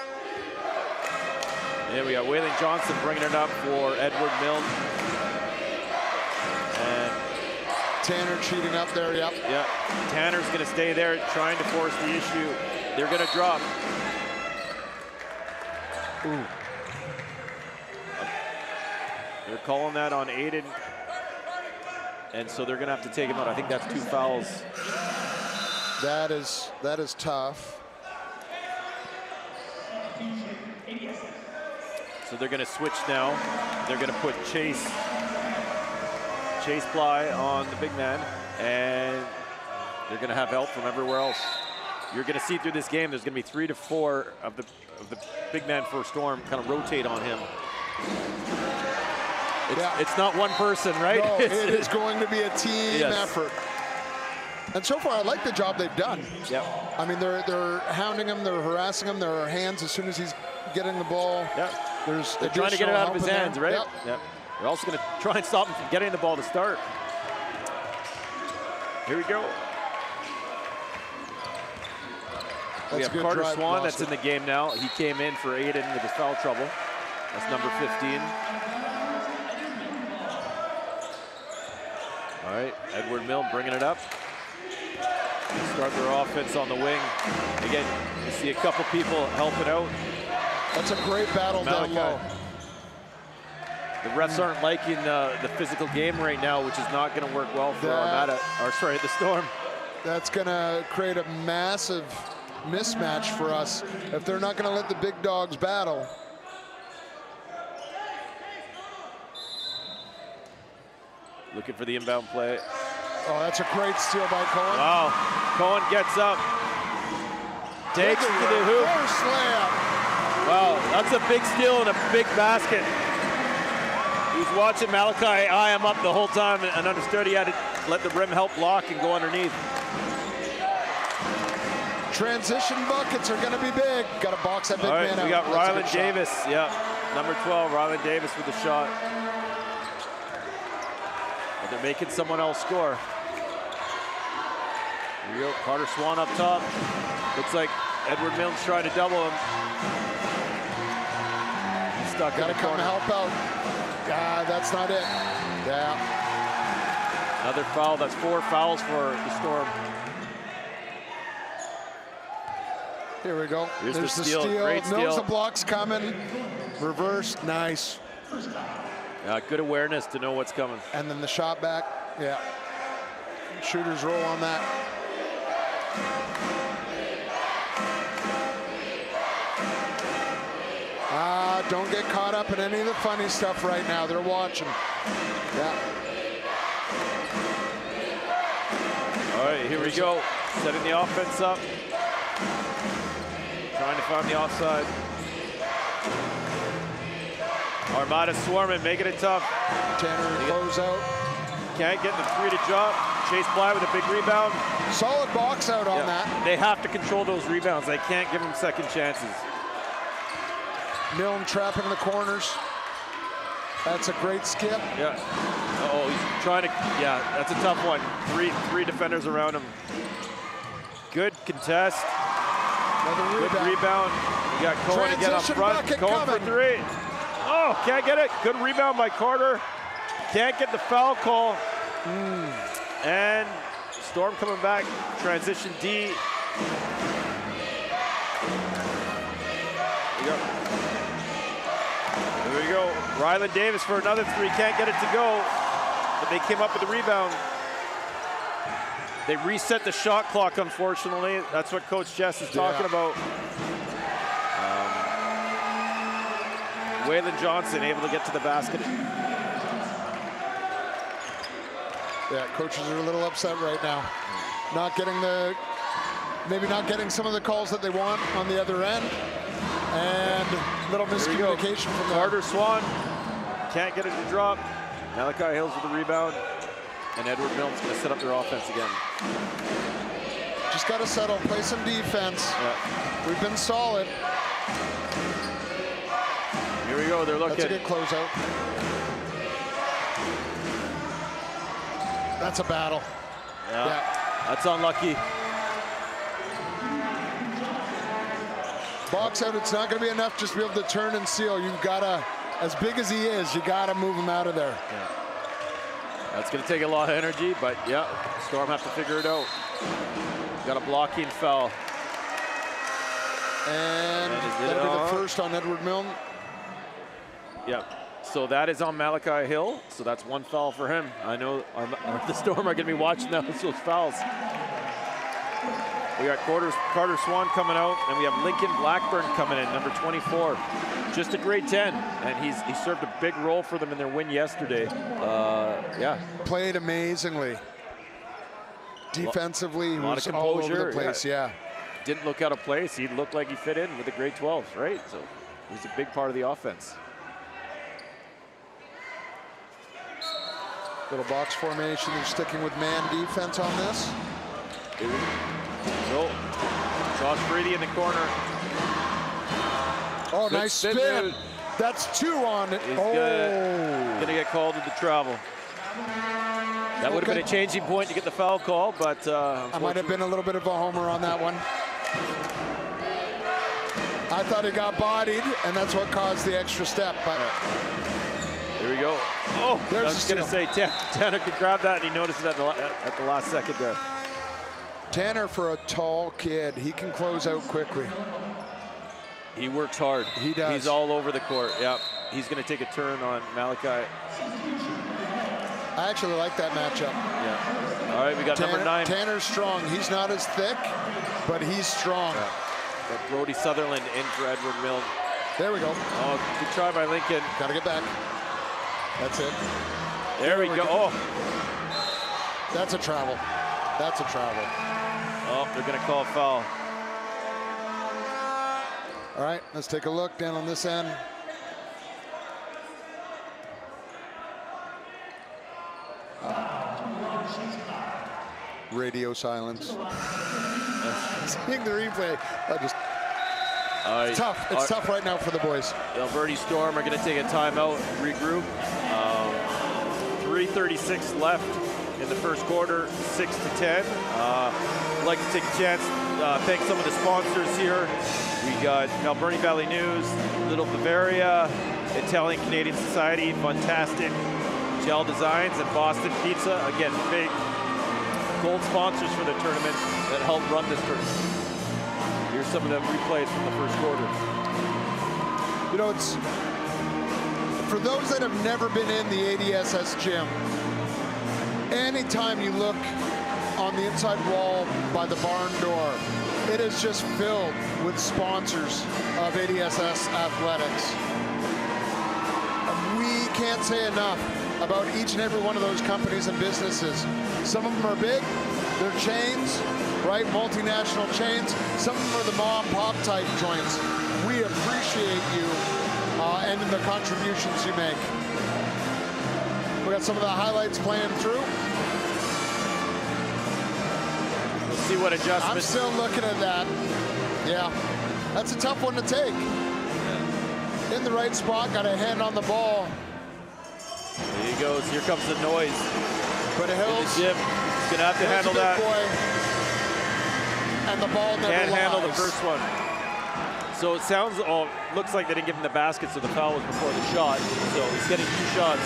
And we got Waylon Johnson bringing it up for Edward Milne. And
Tanner cheating up there, yep.
Yeah, Tanner's going to stay there trying to force the issue. They're going to drop.
Ooh.
They're calling that on Aiden. And so they're going to have to take him out. I think that's 2 fouls.
That is tough.
So they're going to switch now. They're going to put Chase Ply on the big man, and they're going to have help from everywhere else. You're going to see through this game, there's going to be 3 to 4 of the big man for Storm kind of rotate on him. It's not one person, right?
No, it is going to be a team
Yes.
effort. And so far, I like the job they've done.
Yep.
I mean, they're hounding him, they're harassing him. There are hands as soon as he's getting the ball.
Yep.
They're
Trying to get it out of his hands, right?
Yep.
Yep. They're also going to try and stop him from getting the ball to start. Here we go. We have Carter Swan that's in the game now. He came in for Aiden with his foul trouble. That's number 15. All right, Edward Milne bringing it up. Start their offense on the wing. Again, you see a couple people helping out.
That's a great battle down low.
The refs aren't liking the physical game right now, which is not going to work well for the Storm.
That's going to create a massive mismatch for us if they're not going to let the big dogs battle.
Looking for the inbound play.
Oh, that's a great steal by Cohen.
Wow, Cohen gets up, takes it to the hoop.
First layup.
Wow, that's a big steal and a big basket. He was watching Malachi eye him up the whole time and understood he had to let the rim help block and go underneath.
Transition buckets are going to be big. Got to box that big man out.
We got
That's a
Ryland
good shot.
Davis, number 12, Ryland Davis with the shot. But they're making someone else score. Here we go, Carter Swan up top. Looks like Edward Milne's trying to double him. He's stuck in the corner.
Gotta come help out. That's not it. Yeah.
Another foul, that's 4 fouls for the Storm.
Here we go.
Here's
There's
the
the
steal.
steal.
Great steal.
Knows the block's coming. Reverse, nice.
Good awareness to know what's coming.
And then the shot back, yeah. Shooter's roll on that. Don't get caught up in any of the funny stuff right now. They're watching. Yeah.
All right, here we go. Setting the offense up. Trying to find the offside. Armada swarming, making it tough.
Tanner close out.
Can't get the 3 to drop. Chase Bly with a big rebound.
Solid box out on that.
They have to control those rebounds. They can't give them second chances.
Milne trapping the corners. That's a great skip.
Yeah. Oh, he's trying to, that's a tough one. Three defenders around him. Good contest.
Another
Good rebound. We got Cohen again up front. Cohen for 3. Oh, can't get it. Good rebound by Carter. Can't get the foul call. And Storm coming back. Transition D. Here we go. Ryland Davis for another 3. Can't get it to go. But they came up with the rebound. They reset the shot clock, unfortunately. That's what Coach Jess is talking about. Waylon Johnson able to get to the basket.
Yeah, coaches are a little upset right now. Maybe not getting some of the calls that they want on the other end. And little miscommunication from
Carter Swan can't get it to drop. Malachi Hills with the rebound. And Edward Milne's going to set up their offense again.
Just got to settle, play some defense.
Yeah.
We've been solid.
Here we go, they're looking.
That's a good closeout. That's a battle.
Yeah. That's unlucky.
Box out, it's not going to be enough just to be able to turn and seal. You've got to, as big as he is, you got to move him out of there.
Yeah. That's going to take a lot of energy, but Storm have to figure it out. Got a blocking foul.
And that'll be the first on Edward Milne.
Yep. So that is on Malachi Hill. So that's 1 foul for him. I know the Storm are going to be watching those fouls. We got Carter Swan coming out, and we have Lincoln Blackburn coming in, number 24. Just a grade 10, and he served a big role for them in their win yesterday.
Played amazingly. Defensively, he was
of
all
composure,
over the place,
Didn't look out of place. He looked like he fit in with the grade 12s, right? So he was a big part of the offense.
Little box formation. They're sticking with man defense on this.
So, Josh Brady in the corner.
Oh,
Good
nice
spin
spin.
move.
That's 2 on it.
He's
Oh.
gonna get called into travel. That would have been a changing point to get the foul call, but
I might have been a little bit of a homer on that one. I thought he got bodied, and that's what caused the extra step. But
here we go. Oh,
there's
I was going to say Tanner could grab that, and he noticed it at the last second there.
Tanner, for a tall kid, he can close out quickly.
He works hard.
He does.
He's all over the court. Yep. He's going to take a turn on Malachi.
I actually like that matchup.
Yeah. All right, we got number 9.
Tanner's strong. He's not as thick, but he's strong.
Yeah. Got Brody Sutherland in for Edward Milne.
There we go.
Oh, good try by Lincoln.
Got to get back. That's it.
There we go. Oh.
That's a travel. That's a travel.
Oh, they're going to call a foul.
All right, let's take a look down on this end. Radio silence. Seeing the replay, it's tough. It's tough right now for the boys.
The Alberti Storm are going to take a timeout, regroup. 3:36 left in the first quarter, 6-10. I'd like to take a chance, thank some of the sponsors here. We got Alberni Valley News, Little Bavaria, Italian Canadian Society, Fantastic, Gel Designs, and Boston Pizza. Again, big gold sponsors for the tournament that helped run this tournament. Here's some of the replays from the first quarter.
You know, it's for those that have never been in the ADSS gym, anytime you look on the inside wall by the barn door, it is just filled with sponsors of ADSS athletics. And we can't say enough about each and every one of those companies and businesses. Some of them are big, they're chains, right? Multinational chains. Some of them are the mom and pop type joints. We appreciate you and the contributions you make. We got some of the highlights playing through.
We'll see what adjustments.
I'm still looking at that. Yeah, that's a tough one to take. In the right spot, got a hand on the ball.
There he goes. Here comes the noise.
But Hills,
Jim, he's gonna have to handle that.
Boy. And the ball never
Can't
lies.
handle the first one. So it sounds, looks like they didn't give him the basket, so the foul was before the shot. So he's getting 2 shots.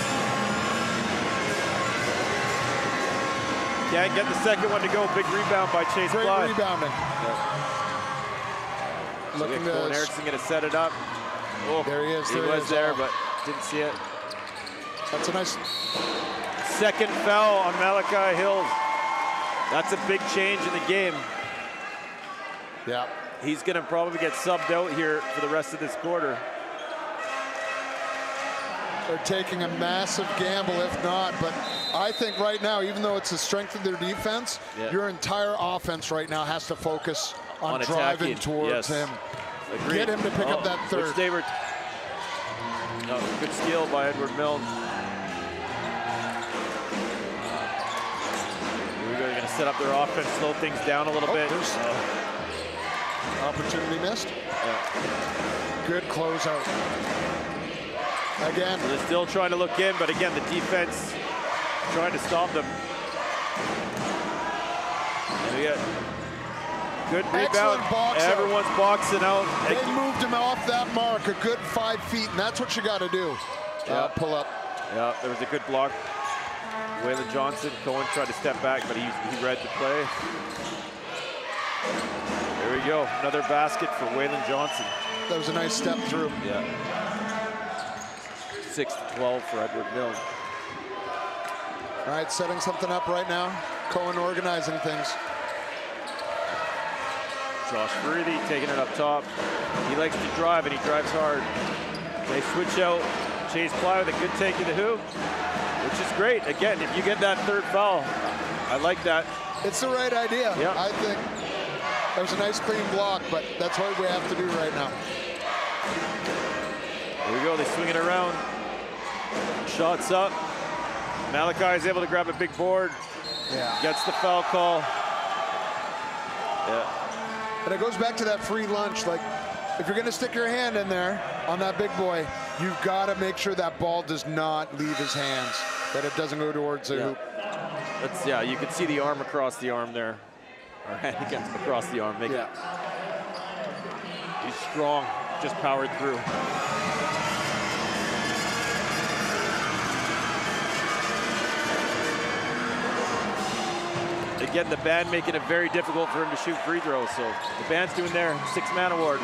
Can't get the second one to go. Big rebound by Chase
Great
Bly.
rebounding.
So
Looking
Colin
to
Erickson gonna set it up. Oh,
there he is.
He
There
was
is.
there, but didn't see it.
That's a nice.
Second foul on Malachi Hills. That's a big change in the game.
Yeah.
He's going to probably get subbed out here for the rest of this quarter.
They're taking a massive gamble, if not. But I think right now, even though it's the strength of their defense, your entire offense right now has to focus on driving
attacking.
towards him.
Agreed.
Get him to pick up that third.
Which they were, good steal by Edward Milne. Here we go. They're going to set up their offense, slow things down a little bit.
Opportunity missed.
Yeah.
Good closeout. Again.
So they're still trying to look in, but again, the defense trying to stop them. And we got good rebound.
Box
Everyone's boxing out.
They moved him off that mark a good 5 feet, and that's what you got to do. Pull up.
Yeah, there was a good block. Waylon Johnson, Cohen tried to step back, but he read the play. There we go, another basket for Waylon Johnson.
That was a nice step through.
Yeah. 6-12 for Edward Milne.
All right, setting something up right now. Cohen organizing things.
Josh Brady taking it up top. He likes to drive, and he drives hard. They switch out. Chase Ply with a good take to the hoop, which is great. Again, if you get that third foul, I like that.
It's the right idea.
Yeah.
I think that was a nice clean block, but that's what we have to do right now.
Here we go, they swing it around. Shots up. Malachi is able to grab a big board.
Yeah.
Gets the foul call. Yeah.
And it goes back to that free lunch. Like, if you're going to stick your hand in there on that big boy, you've got to make sure that ball does not leave his hands, that it doesn't go towards the hoop.
Yeah, you can see the arm across the arm there. Or hand against across the arm. He's strong, just powered through. Again, the band making it very difficult for him to shoot free throws. So the band's doing their 6-man award.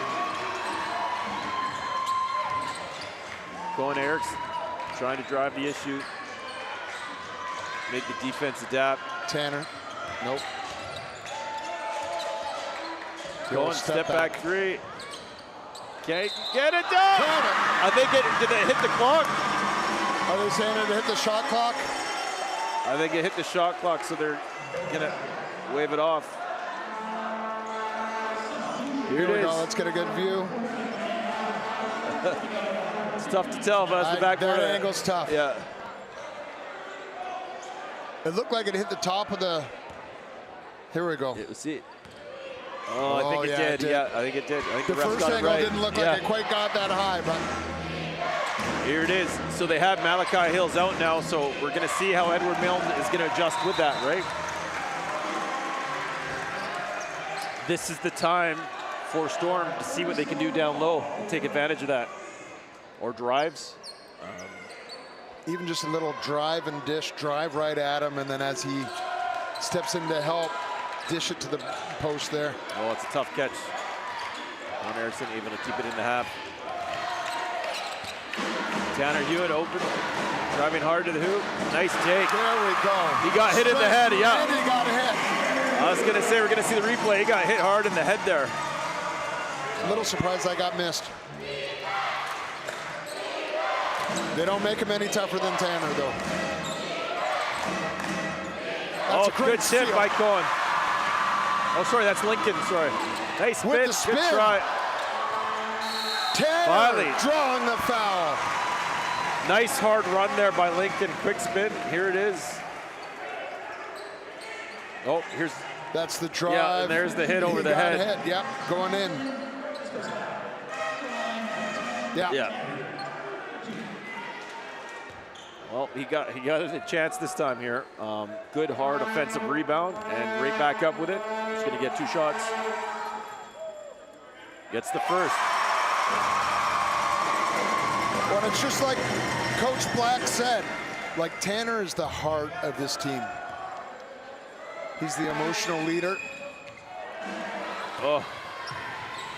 Cohen Erickson trying to drive the issue. Make the defense adapt.
Tanner, nope.
Cohen, step back three. Can't get it down. I think did it hit the clock?
Are they saying it hit the shot clock?
I think it hit the shot clock, so they're gonna wave it off. Here it is.
Let's get a good view.
It's tough to tell, but that's the backboard.
That angle's tough.
Yeah.
It looked like it hit the top of the. Here we go.
It was it. Oh, I think it did. Yeah, I think it did. I think
the
ref
first
got it
angle
right.
didn't look like it quite got that high, but.
Here it is. So they have Malachi Hills out now, so we're going to see how Edward Milne is going to adjust with that, right? This is the time for Storm to see what they can do down low and take advantage of that. Or drives.
Even just a little drive and dish, drive right at him, and then as he steps in to help, dish it to the post there.
Oh, it's a tough catch. Cohen Erickson able to keep it in the half. Tanner Hewitt open, driving hard to the hoop. Nice take.
There we go.
He got hit in the head, yeah.
And he got hit.
I was gonna say, we're gonna see the replay. He got hit hard in the head there.
A little surprised I got missed. They don't make him any tougher than Tanner, though. That's
a good hit by Cohen. Oh, sorry, that's Lincoln, sorry. Nice spin,
With the spin.
good try.
Tanner
Finally.
drawing the foul.
Nice hard run there by Lincoln. Quick spin, here it is. Oh, here's.
That's the drive.
Yeah, and there's the hit over the head.
Hit. Yep, going in. Yeah.
Well, he got a chance this time here. Good hard offensive rebound and right back up with it. He's gonna get 2 shots. Gets the first.
Well, it's just like Coach Black said, like Tanner is the heart of this team. He's the emotional leader.
Oh,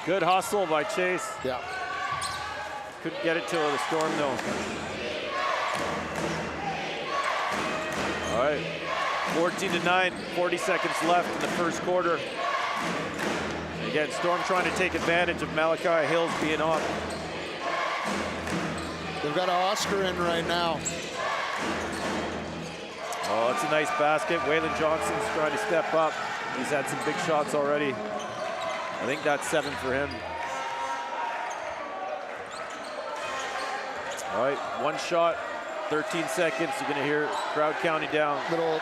good hustle by Chase.
Yeah.
Couldn't get it till the Storm though. All right, 14-9, 40 seconds left in the first quarter. Again, Storm trying to take advantage of Malachi Hills being off.
They've got an Oscar in right now.
Oh, it's a nice basket. Waylon Johnson's trying to step up. He's had some big shots already. I think that's 7 for him. All right, 1 shot, 13 seconds. You're gonna hear crowd counting down.
Little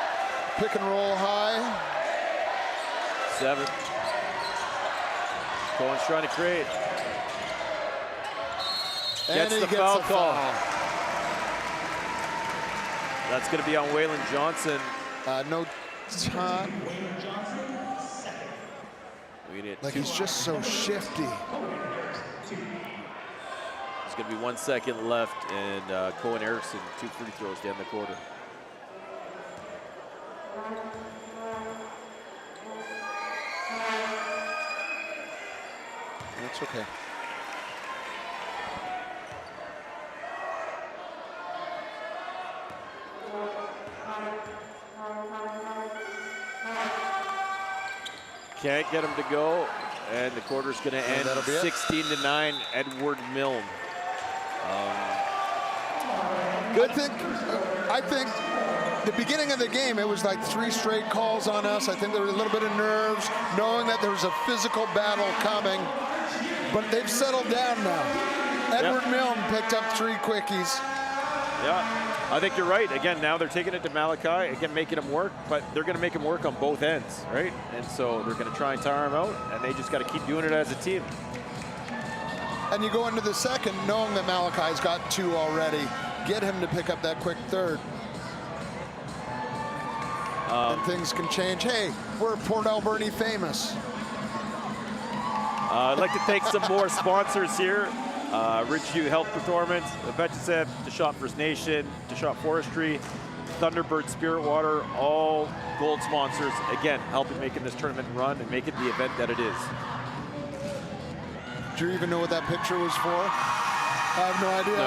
pick and roll high.
7. Cohen's trying to create. Gets the foul call. That's going to be on Waylon Johnson.
No time. Like he's just so shifty.
There's going to be 1 second left, and Cohen Erickson 2 free throws down the quarter.
That's okay.
Can't get him to go, and the quarter's going to end 16-9. Edward Milne.
Good thing. I think the beginning of the game, it was like 3 straight calls on us. I think there was a little bit of nerves, knowing that there was a physical battle coming. But they've settled down now. Edward Milne picked up 3 quickies.
Yeah, I think you're right. Again, now they're taking it to Malachi, again, making him work, but they're going to make him work on both ends, right? And so they're going to try and tire him out, and they just got to keep doing it as a team.
And you go into the second knowing that Malachi's got 2 already. Get him to pick up that quick third. And things can change. Hey, we're Port Alberni famous.
I'd like to thank some more sponsors here. Ridgeview Health Performance, Betchesed, Deschamps First Nation, Deschamps Forestry, Thunderbird Spirit Water, all gold sponsors, again, helping making this tournament run and make it the event that it is.
Do you even know what that picture was for? I have no idea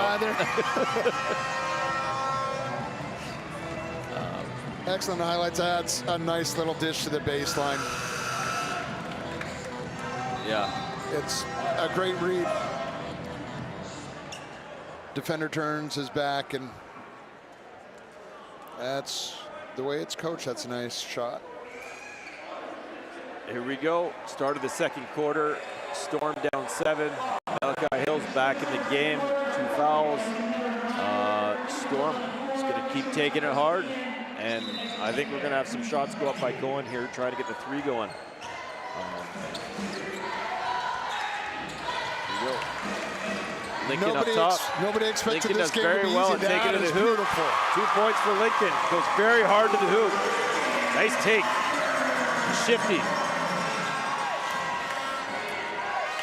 either. Excellent highlights. Adds a nice little dish to the baseline.
Yeah.
It's a great read. Defender turns his back, and that's the way it's coached. That's a nice shot.
Here we go. Start of the second quarter. Storm down 7. Malachi Hill's back in the game. 2 fouls. Storm is going to keep taking it hard, and I think we're going to have some shots go up by Cohen here, trying to get the 3 going. Here we go. Lincoln up top.
Nobody expected
Lincoln
this
does
game
very
to be
well
easy.
at taking
That
to
is
the hoop.
beautiful.
2 points for Lincoln. Goes very hard to the hoop. Nice take. Shifty.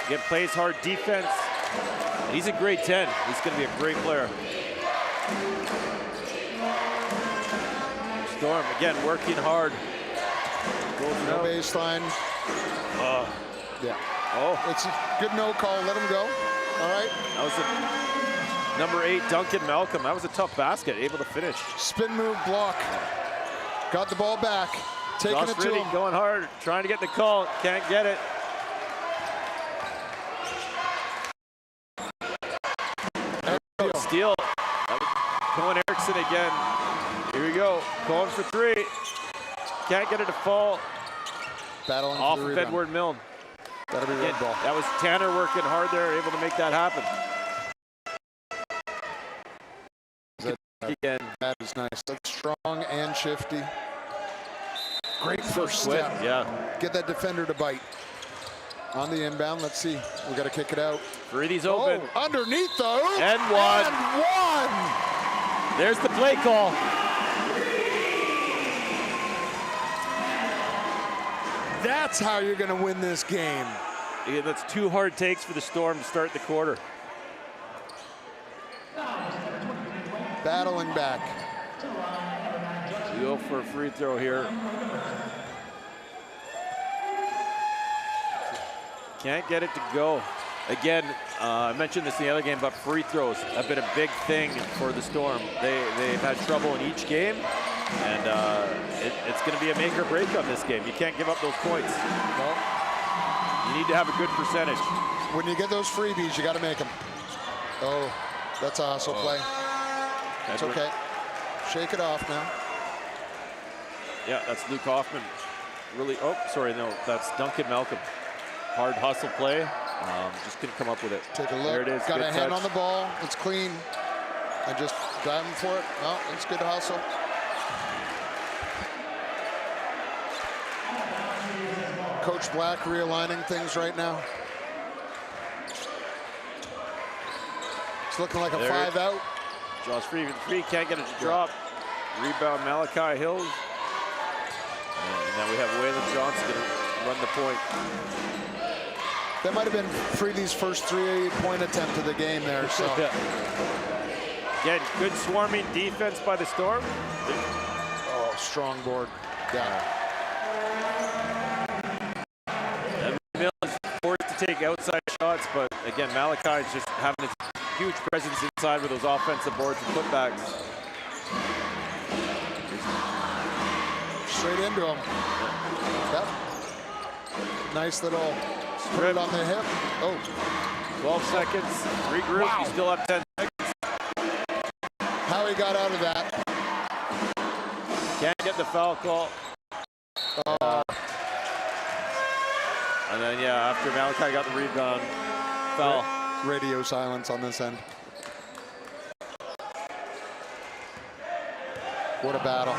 Again, plays hard defense. He's in grade 10. He's going to be a great player. Storm, again, working hard.
No baseline. Yeah.
Oh.
It's a good no call. Let him go. All right.
That was a number 8, Duncan Malcolm. That was a tough basket, able to finish.
Spin move block. Got the ball back. Taking
Josh
it to
Riddy
him.
going hard, trying to get the call. Can't get it. Steal. Cohen Erickson again. Here we go. Cohen for 3. Can't get it to fall.
Battling
Off
for the
of
rebound.
Edward Milne.
That'll be
Again,
red ball.
that was Tanner working hard there, able to make that happen. Again.
That is nice. That's strong and shifty. Great
So
first
quick,
step.
yeah.
Get that defender to bite. On the inbound, let's see. We got to kick it out.
Riddy's open.
Oh, underneath the hoop.
And one.
And one.
There's the play call.
That's how you're going to win this game.
Yeah, that's 2 hard takes for the Storm to start the quarter.
Battling back.
We go for a free throw here. Can't get it to go. Again, I mentioned this in the other game, but free throws have been a big thing for the Storm. They've had trouble in each game, and it's going to be a make or break on this game. You can't give up those points.
No.
You need to have a good percentage.
When you get those freebies, you got to make them. Oh, that's a hustle play. It's okay. Shake it off now.
Yeah, that's Luke Hoffman. Really, oh, sorry, no, that's Duncan Malcolm. Hard hustle play. Just couldn't come up with it.
Take a look.
There it is.
Got
Good
a hand
touch.
on the ball. It's clean. And just diving for it. No, it's good hustle. Coach Black realigning things right now. It's looking like a
There.
5 out.
Josh Freeman 3, can't get it to drop. Rebound Malachi Hills. And now we have Waylon Johnson going to run the point.
That might have been Freely's first 3-point attempt of the game there. So
Again, good swarming defense by the Storm.
oh, strong board. Yeah.
And Mills is forced to take outside shots, but again, Malachi is just having a huge presence inside with those offensive boards and putbacks.
Straight into him. Yep. Nice little strip on the hip. Oh.
12 seconds, regroup,
Wow.
you still have 10 seconds.
How he got out of that.
Can't get the foul call. And then, yeah, after Malachi got the rebound, foul.
Radio silence on this end. What a battle.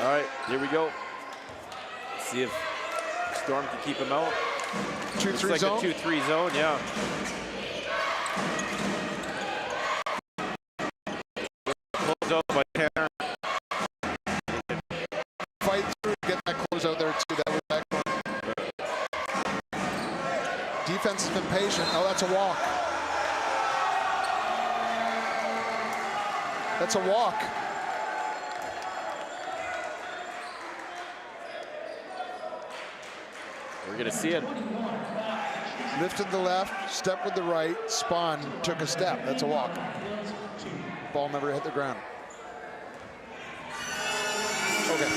All right, here we go. See if Storm can keep him out.
2-3
like
zone.
a 2-3 zone, yeah. Close out by Tanner.
Fight through, get that close out there too. That was excellent. Defense has been patient. Oh, that's a walk. That's a walk.
We're gonna see it.
Lifted the left, stepped with the right, spun, took a step. That's a walk. Ball never hit the ground. Okay.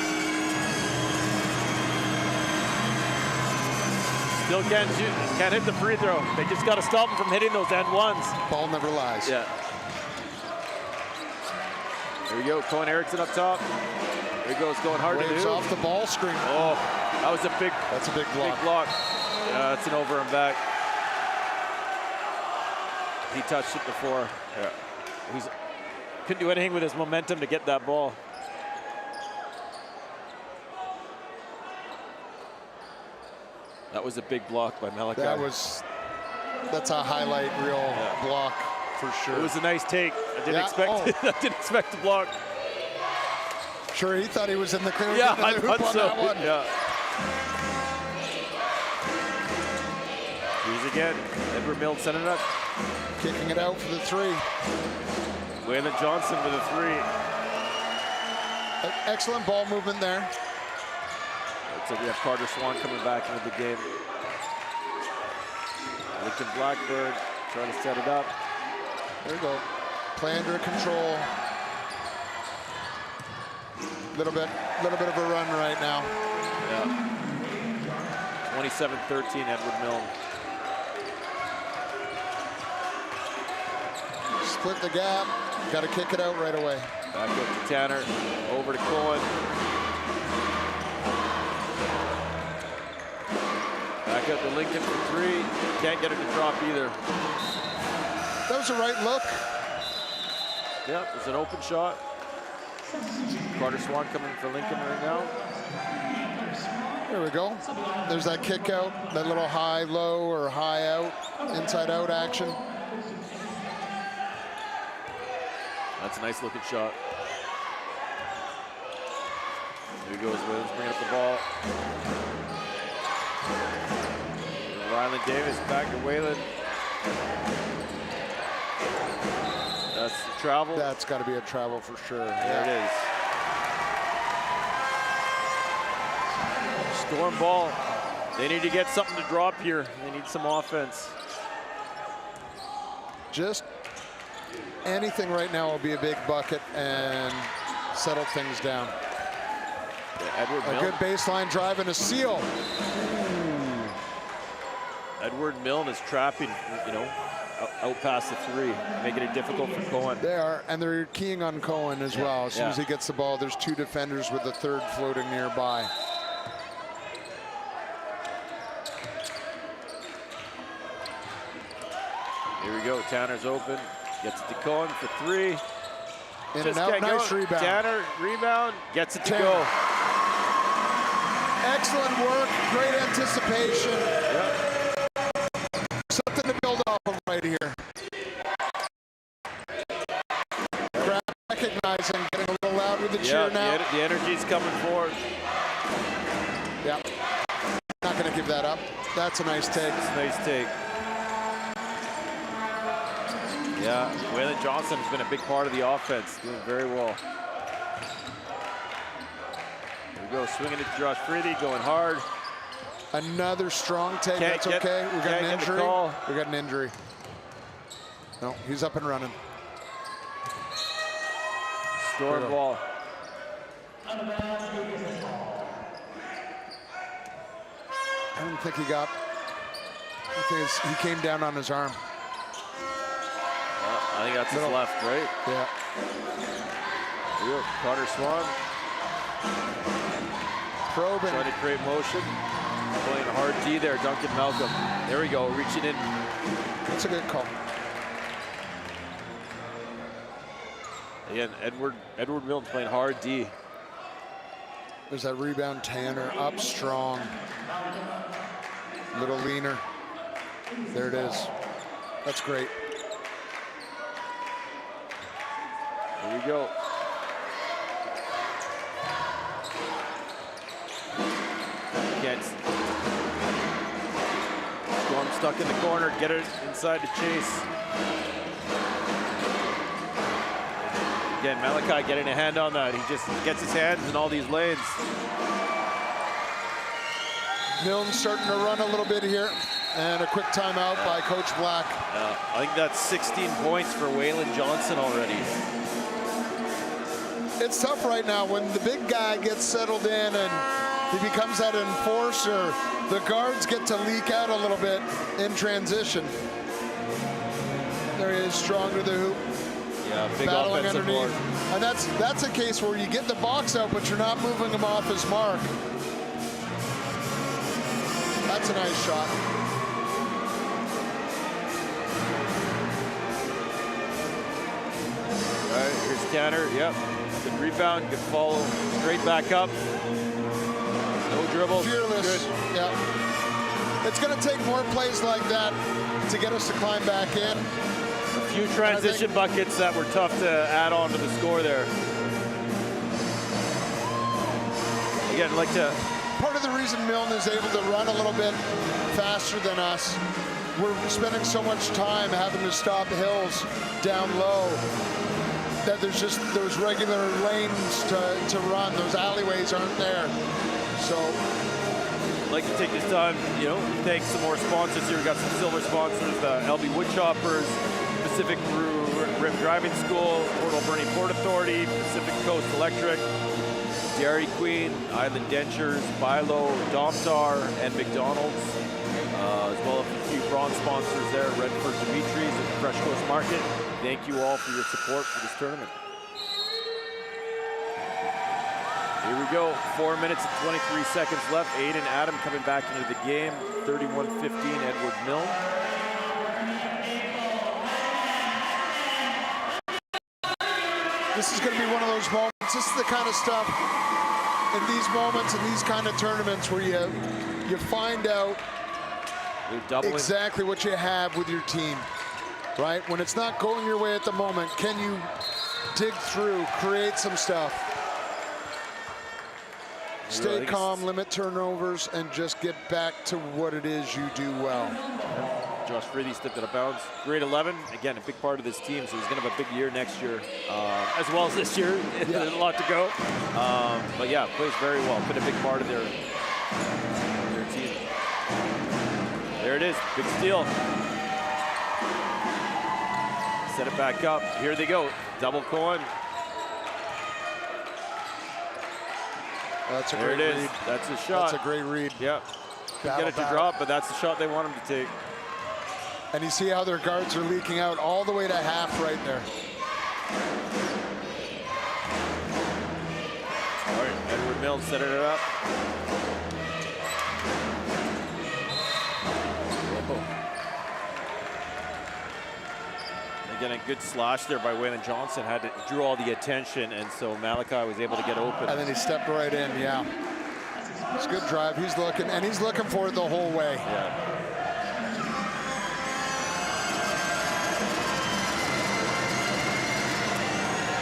Still can't shoot, can't hit the free throw. They just got to stop him from hitting those end ones.
Ball never lies.
Yeah. Here we go, Cohen Erickson up top. Here he goes, going hard to
Waves
do.
off the ball screen.
Oh, that was a big,
That's a big block.
big block. Yeah, that's an over and back. He touched it before. Yeah. He's couldn't do anything with his momentum to get that ball. That was a big block by Malachi.
That's a highlight reel block for sure.
It was a nice take. I didn't expect I didn't expect the block.
Sure, he thought he was in the clear.
Yeah, I thought so.
That one.
Yeah. Here's again. Edward Milne sending it up.
Kicking it out for the three.
Waylon Johnson with a three.
Excellent ball movement there.
Looks like we have Carter Swan coming back into the game. Lincoln Blackburn trying to set it up.
There we go. Play under control. Little bit of a run right now.
Yeah. 27-13, Edward Milne.
Split the gap. Got to kick it out right away.
Back up to Tanner. Over to Cohen. Back up to Lincoln for three. Can't get it to drop either.
That was the right look.
Yeah, it's an open shot. Carter Swan coming for Lincoln right now.
There we go. There's that kick out, that little high, low, or high out, inside out action.
That's a nice looking shot. Here goes Williams, bringing up the ball. Ryland Davis back to Waylon. That's the travel.
That's got to be a travel for sure.
There it is. Storm ball. They need to get something to drop here. They need some offense.
Just anything right now will be a big bucket and settle things down.
Yeah, Edward Milne.
A good baseline drive and a seal.
Edward Milne is trapping, out past the three, making it difficult for Cohen.
They are, and they're keying on Cohen as well. As soon as he gets the ball, there's two defenders with the third floating nearby.
Here we go, Tanner's open. Gets it to Cohen for three.
In and out, nice rebound.
Tanner, rebound, gets it to
Tanner.
go.
Excellent work, great anticipation.
Yep.
Something to build off of right here. Recognizing, getting a little loud with the cheer now.
The energy's coming forward.
Yeah, not gonna give that up. That's a nice take.
That's a nice take. Yeah, Waylon Johnson has been a big part of the offense, doing very well. Here we go, swinging it to Josh Freedy, going hard.
Another strong take, that's okay. We got an injury. We got an injury. No, he's up and running.
Storm ball.
I don't think he got, I think he came down on his arm.
I think that's his left, right?
Yeah.
Here we go, Carter Swan.
Probing.
Trying to create motion. Playing hard D there, Duncan Malcolm. There we go, reaching in.
That's a good call.
Again, Edward Milton playing hard D.
There's that rebound, Tanner, up strong. Little leaner. There it is. That's great.
Here we go. Can't. Storm stuck in the corner, get it inside to Chase. Again, Malachi getting a hand on that. He just gets his hands in all these lanes.
Milton's starting to run a little bit here. And a quick timeout by Coach Black.
I think that's 16 points for Waylon Johnson already.
It's tough right now when the big guy gets settled in and he becomes that enforcer. The guards get to leak out a little bit in transition. There he is, strong to the hoop.
Yeah, big
battling
offensive
underneath.
board.
And that's a case where you get the box out, but you're not moving him off his mark. That's a nice shot.
All right, here's Tanner. Yep, good rebound, good follow, straight back up. No dribbles.
Fearless.
Good.
Yeah. It's going to take more plays like that to get us to climb back in.
A few transition buckets that were tough to add on to the score there. Again, like to.
Part of the reason Milton is able to run a little bit faster than us, we're spending so much time having to stop hills down low that there's just those regular lanes to run. Those alleyways aren't there. So
I'd like to take this time, thank some more sponsors here. We got some silver sponsors, LB Woodchoppers, Pacific Rim Driving School, Port Alberni Port Authority, Pacific Coast Electric, Dairy Queen, Island Dentures, Bilo, Domtar, and McDonald's, as well as a few bronze sponsors there, Redford Dimitri's and Fresh Coast Market. Thank you all for your support for this tournament. Here we go, 4 minutes and 23 seconds left. Aiden Adam coming back into the game, 31-15, Edward Milne.
this is going to be one of those moments. This is the kind of stuff in these moments, in these kind of tournaments where you find out exactly what you have with your team, right? When it's not going your way at the moment, can you dig through, create some stuff? Stay calm, limit turnovers, and just get back to what it is you do well.
Josh Freedy stepped out of bounds. Grade 11, again, a big part of this team, so he's going to have a big year next year, as well as this year. There's a lot to go. But yeah, plays very well. Been a big part of their team. There it is, big steal. Set it back up. Here they go, double Cohen.
That's a great read.
That's a shot.
That's a great read.
Yeah. Couldn't get it to drop, but that's the shot they want him to take.
And you see how their guards are leaking out all the way to half right there.
All right, Edward Milne setting it up. Again, a good slash there by Waylon Johnson. Drew all the attention, and so Malachi was able to get open.
And then he stepped right in, yeah. It's a good drive. He's looking, and he's looking for it the whole way.
Yeah.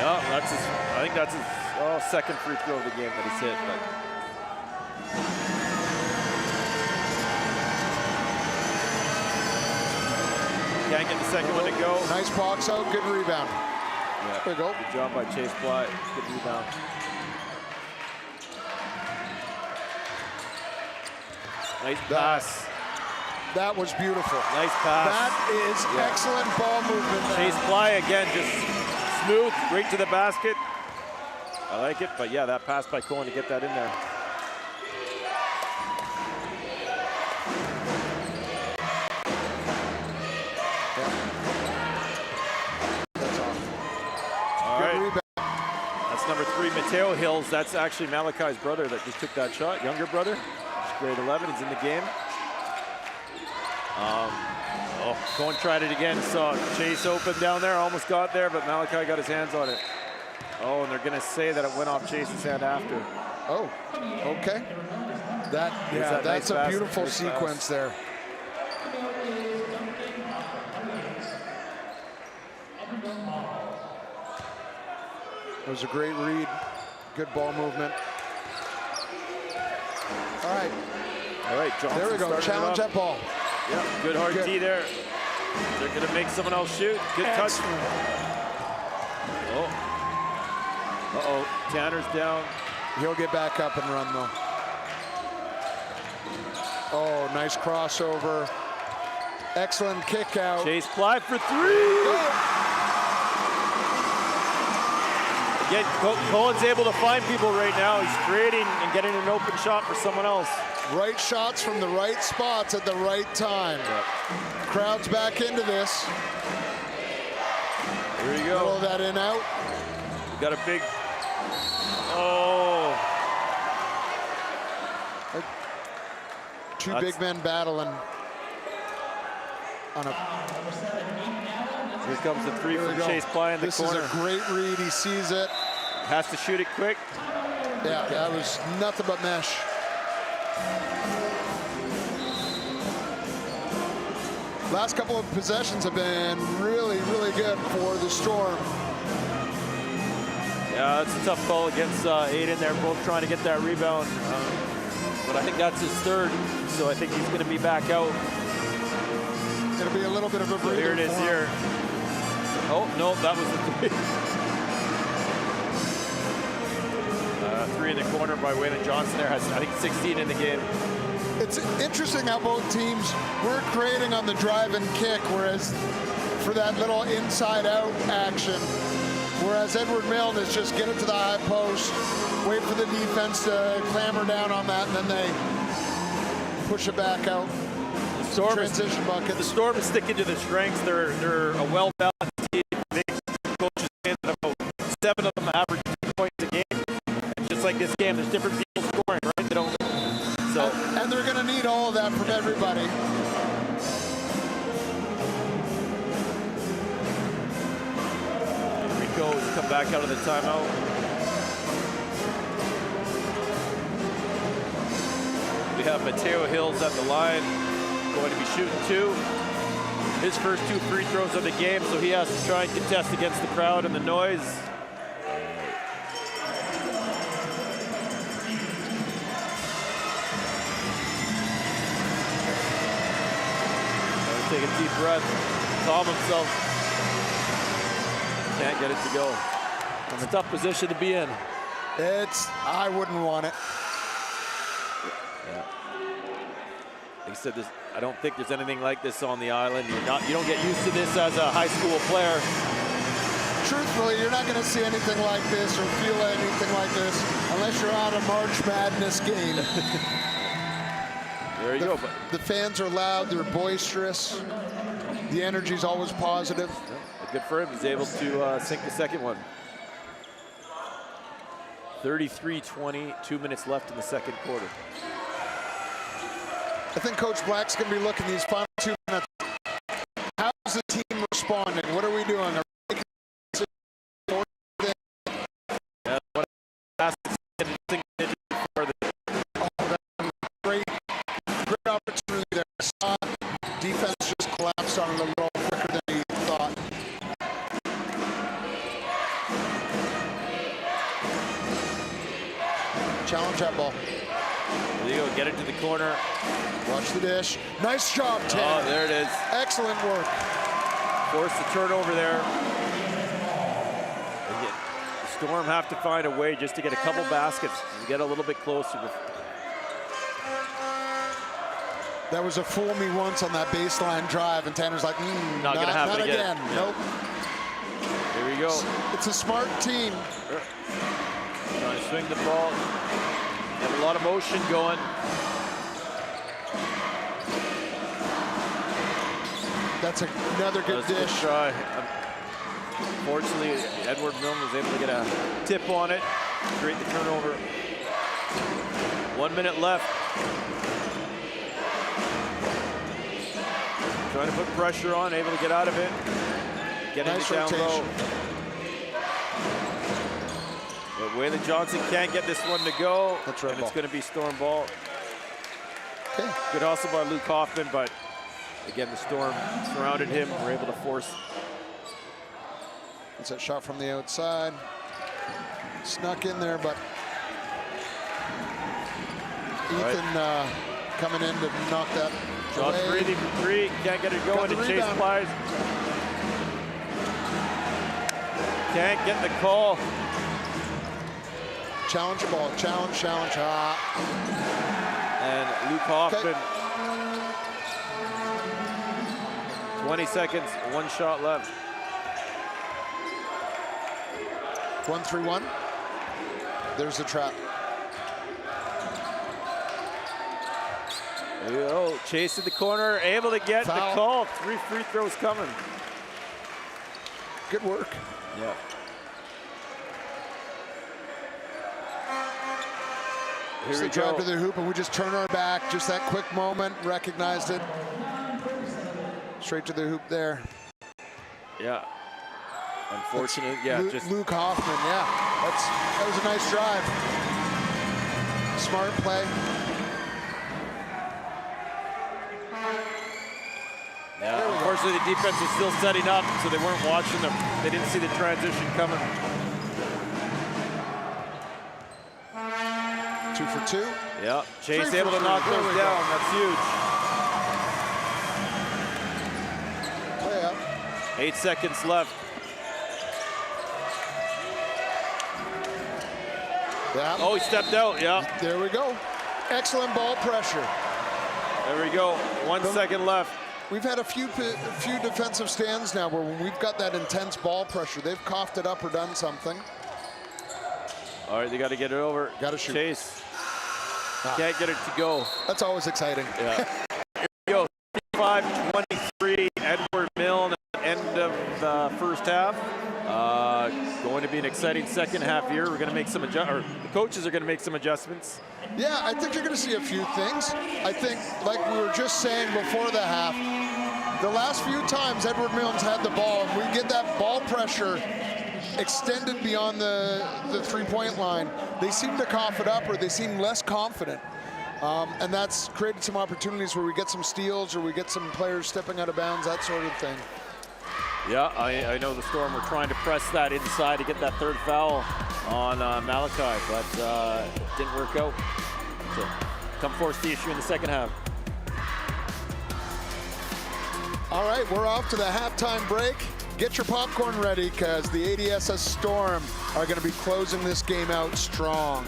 No, I think that's his second free throw of the game that he's hit. But. Can't get the second one to go.
Nice box out, good rebound.
Yeah.
There you go.
Good job by Chase Bly. Good rebound. Nice pass.
That was beautiful.
Nice pass.
That is excellent ball movement.
Chase Bly again, just smooth, right to the basket. I like it, but yeah, that pass by Cohen to get that in there.
Rebound.
That's number 3, Mateo Hills. That's actually Malachi's brother that just took that shot, younger brother. grade 11. He's in the game. Cohen tried it again. Saw Chase open down there. Almost got there, but Malachi got his hands on it. Oh, and they're going to say that it went off Chase's hand after.
Oh, okay. That's a beautiful sequence there. It was a great read. Good ball movement. All right.
All right, Johnson.
There we go. Challenge that ball.
Yeah, good hard D there. They're going to make someone else shoot. Good touch. Oh. Uh-oh. Tanner's down.
He'll get back up and run, though. Oh, nice crossover. Excellent kick out.
Chase Ply for three. Again, Cohen's able to find people right now. He's creating and getting an open shot for someone else.
Right shots from the right spots at the right time.
Yep.
Crowd's back into this.
Here you go.
Throw that in out.
Got a big. Oh.
Two big men battling on a.
Here comes the three from Chase Ply in the corner.
This is a great read. He sees it.
Has to shoot it quick.
Yeah, that was nothing but mesh. Last couple of possessions have been really, really good for the Storm.
Yeah, it's a tough call against Aiden. They're both trying to get that rebound. But I think that's his third, so I think he's going to be back out.
It'll be a little bit of a breather.
Here it is here. Oh, no, that was the three. Three in the corner by Waylon Johnson there. Has, I think, 16 in the game.
It's interesting how both teams were creating on the drive and kick, whereas for that little inside-out action, whereas Edward Milne is just get it to the high post, wait for the defense to clamor down on that, and then they push it back out.
The Storm
transition bucket.
The Storm is sticking to their strengths. They're a well-balanced team. They coaches saying that about 7 of them average 2 points a game. And just like this game, there's different people scoring, right? They don't. So.
And they're going to need all of that from everybody.
Rico's come back out of the timeout. We have Mateo Hills at the line, going to be shooting 2. His first 2 free throws of the game, so he has to try and contest against the crowd and the noise. Take a deep breath, calm himself. Can't get it to go. It's a tough position to be in.
I wouldn't want it.
Yeah. Like I said, I don't think there's anything like this on the island. You don't get used to this as a high school player.
Truthfully, you're not going to see anything like this or feel anything like this unless you're on a March Madness game.
There you go.
The fans are loud, they're boisterous. The energy's always positive.
Yeah, good for him. He's able to sink the second one. 33-20, 2 minutes left in the second quarter.
I think Coach Black's going to be looking these final 2 minutes. How's the team responding? What are we doing? Great opportunity there. Defense just collapsed on it a little quicker than he thought. Challenge that ball.
There you go, get it to the corner.
Watch the dish. Nice job, Ted.
Oh, there it is.
Excellent work.
Force the turnover there. Again, the Storm have to find a way just to get a couple baskets and get a little bit closer.
That was a fool me once on that baseline drive, and Tanner's like,
not gonna happen
not again.
Yeah.
Nope.
Here we go.
It's a smart team.
Trying to swing the ball. Have a lot of motion going.
That's another good dish.
Good try. Unfortunately, Edward Milne was able to get a tip on it, create the turnover. 1 minute left. trying to put pressure on, able to get out of it. Getting
Nice
it down low.
rotation.
But Wayland Johnson can't get this one to go.
That's right
and it's
ball.
going to be Storm ball.
Okay.
Good hustle by Luke Hoffman, but again, the Storm surrounded him. We're able to force.
It's that shot from the outside. Snuck in there, but Ethan coming in to knock that
Josh
away.
breathing for three, can't get it
Got
going,
the
and Chase
rebound.
flies. Can't get the call.
Challenge ball, challenge.
And Luke Hoffman, 20 seconds, one shot left.
1-3-1. There's the trap.
There you go. Chase in the corner, able to get
Foul.
the call. 3 free throws coming.
Good work.
Yeah. Here
So
we
drive
go.
to the hoop, and we just turn our back. Just that quick moment, recognized it. Straight to the hoop there.
Yeah. Unfortunate. Yeah. Just
Luke Hoffman. Yeah, that was a nice drive. Smart play.
yeah. Unfortunately, the defense was still setting up, so they weren't watching them. They didn't see the transition coming.
2 for 2.
Yeah. Chase
3 for
able to
3.
knock
There
those
we go.
down. That's huge.
Play up.
8 seconds left.
Yeah.
Oh, he stepped out. Yeah.
There we go. Excellent ball pressure.
There we go. 1 second left.
We've had a few defensive stands now where when we've got that intense ball pressure, they've coughed it up or done something.
All right, they got to get it over.
Gotta shoot.
Chase. Can't get it to go.
That's always exciting.
Yeah. Here we go. 35-23. Edward Milne at the end of the first half. Going to be an exciting second half here. We're going to make some the coaches are going to make some adjustments.
Yeah, I think you're going to see a few things. I think, like we were just saying before the half, the last few times Edward Milne's had the ball, and we get that ball pressure extended beyond the three-point line, they seem to cough it up or they seem less confident. And that's created some opportunities where we get some steals or we get some players stepping out of bounds, that sort of thing.
Yeah, I know the Storm were trying to press that inside to get that third foul on Malachi, but it didn't work out. So come force the issue in the second half.
All right, we're off to the halftime break. Get your popcorn ready because the ADSS Storm are going to be closing this game out strong.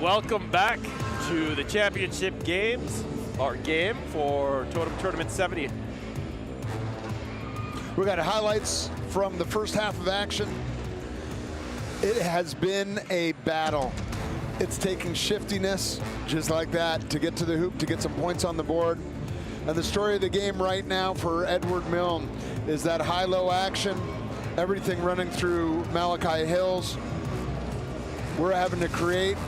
Welcome back to the championship games, our game for Totem Tournament 70.
We got highlights from the first half of action. It has been a battle. It's taking shiftiness, just like that, to get to the hoop, to get some points on the board. And the story of the game right now for Edward Milne is that high-low action, everything running through Malachi Hills. We're having to create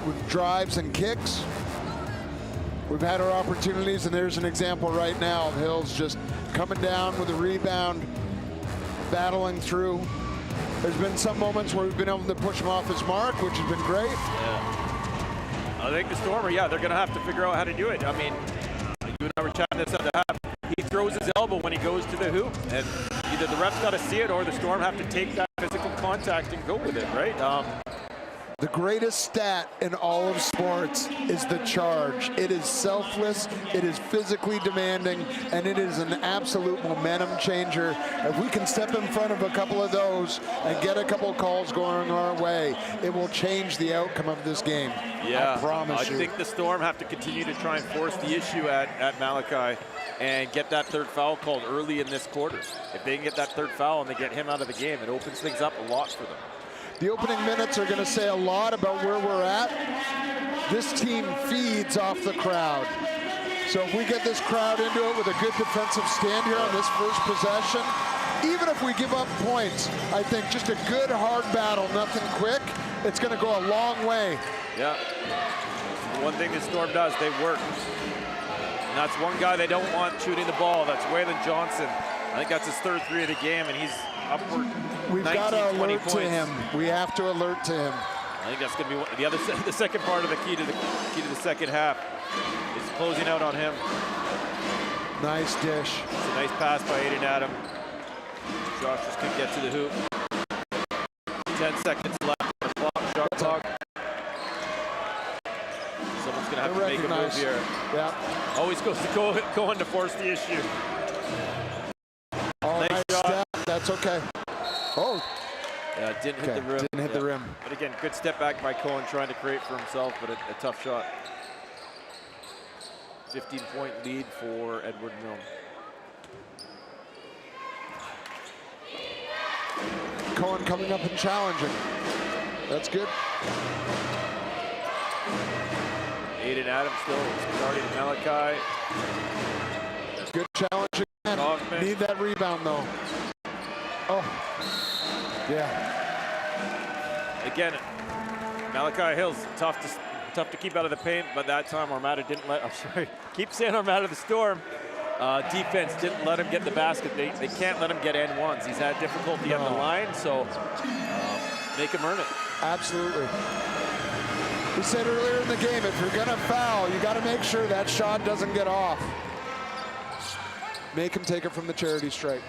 with drives and kicks. We've had our opportunities, and there's an example right now of Hills just coming down with a rebound, battling through. There's been some moments where we've been able to push him off his mark, which has been great.
Yeah. I think the Stormer, they're going to have to figure out how to do it. I mean, you and I were chatting this at the half. He throws his elbow when he goes to the hoop, and either the ref's got to see it or the Storm have to take that physical contact and go with it, right?
The greatest stat in all of sports is the charge. It is selfless, it is physically demanding, and it is an absolute momentum changer. If we can step in front of a couple of those and get a couple calls going our way, it will change the outcome of this game.
Yeah,
I promise you.
I think the Storm have to continue to try and force the issue at Malachi and get that third foul called early in this quarter. If they can get that third foul and they get him out of the game, it opens things up a lot for them.
The opening minutes are going to say a lot about where we're at. This team feeds off the crowd. So if we get this crowd into it with a good defensive stand here on this first possession, even if we give up points, I think just a good hard battle, nothing quick, it's going to go a long way.
Yeah. The one thing the Storm does, they work. And that's one guy they don't want shooting the ball. That's Waylon Johnson. I think that's his third three of the game, and he's upward.
We've got to alert to him. We have to alert to him.
I think that's going to be the second part of the key to the second half. Is closing out on him.
Nice dish.
It's a nice pass by Aiden Adam. Josh just couldn't get to the hoop. 10 seconds left on the clock. Shot clock. Someone's going to have to make a move here.
Yeah.
Always goes to go on to force the issue.
Nice shot. That's okay. Oh.
Yeah, didn't hit the rim.
Didn't hit the rim.
But again, good step back by Cohen trying to create for himself, but a tough shot. 15-point lead for Edward Milne.
Cohen coming up and challenging. That's good.
Aiden Adams still starting Malachi.
Good challenge again.
Hoffman.
Need that rebound though. Oh, yeah.
Again, Malachi Hills, tough to keep out of the paint, but that time Armada didn't let, keep saying Armada the Storm. Defense didn't let him get the basket. They can't let him get N1s. He's had difficulty on the line, so make him earn it.
Absolutely. We said earlier in the game, if you're gonna foul, you gotta make sure that shot doesn't get off. Make him take it from the charity stripe.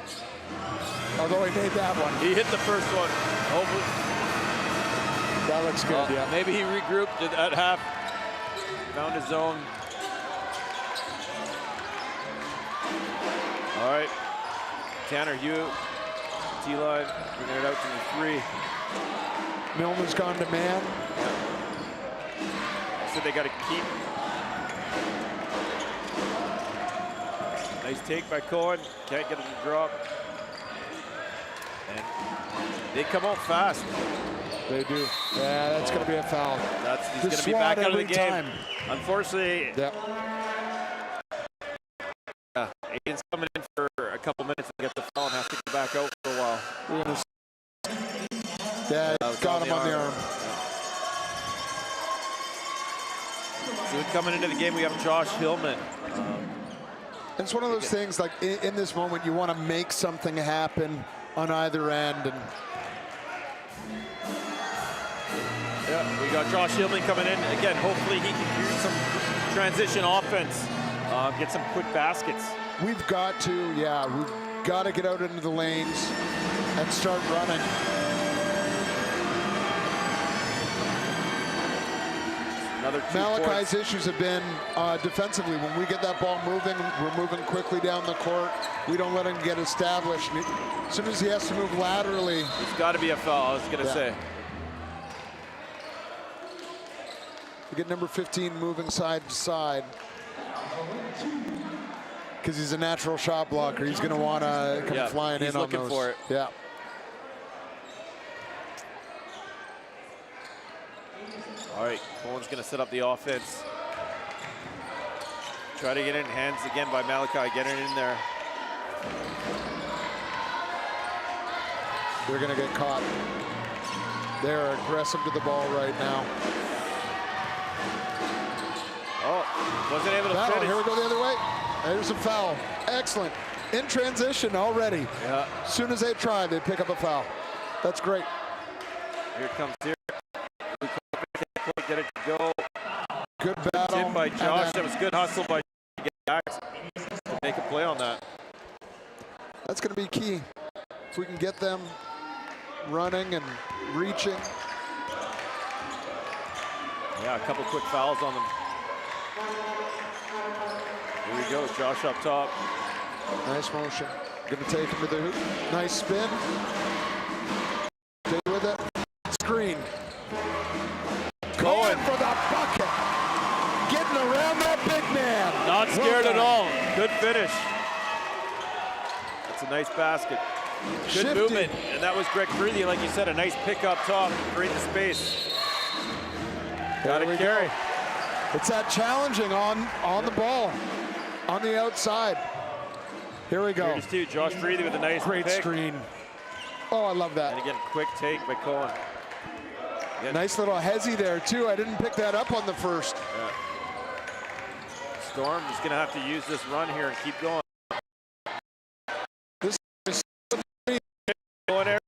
Although he made that one.
He hit the first one. Hopefully.
That looks good, yeah.
Maybe he regrouped at half, found his zone. All right, Tanner Hugh, T-line, bringing it out to the three.
Milne has gone to man.
So they got to keep. Nice take by Cohen, can't get it to drop. And they come out fast.
They do. Yeah, that's going to be a foul.
He's going to be back out of the game.
Time.
Unfortunately,
yep.
Aiden's coming in for a couple minutes to get the foul and has to go back out for a while.
Yeah, got him on the arm.
So coming into the game, we have Josh Hillman.
It's one of those things, like in this moment, you want to make something happen on either end. And
yeah, we got Josh Hillman coming in. Again, hopefully he can do some transition offense, get some quick baskets.
We've got to get out into the lanes and start running. Malachi's issues have been defensively. When we get that ball moving, we're moving quickly down the court. We don't let him get established. As soon as he has to move laterally.
It's got to be a foul, I was going to say.
get number 15 moving side to side. Because he's a natural shot blocker. He's going to want to come flying in on those.
He's looking for it.
Yeah.
All right, Cohen's going to set up the offense. Try to get it in hands again by Malachi. Get it in there.
They're going to get caught. They're aggressive to the ball right now.
Oh, wasn't able to finish.
Here we go the other way. There's a foul. Excellent. In transition already.
Yeah.
As soon as they try, they pick up a foul. That's great.
Here comes here. Get it to go.
Good battle.
Tip by Josh. That was good hustle by Gax to make a play on that.
That's going to be key. If we can get them running and reaching.
Yeah, a couple quick fouls on them. Here we go, Josh up top.
Nice motion. Going to take him to the hoop. Nice spin. Stay with it. Screen. Going for the bucket. Getting around that big man.
Not scared at all. Good finish. That's a nice basket. Good
Shifty.
movement. And that was Greg Freely, like you said, a nice pick up top. Create the space. Got to carry.
Go. It's that challenging on the ball, on the outside. Here we go.
Here's two. Josh Freely with a nice
Great
pick.
screen. Oh, I love that.
And again, quick take by Cohen. Again.
Nice little hezzy there, too. I didn't pick that up on the first.
Yeah. Storm is going to have to use this run here and keep going.
This is
Going there.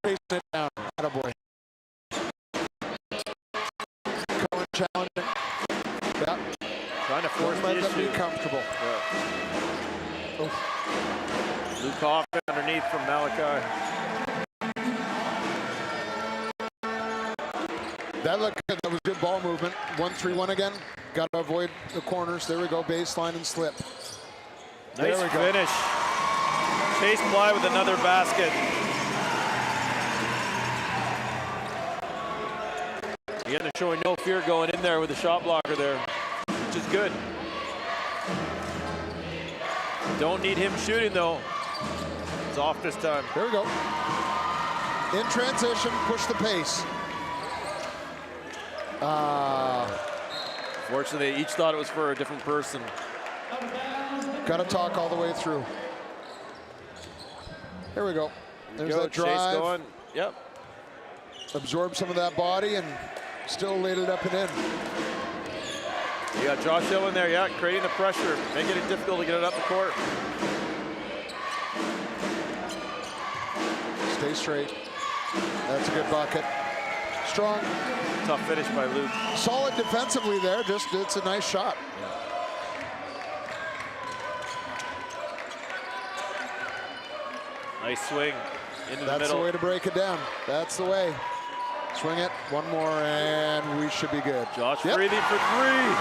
facing it down. Attaboy. Cohen challenging. Yep.
Trying to force
Let
the
them be
issue.
comfortable.
Yeah. Luke Hoffman underneath from Malachi.
That looked good. That was good ball movement. 1-3-1 again. Got to avoid the corners. There we go. Baseline and slip.
Nice
There we go.
finish. Chase Bly with another basket. Again, they're showing no fear going in there with the shot blocker there, which is good. Don't need him shooting though. It's off this time.
There we go. In transition, push the pace.
Fortunately, they each thought it was for a different person.
Got to talk all the way through. There we go. There's that
Chase
drive.
going. Yep.
Absorb some of that body and still laid it up and in.
You got Josh Hill in there, yeah, creating the pressure, making it difficult to get it up the court.
Stay straight. That's a good bucket. Strong.
Tough finish by Luke.
Solid defensively there. Just it's a nice shot.
Nice swing into the
That's
middle.
the way to break it down. That's the way. Swing it. One more, and we should be good.
Josh Freely for three.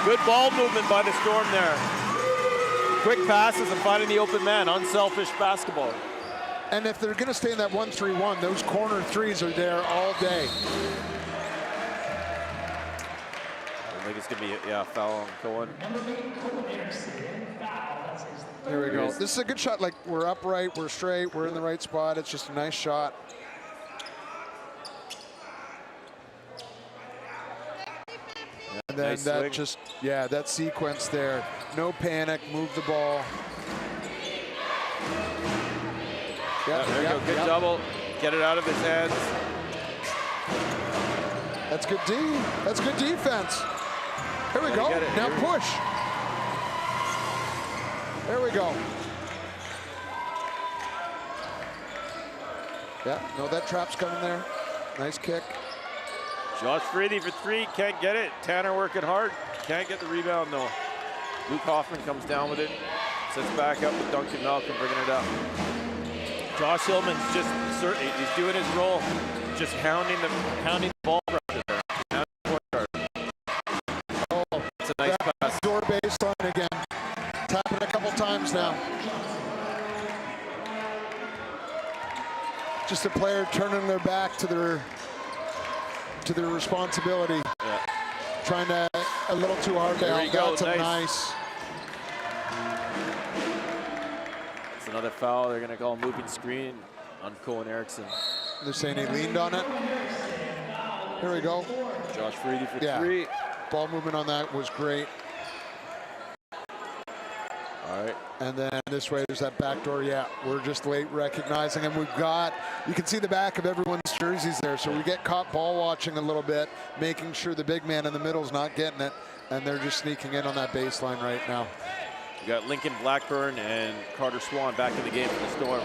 Good ball movement by the Storm there. Quick passes and finding the open man. Unselfish basketball.
And if they're going to stay in that 1-3-1, those corner threes are there all day.
I think it's going to be, foul on Cohen.
Here we go. This is a good shot. Like, we're upright, we're straight, we're in the right spot. It's just a nice shot. And then
nice
that
swing.
just, that sequence there. No panic, move the ball.
There you go, good double. Get it out of his hands.
That's good D. That's good defense. Here we go. Now push. There we go. Yeah, no, that trap's coming there. Nice kick.
Josh Freely for three, can't get it. Tanner working hard, can't get the rebound though. Luke Hoffman comes down with it, sets back up with Duncan Malcolm bringing it up. Josh Hillman's he's doing his role, just hounding the ball pressure there.
Oh,
it's a nice pass.
Door baseline again. Tapping a couple times now. Just a player turning their back to their to their responsibility.
Yeah.
Trying to a little too hard to
There
help.
you go,
That's a
nice. It's another foul. They're going to call a moving screen on Cohen Erickson.
They're saying he leaned on it. Here we go.
Josh Freedy for
Yeah.
3.
Ball movement on that was great.
All right.
And then this way, there's that back door. Yeah, we're just late recognizing him. We've got, you can see the back of everyone's jerseys there. So we get caught ball watching a little bit, making sure the big man in the middle is not getting it. And they're just sneaking in on that baseline right now.
We got Lincoln Blackburn and Carter Swan back in the game for the Storm.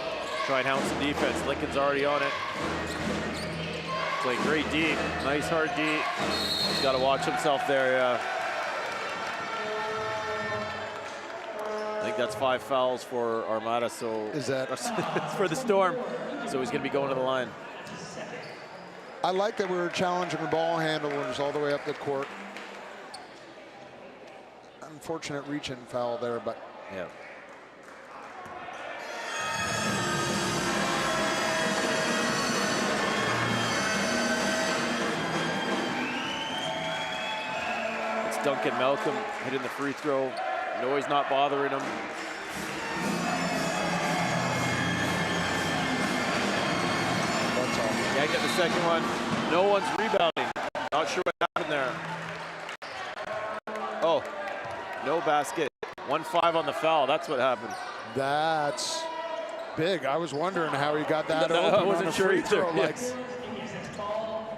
Try and hound some defense. Lincoln's already on it. Playing great D. Nice hard D. He's got to watch himself there, yeah. I think that's 5 fouls for Armada, so
Is that?
it's for the Storm. So he's going to be going to the line.
I like that we were challenging the ball handlers all the way up the court. Unfortunate reach-in foul there, but
Yeah. It's Duncan Malcolm hitting the free throw. Noise not bothering him.
that's all.
Can't get the second one. No one's rebounding. Not sure what happened there. Oh, no basket. 1-5 on the foul. That's what happened.
That's big. I was wondering how he got that
I
open
wasn't
on a
sure
free
either,
throw. Like,
yes.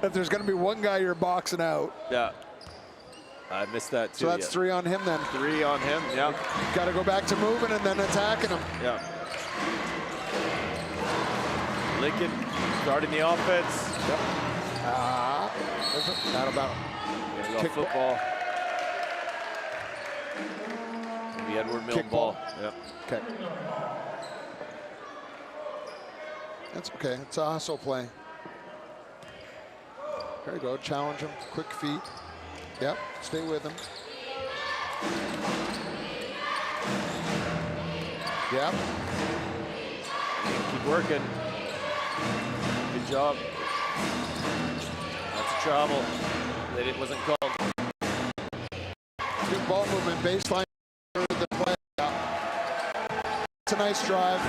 if there's going to be one guy you're boxing out,
Yeah. I missed that too.
so that's 3 on him then.
3 on him. Yeah.
Got to go back to moving and then attacking him.
Yeah. Lincoln starting the offense.
Yep. Not about
Gonna go
Kick ball.
football. The Edward Milne
Kick ball.
ball. Yep.
okay. That's okay. It's a hustle play. There you go. Challenge him. Quick feet. Yep. Stay with him. Yep.
Keep working. Good job. That's a travel. It wasn't called.
Good ball movement. Baseline for the play. It's a nice drive.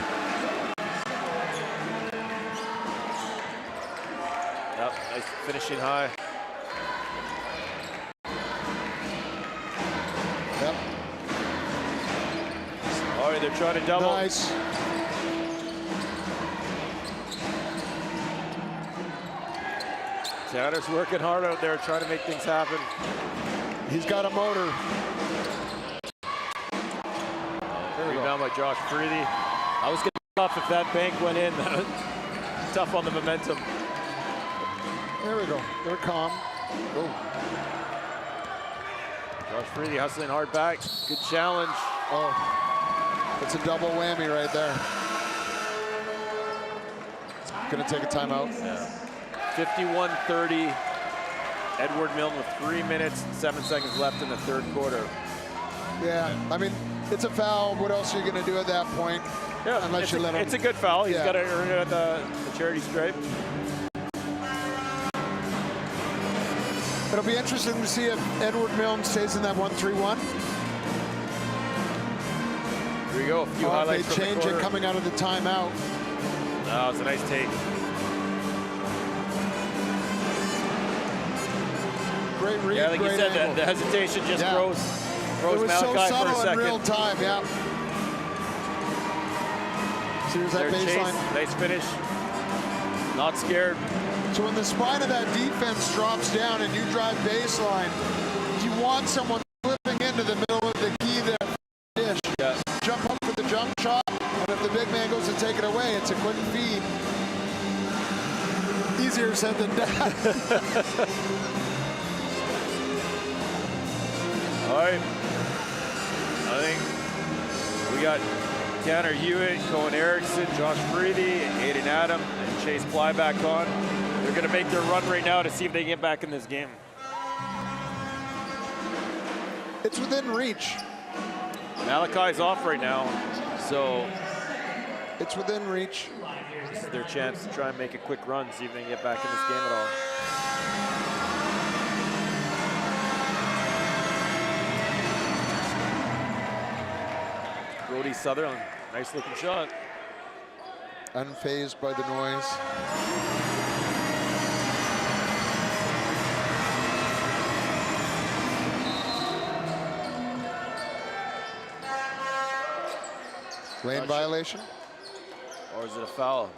Yep. Nice finishing high.
Yep.
All right, they're trying to double.
Nice.
Tanner's working hard out there trying to make things happen.
He's got a motor.
Rebound by Josh Freedy. I was going to be tough if that bank went in. Tough on the momentum.
There we go. They're calm. Oh.
Josh Freedy hustling hard back. Good challenge.
Oh. It's a double whammy right there. Gonna take a timeout.
Yeah. 51-30. Edward Milne with 3 minutes and 7 seconds left in the third quarter.
Yeah, I mean, it's a foul. What else are you gonna do at that point?
Yeah,
Unless you let him.
It's a good foul. He's
Yeah.
got to earn it at the charity stripe.
It'll be interesting to see if Edward Milne stays in that 1-3-1.
Here we go. A few
Or if
highlights
they
from
change
the
it
quarter.
coming out of the timeout.
Oh, it's a nice take.
Great read,
Yeah, like you
great
said,
angle.
the hesitation just
Yeah.
froze
It was so
Malachi for a
subtle in
second.
real time, yeah. So here's that
Their chase,
baseline.
nice finish. Not scared.
So when the spine of that defense drops down and you drive baseline, you want someone flipping into the middle of the key there. Dish.
Yeah.
Jump up for the jump shot, and if the big man goes to take it away, it's a quick feed. Easier said than done.
All right. I think we got Tanner Hewitt, Cohen Erickson, Josh Freedy, Aiden Adam, and Chase Ply back on. They're going to make their run right now to see if they get back in this game.
It's within reach.
Malachi's off right now, so
It's within reach.
This is their chance to try and make a quick run, see if they can get back in this game at all. Brody Sutherland, nice looking shot.
Unfazed by the noise. Lane violation?
Or is it a foul?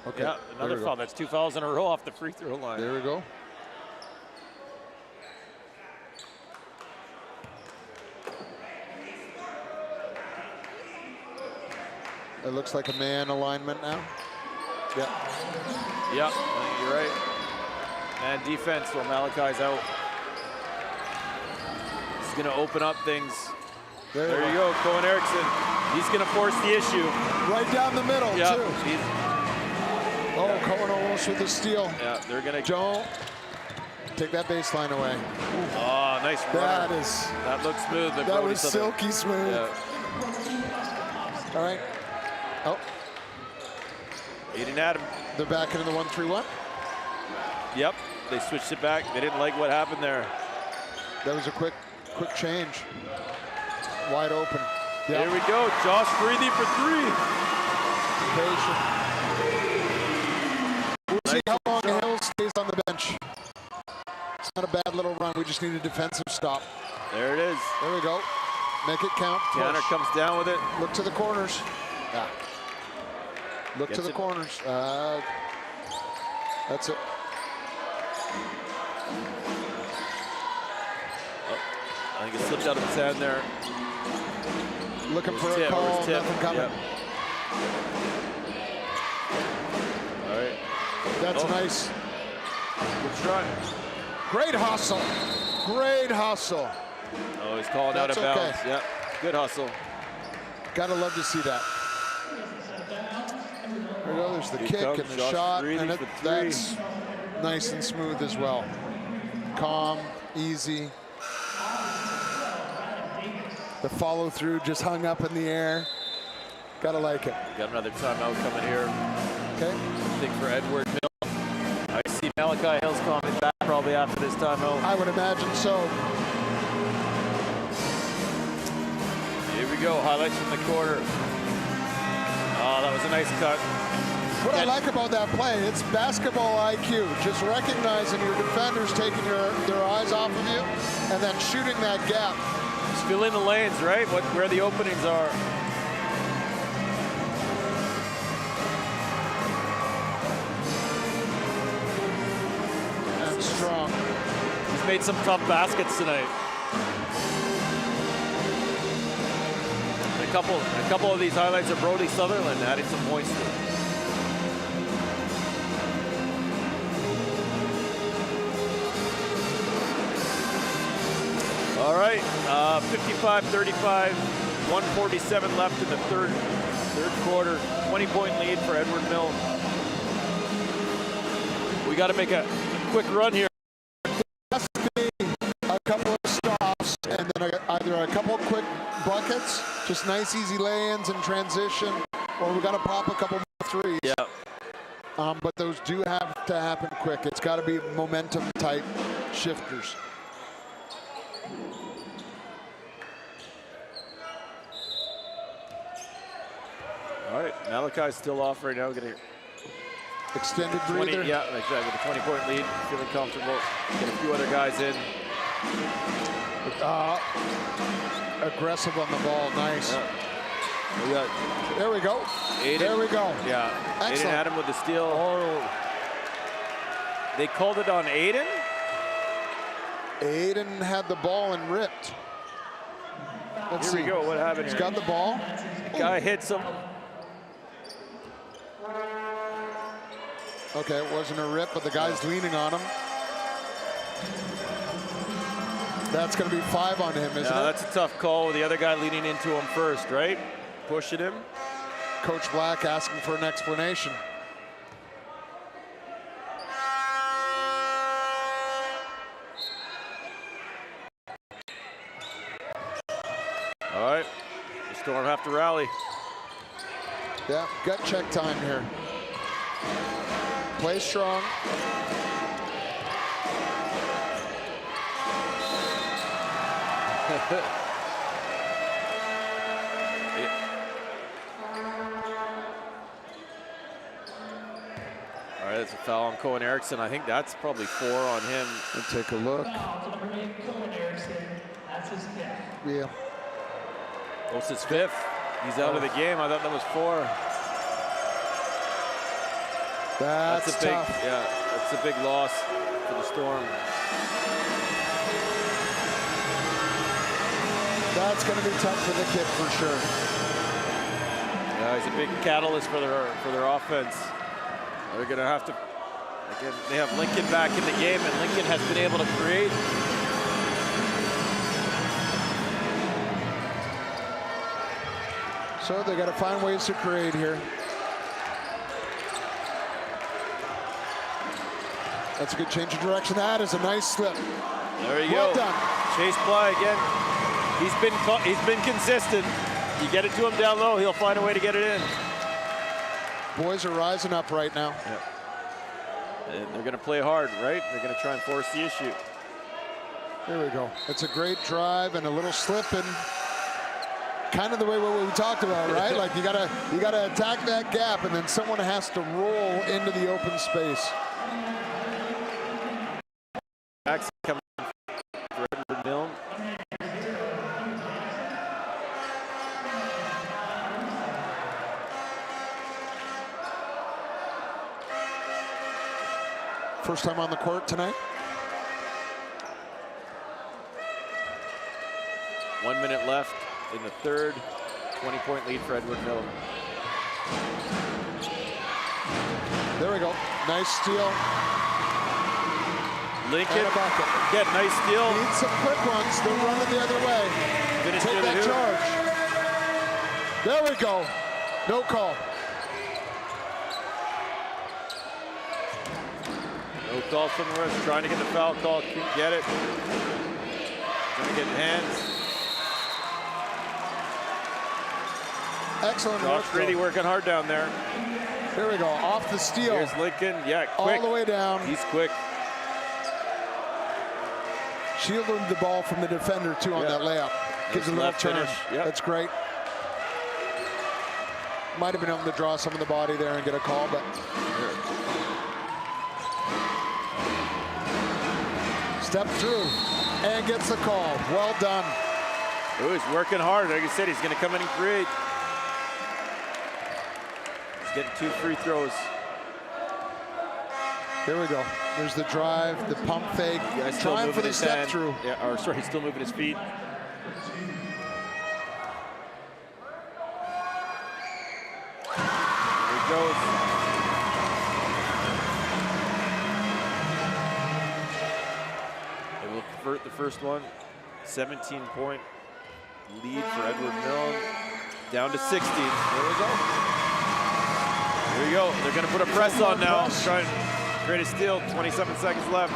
Okay.
Yeah, another foul. That's 2 fouls in a row off the free throw line.
There we go. It looks like a man alignment now. Yeah.
Yep, I think you're right. And defense while Malachi's out. He's going to open up things. There you go, Cohen Erickson. He's going to force the issue.
Right down the middle,
Yep.
too. Oh, Cohen almost with the steal.
Yeah, they're going to...
Don't take that baseline away.
Oh, nice runner.
That
looks smooth.
That was silky smooth.
Yeah.
All right. Oh.
Aiden Adam.
They're back into the 1-3-1.
Yep, they switched it back. They didn't like what happened there.
That was a quick change. Wide open. Yep.
There we go. Josh Freethy for 3.
Patient. We'll see how long Hill stays on the bench. It's not a bad little run. We just need a defensive stop.
There it is.
There we go. Make it count.
Tanner comes down with it.
Look to the corners. Yeah. Look to the corners. That's it.
I think it slipped out of his hand there.
Looking for a call, nothing coming.
Yep. All right.
That's nice.
Good try.
Great hustle. Great hustle.
Oh, he's called out of bounds. Yep. Good hustle.
Gotta love to see that. There we go. There's the kick and the shot, and that's nice and smooth as well. Calm, easy. The follow through just hung up in the air. Gotta like it.
Got another timeout coming here.
Okay.
I think for Edward Mill. I see Malachi Hill's coming back probably after this timeout.
I would imagine so.
Here we go. Highlights from the quarter. Oh, that was a nice cut.
What I like about that play, it's basketball IQ. Just recognizing your defenders taking their eyes off of you and then shooting that gap.
Just fill in the lanes, right? Where the openings are.
And strong.
He's made some tough baskets tonight. A couple of these highlights of Brody Sutherland adding some points to it. All right, 55-35, 147 left in the third quarter. 20-point lead for Edward Mill. We got to make a quick run here.
Has to be a couple of stops and then either a couple of quick buckets, just nice easy lay-ins and transition, or we got to pop a couple more threes.
Yeah.
But those do have to happen quick. It's got to be momentum type shifters.
All right, Malachi's still off right now. Getting
extended breather.
Yeah, exactly. The 20-point lead, feeling comfortable. Get a few other guys in.
Aggressive on the ball, nice.
Yeah.
There we go.
Aiden,
there we go.
Yeah,
excellent.
Aiden Adam with the steal.
Oh.
They called it on Aiden?
Aiden had the ball and ripped. Let's
Here
see.
we go, what happened
He's
here?
got the ball.
Guy hits him.
Okay, it wasn't a rip, but the guy's leaning on him. That's going to be 5 on him, isn't it?
That's a tough call. The other guy leaning into him first, right? Pushing him.
Coach Black asking for an explanation.
All right, the Storm have to rally.
Yeah, gut check time here. Play strong.
All right, that's a foul on Cohen Erickson. I think that's probably 4 on him.
And take a look.
Foul to number 8, Cohen Erickson. That's his 5th.
Yeah.
What's his 5th? He's out of the game. I thought that was 4.
That's
a big,
tough.
yeah, that's a big loss for the Storm.
That's going to be tough for the kid for sure.
Yeah, he's a big catalyst for their offense. They're going to have to. Again, they have Lincoln back in the game, and Lincoln has been able to create.
So they got to find ways to create here. That's a good change of direction. That is a nice slip.
There you
Well
go.
done.
Chase Bly again. He's been consistent. You get it to him down low, he'll find a way to get it in.
Boys are rising up right now.
Yep. And they're going to play hard, right? They're going to try and force the issue.
Here we go. It's a great drive and a little slip, and kind of the way what we talked about, right? Like you gotta attack that gap, and then someone has to roll into the open space.
Max coming for Edward Milne.
First time on the court tonight.
1 minute left in the third. 20-point lead for Edward Milne.
There we go. Nice steal.
Lincoln,
And a bucket.
get nice steal.
Need some quick ones. They're running the other way.
Finish
Take
near the
that
hoop.
charge. There we go. No call.
No call from the rest. Trying to get the foul call. Can't get it. Trying to get hands.
Excellent
Josh
work.
Grady
though.
working hard down there.
Here we go. Off the steal.
Here's Lincoln. Yeah, quick.
All the way down.
He's quick.
Shielded the ball from the defender too on
Yeah.
that layup. Gives a
Nice
little
left
turn.
finish. Yep.
That's great. Might have been able to draw some of the body there and get a call, but step through and gets the call. Well done.
Oh, he's working hard. Like I said, he's going to come in and create. He's getting 2 free throws.
Here we go. There's the drive, the pump fake.
Yeah, still
Trying for
moving
the
his
step
hand.
through.
Yeah, or sorry, he's still moving his feet. Here he goes. They will convert the first one. 17-point lead for Edward Milne. Down to 16. There we go. Here we go. They're going to put a press on now. Try and create a steal. 27 seconds left.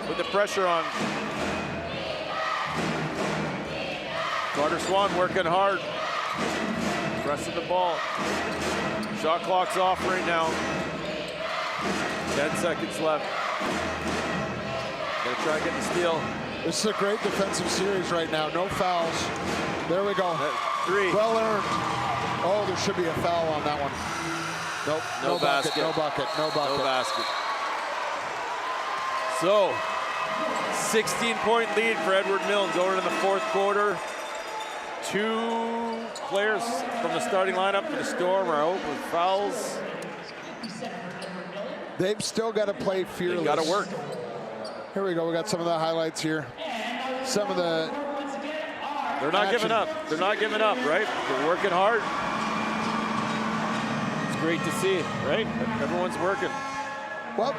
Put the pressure on. Carter Swan working hard. Pressing the ball. Shot clock's off right now. 10 seconds left. Gonna try and get the steal.
This is a great defensive series right now. No fouls. There we go.
3.
Well earned. Oh, there should be a foul on that one. Nope.
No
bucket.
basket.
No bucket. No bucket.
No basket. So, 16-point lead for Edward Milne going into the fourth quarter. 2 players from the starting lineup for the Storm are out with fouls.
They've still got to play fearless.
They got to work.
Here we go. We got some of the highlights here. Some of the.
They're not giving up. They're not giving up, right? They're working hard. It's great to see, right? Everyone's working.
Well,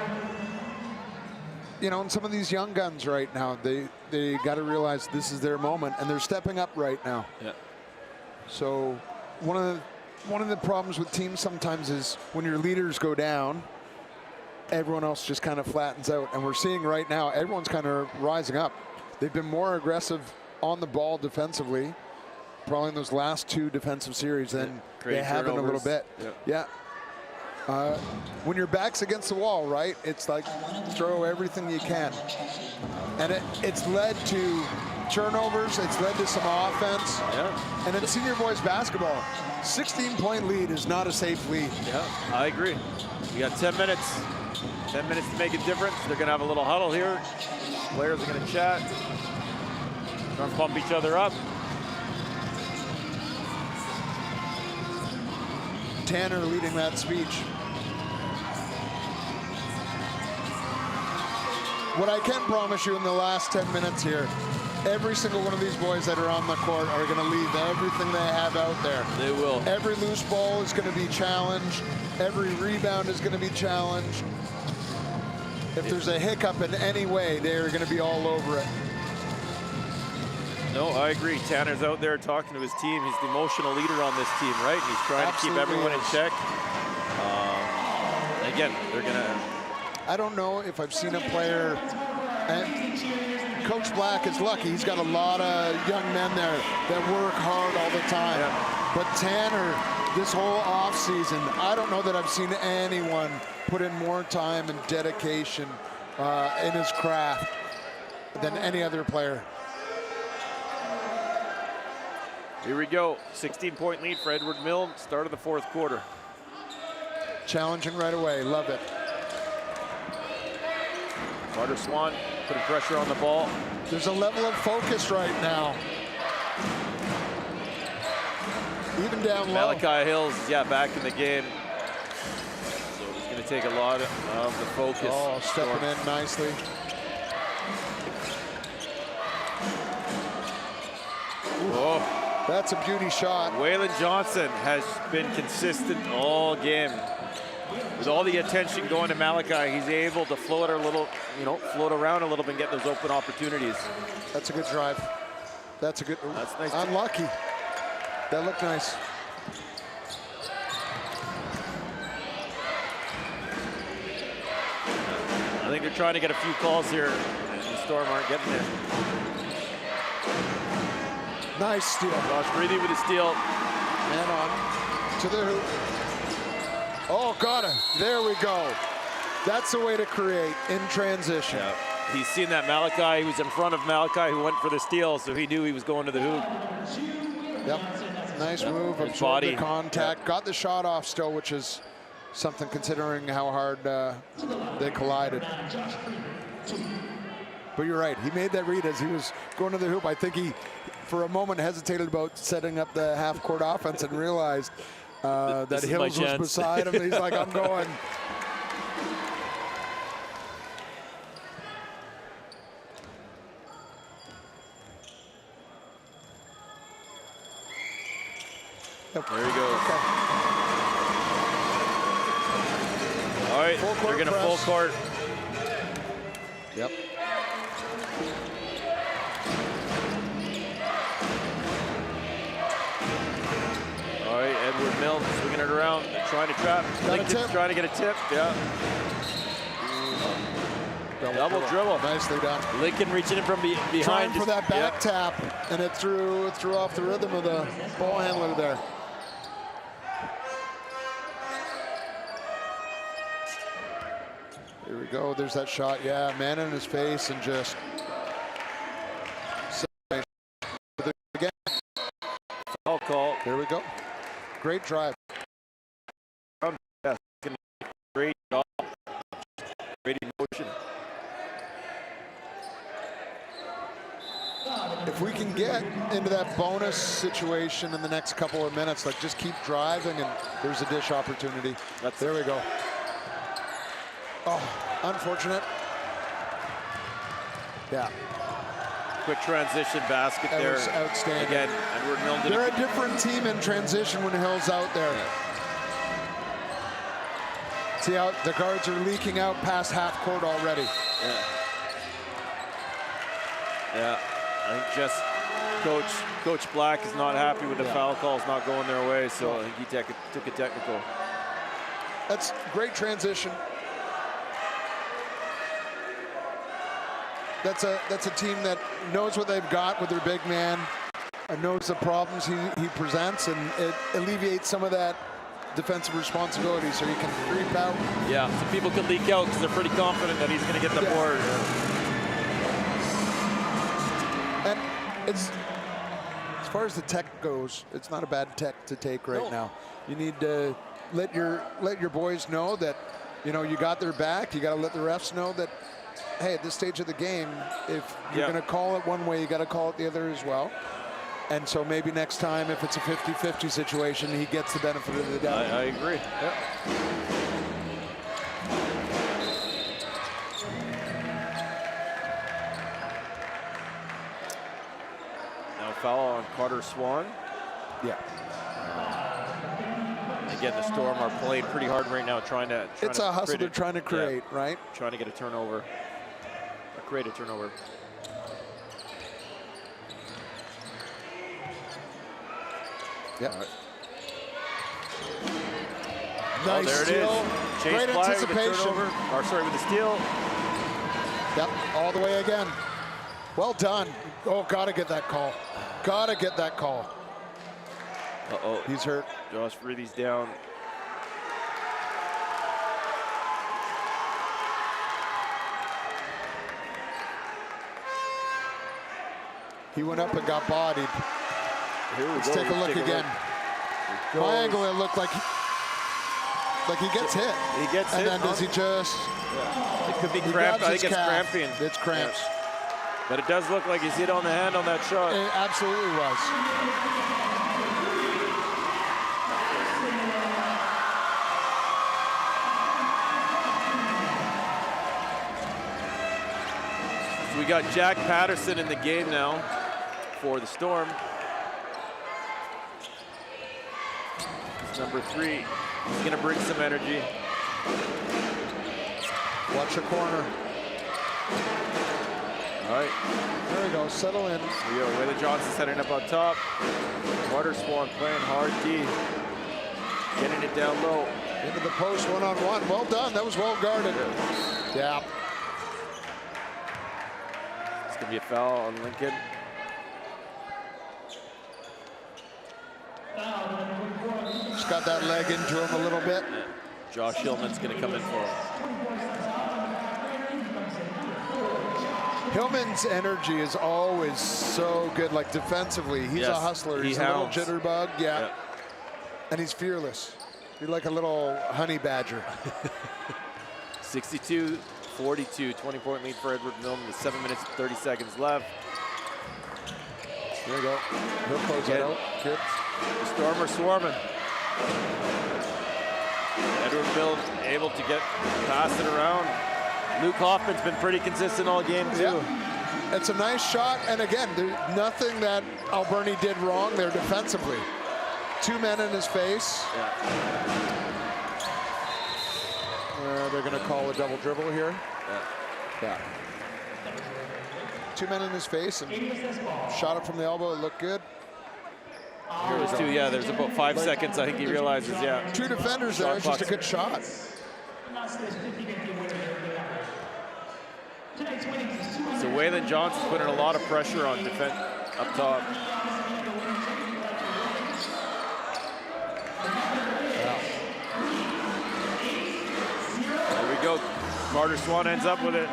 you know, and some of these young guns right now, they got to realize this is their moment, and they're stepping up right now.
Yeah.
So one of the problems with teams sometimes is when your leaders go down, everyone else just kind of flattens out. And we're seeing right now, everyone's kind of rising up. They've been more aggressive on the ball defensively, probably in those last 2 defensive series than they have in a little bit.
Yep.
Yeah. When your back's against the wall, right, it's like throw everything you can. And it's led to turnovers, it's led to some offense.
Yeah.
And in senior boys basketball, 16-point lead is not a safe lead.
Yeah, I agree. We got 10 minutes. 10 minutes to make a difference. They're going to have a little huddle here. Players are going to chat. Try and pump each other up.
Tanner leading that speech. What I can promise you in the last 10 minutes here, every single one of these boys that are on the court are going to leave everything they have out there.
They will.
Every loose ball is going to be challenged. Every rebound is going to be challenged. If there's a hiccup in any way, they're going to be all over it.
No, I agree. Tanner's out there talking to his team. He's the emotional leader on this team, right? And he's trying to keep everyone in check. Again, they're going to...
I don't know if I've seen a player, and Coach Black is lucky. He's got a lot of young men there that work hard all the time.
Yeah.
But Tanner, this whole offseason, I don't know that I've seen anyone put in more time and dedication in his craft than any other player.
Here we go. 16-point lead for Edward Milne. Start of the fourth quarter.
Challenging right away. Love it.
Carter Swan putting pressure on the ball.
There's a level of focus right now. Even down low.
Malachi Hills, yeah, back in the game. So it's going to take a lot of the focus.
Oh, stepping in nicely.
Oh,
that's a beauty shot.
Waylon Johnson has been consistent all game. With all the attention going to Malachi, he's able to float a little, float around a little bit and get those open opportunities.
That's a good drive. That's a good.
That's nice.
Unlucky. That looked nice.
I think they're trying to get a few calls here, and the Storm aren't getting there.
Nice steal.
Josh Breathy with a steal.
Man on to the hoop. Oh, got it. There we go. That's the way to create in transition.
Yeah. He's seen that Malachi. He was in front of Malachi, who went for the steal, so he knew he was going to the hoop.
Yep. Nice move.
His
Absorbed
body.
the contact.
Yep.
Got the shot off still, which is something considering how hard they collided. But you're right. He made that read as he was going to the hoop. I think he, for a moment, hesitated about setting up the half-court offense and realized that Hills was beside him. He's like, I'm going.
There you go.
Okay.
All right, they're going to full court.
Yep.
All right, Edward Milne swinging it around, trying to trap. Lincoln's trying to get a tip. Yeah. Double dribble.
Nicely done.
Lincoln reaching in from behind.
Trying for that back
yep.
tap, and it threw off the rhythm of the ball handler there. Here we go. There's that shot. Yeah, man in his face and just. Again.
Foul call.
Here we go. Great drive.
Yeah, great job. Great emotion.
If we can get into that bonus situation in the next couple of minutes, like just keep driving and there's a dish opportunity. There we go. Oh, unfortunate. Yeah.
Quick transition basket
That
there.
was outstanding.
Again, Edward Milne did
They're a different team in transition when Hill's out there.
Yeah.
See how the guards are leaking out past half court already.
Yeah. Yeah. I think just Coach Black is not happy with the foul calls not going their way, so I think he took a technical.
That's great transition. That's a team that knows what they've got with their big man and knows the problems he presents, and it alleviates some of that defensive responsibility so he can creep out.
Yeah, so people could leak out because they're pretty confident that he's going to get the board.
And it's, as far as the tech goes, it's not a bad tech to take right now. You need to let your boys know that, you know, you got their back. You got to let the refs know that, hey, at this stage of the game, if you're going to call it one way, you got to call it the other as well. And so maybe next time, if it's a 50-50 situation, he gets the benefit of the doubt.
I agree. Yep. Now foul on Carter Swan.
Yeah.
Again, the Storm are playing pretty hard right now, trying to.
It's a hustle they're trying to create, right?
Trying to get a turnover, or create a turnover.
Yeah.
Right.
Nice
there
steal.
it is. Chase
Great
Fly
anticipation.
with the turnover. Or sorry, with the steal.
Yep, all the way again. Well done. Oh, gotta get that call. Gotta get that call.
Uh-oh.
He's hurt.
Josh Freely's down.
He went up and got bodied.
Here we
Let's
go.
take a look again. My angle, it looked like he gets hit.
He gets hit.
And then does he just...
Yeah. It could be
He
cramped.
grabs
I
his
think it's
calf.
cramping.
It's cramps.
Yeah. But it does look like he's hit on the hand on that shot.
It absolutely was.
So we got Jack Patterson in the game now for the Storm. He's number 3. He's going to bring some energy.
Watch the corner.
All right.
There we go. Settle in.
Here we go. Waylon Johnson setting up on top. Carter Swan playing hard D. Getting it down low.
Into the post, one-on-one. Well done. That was well guarded. Yeah.
It's going to be a foul on Lincoln.
Just got that leg into him a little bit.
Yeah. Josh Hillman's going to come in for him.
Hillman's energy is always so good, like defensively. He's a hustler. He's a little jitterbug, yeah. And he's fearless. He's like a little honey badger.
62-42, 20-point lead for Edward Milne with 7 minutes and 30 seconds left.
There you go. He'll close that out. Good.
The Storm are swarming. Edward Milne able to get pass it around. Luke Hoffman's been pretty consistent all game too.
Yeah. It's a nice shot, and again, there's nothing that Alberni did wrong there defensively. 2 men in his face. They're going to call a double dribble here. Yeah. 2 men in his face and shot it from the elbow. It looked good.
Here was 2. Yeah, there's about 5 seconds. I think he realizes. Yeah.
2 defenders there. It's just a good shot.
So Waylon Johnson's putting a lot of pressure on defense up top. There we go. Carter Swan ends up with it.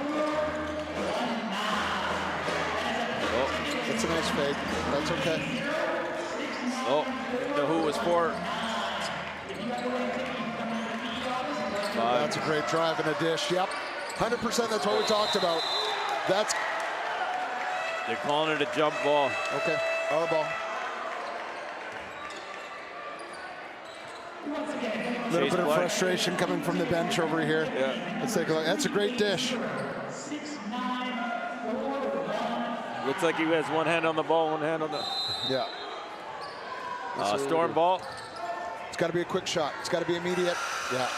Oh,
That's a nice fake. That's okay.
oh, didn't know who it was for. 5.
That's a great drive and a dish. Yep. 100%, that's what we talked about. That's...
They're calling it a jump ball.
Okay, our ball. A little bit of frustration coming from the bench over here.
Yeah.
Let's take a look. That's a great dish.
Looks like he has one hand on the ball, one hand on the...
Yeah.
Storm ball.
It's got to be a quick shot. It's got to be immediate. Yeah.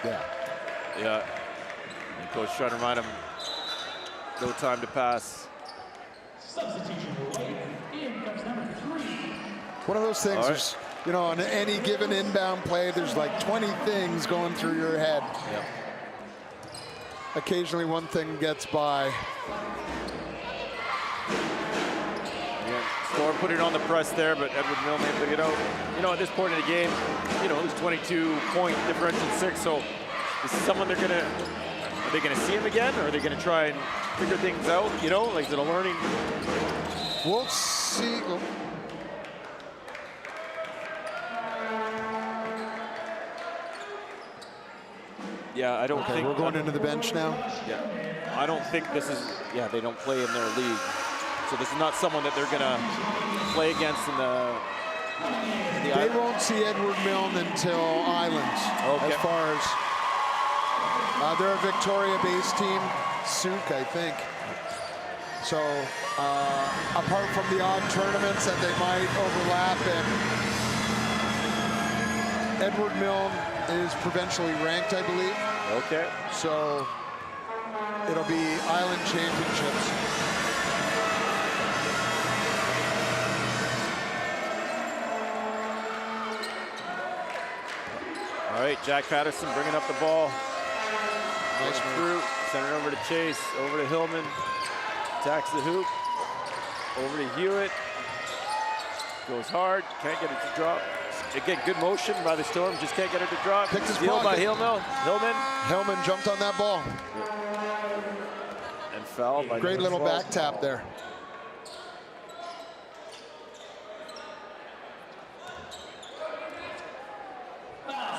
Yeah.
Yeah. And coach trying to remind him, no time to pass.
One of those things, there's, you know, on any given inbound play, there's like 20 things going through your head.
Yep.
Occasionally one thing gets by.
Yeah. Storm put it on the press there, but Edward Milne able to get out. You know, at this point in the game, you know, it was 22-point differential 6, so this is someone are they gonna see him again, or are they gonna try and figure things out, you know? Like, is it a learning?
We'll see. Oh.
Yeah, I don't think.
We're going into the bench now.
Yeah, I don't think this is, yeah, they don't play in their league. So this is not someone that they're gonna play against in the
They won't see Edward Milne until Islands.
Okay.
As far as, they're a Victoria-based team, Souk, I think. So, apart from the odd tournaments that they might overlap, and Edward Milne is provincially ranked, I believe.
Okay.
So, it'll be Island Championships.
All right, Jack Patterson bringing up the ball.
Nice
Fruit, send it over to Chase, over to Hillman. Attacks the hoop. Over to Hewitt. Goes hard, can't get it to drop. Again, good motion by the Storm, just can't get it to drop.
Picked his
Steal by
pocket.
Hillman.
Hellman jumped on that ball.
And foul by
Great
number
little
12.
back tap there.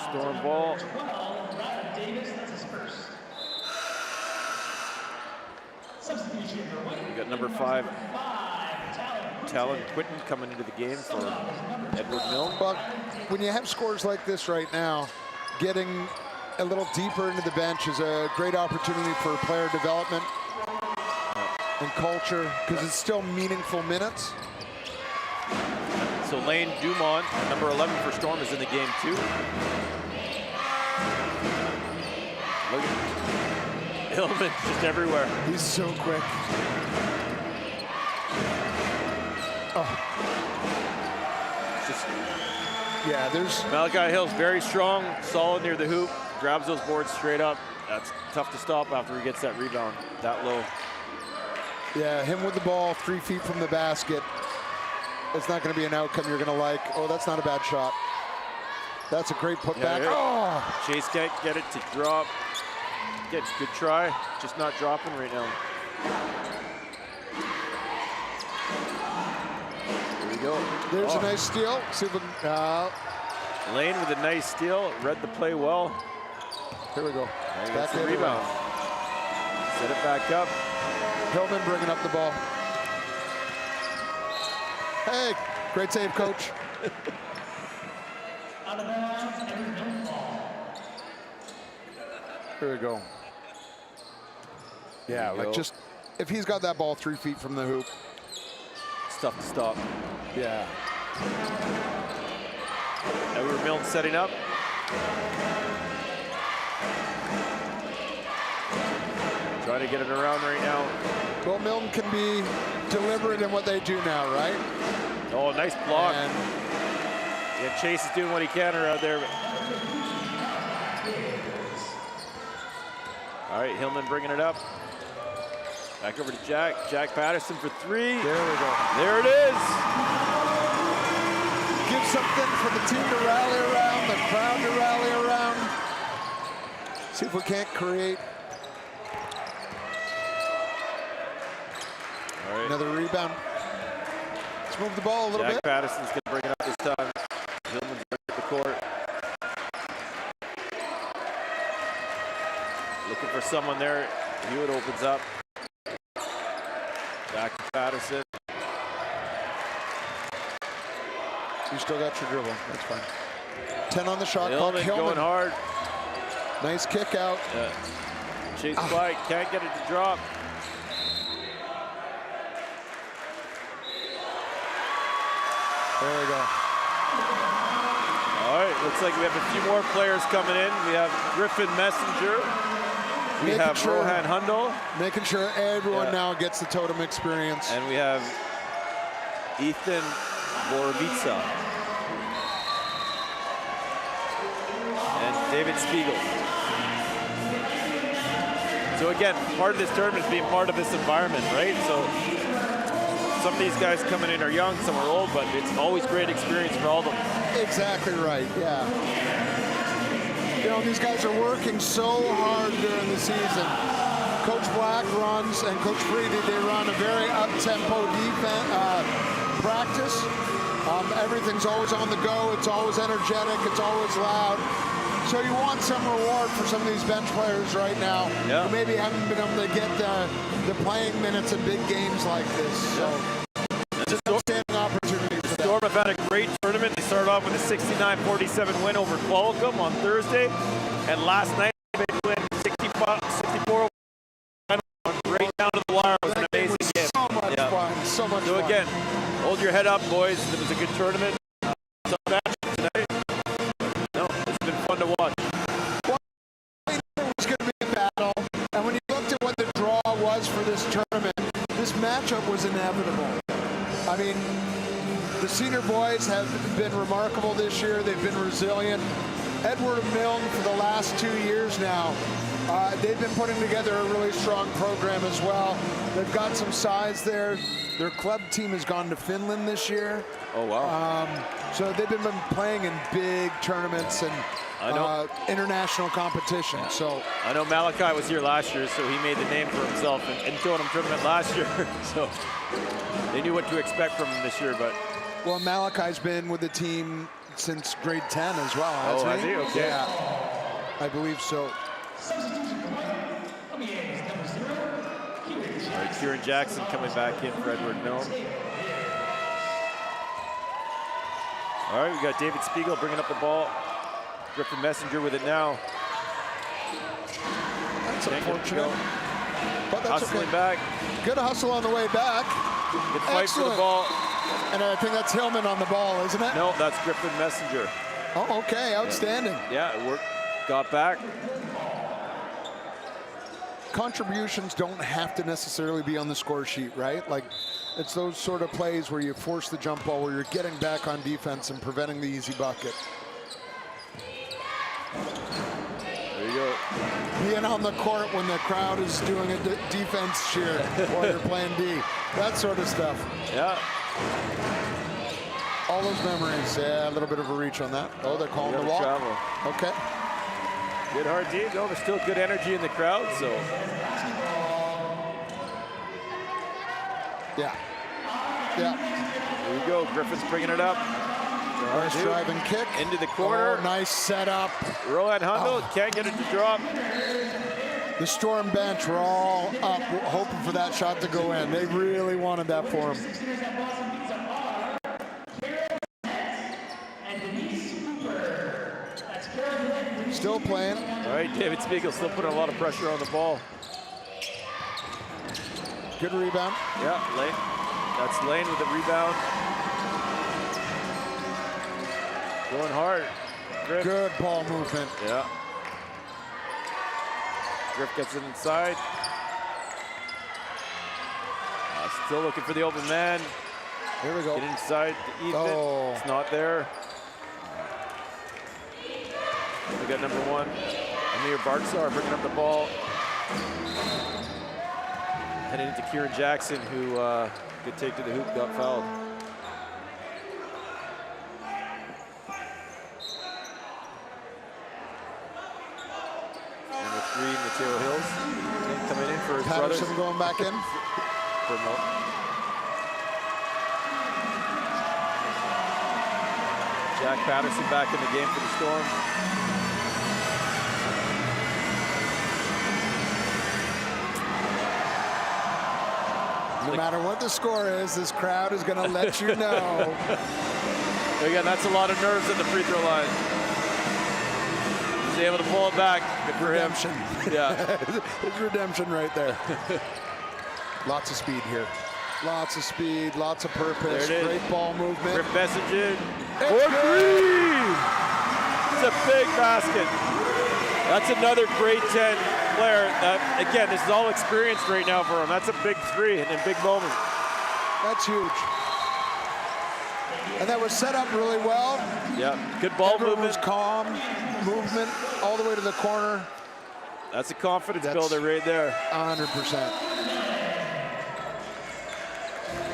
Storm ball.
Davis, that's his first. Substitution number 1.
We got number 5, Talon Quinton coming into the game for Edward Milne.
But when you have scores like this right now, getting a little deeper into the bench is a great opportunity for player development and culture, because it's still meaningful minutes.
So Lane Dumont, number 11 for Storm, is in the game too. Look at Hillman just everywhere.
He's so quick. Oh.
Just
Yeah, there's
Malachi Hill's very strong, solid near the hoop, grabs those boards straight up. That's tough to stop after he gets that rebound that low.
Yeah, him with the ball 3 feet from the basket. It's not going to be an outcome you're going to like. Oh, that's not a bad shot. That's a great putback.
Yeah,
Oh!
Chase can't get it to drop. Good try, just not dropping right now. Here we go.
There's a nice steal. See if we can,
Lane with a nice steal, read the play well.
here we go.
And he
Back
gets the
in.
rebound. Set it back up.
Hillman bringing up the ball. Hey, great save, coach.
Out of bounds, Edward Milne ball.
Here we go. Yeah,
There you
like
go.
just, if he's got that ball 3 feet from the hoop,
It's tough to stop.
yeah.
Edward Milne setting up. Trying to get it around right now.
Well, Milton can be deliberate in what they do now, right?
Oh, nice block.
And
Yeah, Chase is doing what he can around there. All right, Hillman bringing it up. Back over to Jack. Jack Patterson for 3.
there we go.
There it is.
Give something for the team to rally around, the crowd to rally around. See if we can't create
All right.
another rebound. Let's move the ball a little
Jack
bit.
Patterson's going to bring it up this time. Hillman's right at the court. Looking for someone there. Hewitt opens up. Back to Patterson.
You still got your dribble. That's fine. 10 on the shot clock.
Hillman going hard.
Nice kick out.
Chase Clyde can't get it to drop.
There we go.
All right, looks like we have a few more players coming in. We have Griffin Messenger. We
Making
have
sure-
Rohan Hundal.
Making sure everyone
Yeah.
now gets the Totem experience.
And we have Ethan Borovica. And David Spiegel. So again, part of this tournament is being part of this environment, right? So Some of these guys coming in are young, some are old, but it's always great experience for all of them.
Exactly right, yeah. You know, these guys are working so hard during the season. Coach Black runs and Coach Freedy, they run a very up-tempo defense practice. Everything's always on the go. It's always energetic. It's always loud. So you want some reward for some of these bench players right now who maybe haven't been able to get the playing minutes in big games like this. So just an outstanding opportunity for them.
Storm have had a great tournament. They started off with a 69-47 win over Qualicum on Thursday, and last night they win 64. Right down to the wire. It was an amazing game.
So much fun. So much fun.
So again, hold your head up, boys. It was a good tournament. It's a match tonight. No, it's been fun to watch.
Well, I knew it was going to be a battle, and when you looked at what the draw was for this tournament, this matchup was inevitable. I mean, the senior boys have been remarkable this year. They've been resilient. Edward and Milne for the last 2 years now. They've been putting together a really strong program as well. They've got some size there. Their club team has gone to Finland this year.
Oh, wow.
So they've been playing in big tournaments and international competition. So
I know Malachi was here last year, so he made the name for himself in Totem tournament last year. So they knew what to expect from him this year. But
well, Malachi's been with the team since grade 10 as well, hasn't
has he? Okay.
Yeah, I believe so.
All right, Kieran Jackson coming back in for Edward Milne. All right, we got David Spiegel bringing up the ball. Griffin Messenger with it now.
That's unfortunate. But that's
Hustling
okay.
back.
Good hustle on the way back.
Good fight for the ball.
And I think that's Hillman on the ball, isn't it?
No, that's Griffin Messenger.
Oh, okay, outstanding.
Yeah, it worked. Got back.
Contributions don't have to necessarily be on the score sheet, right? Like, it's those sort of plays where you force the jump ball, where you're getting back on defense and preventing the easy bucket.
There you go.
Being on the court when the crowd is doing a defense cheer while you're playing D. That sort of stuff.
Yeah.
All those memories. Yeah, a little bit of a reach on that. Oh, they're calling the walk.
Travel.
Okay.
Good hard D. No, there's still good energy in the crowd, so.
Yeah. Yeah.
There you go. Griffin's bringing it up.
Nice driving kick.
Into the corner.
Oh, nice setup.
Rohan Hundle can't get it to drop.
The Storm bench were all up, hoping for that shot to go in. They really wanted that for him. Still playing.
All right, David Spiegel still putting a lot of pressure on the ball.
Good rebound.
Yeah, Lane. That's Lane with the rebound. Going hard. Griff.
Good ball movement.
Yeah. Griff gets it inside. Still looking for the open man.
Here we go.
Get inside to Ethan.
Oh.
It's not there. We got number one, Amir Barksar bringing up the ball. Heading into Kieran Jackson, who could take to the hoop, got fouled. Number three, Mateo Hills, coming in for his
Patterson
brothers.
going back in.
For Milton. Jack Patterson back in the game for the Storm.
No matter what the score is, this crowd is going to let you know.
Again, that's a lot of nerves at the free throw line. He's able to pull it back. Good for
Redemption.
him. Yeah.
It's redemption right there. Lots of speed here. Lots of speed, lots of purpose.
There it is.
Great ball movement.
Griff messaging.
It's
For
good.
three! It's a big basket. That's another grade 10 player. Again, this is all experienced right now for him. That's a big three and a big moment.
That's huge. And that was set up really well.
Yeah, good ball
Everyone
movement.
was calm, movement all the way to the corner.
That's a confidence builder right there.
100%.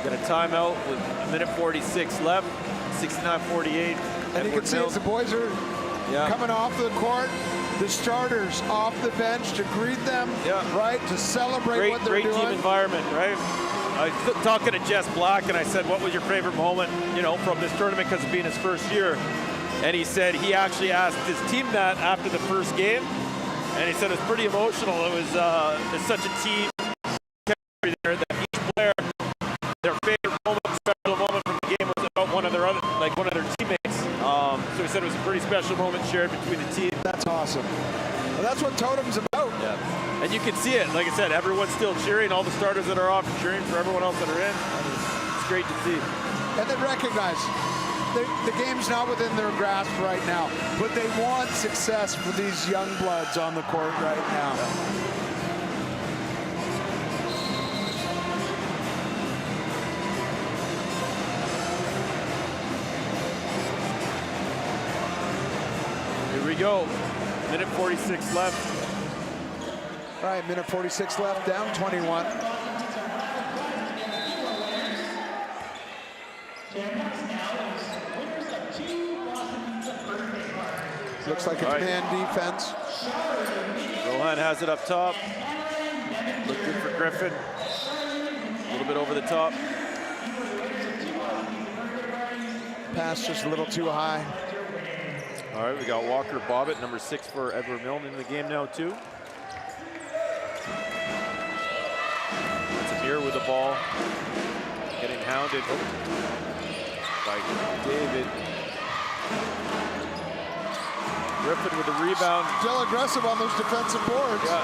Got a timeout with a minute 46 left, 69-48.
And you can see as the boys are coming off the court, the starters off the bench to greet them, right, to celebrate what they're doing.
Great team environment, right? I was talking to Jess Black, and I said, what was your favorite moment, you know, from this tournament, because of being his first year? And he said he actually asked his team that after the first game, and he said it was pretty emotional. It was it's such a team chemistry there that each player, their favorite moment, special moment from the game was about one of their teammates. So he said it was a pretty special moment shared between the team.
That's awesome. Well, that's what Totem's about.
Yeah, and you can see it. Like I said, everyone's still cheering. All the starters that are off are cheering for everyone else that are in. It's great to see.
And they recognize the game's not within their grasp right now, but they want success for these young bloods on the court right now.
Here we go. Minute 46 left.
All right, minute 46 left, down 21. Looks like it's man defense.
Rohan has it up top. Looking for Griffin. A little bit over the top.
Pass just a little too high.
All right, we got Walker Bobbitt, number 6 for Edward Milne in the game now too. Samir with the ball. Getting hounded by David. Griffin with the rebound.
Still aggressive on those defensive boards.
Yeah.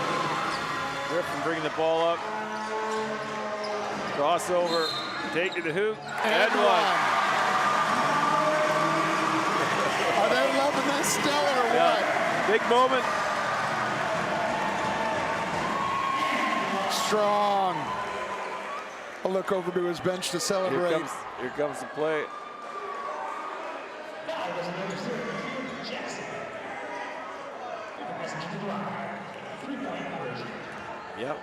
Griffin bringing the ball up. Crossover. Taking the hoop. And one.
Are they loving this still or what?
Big moment.
Strong. A look over to his bench to celebrate.
Here comes the play. Yep.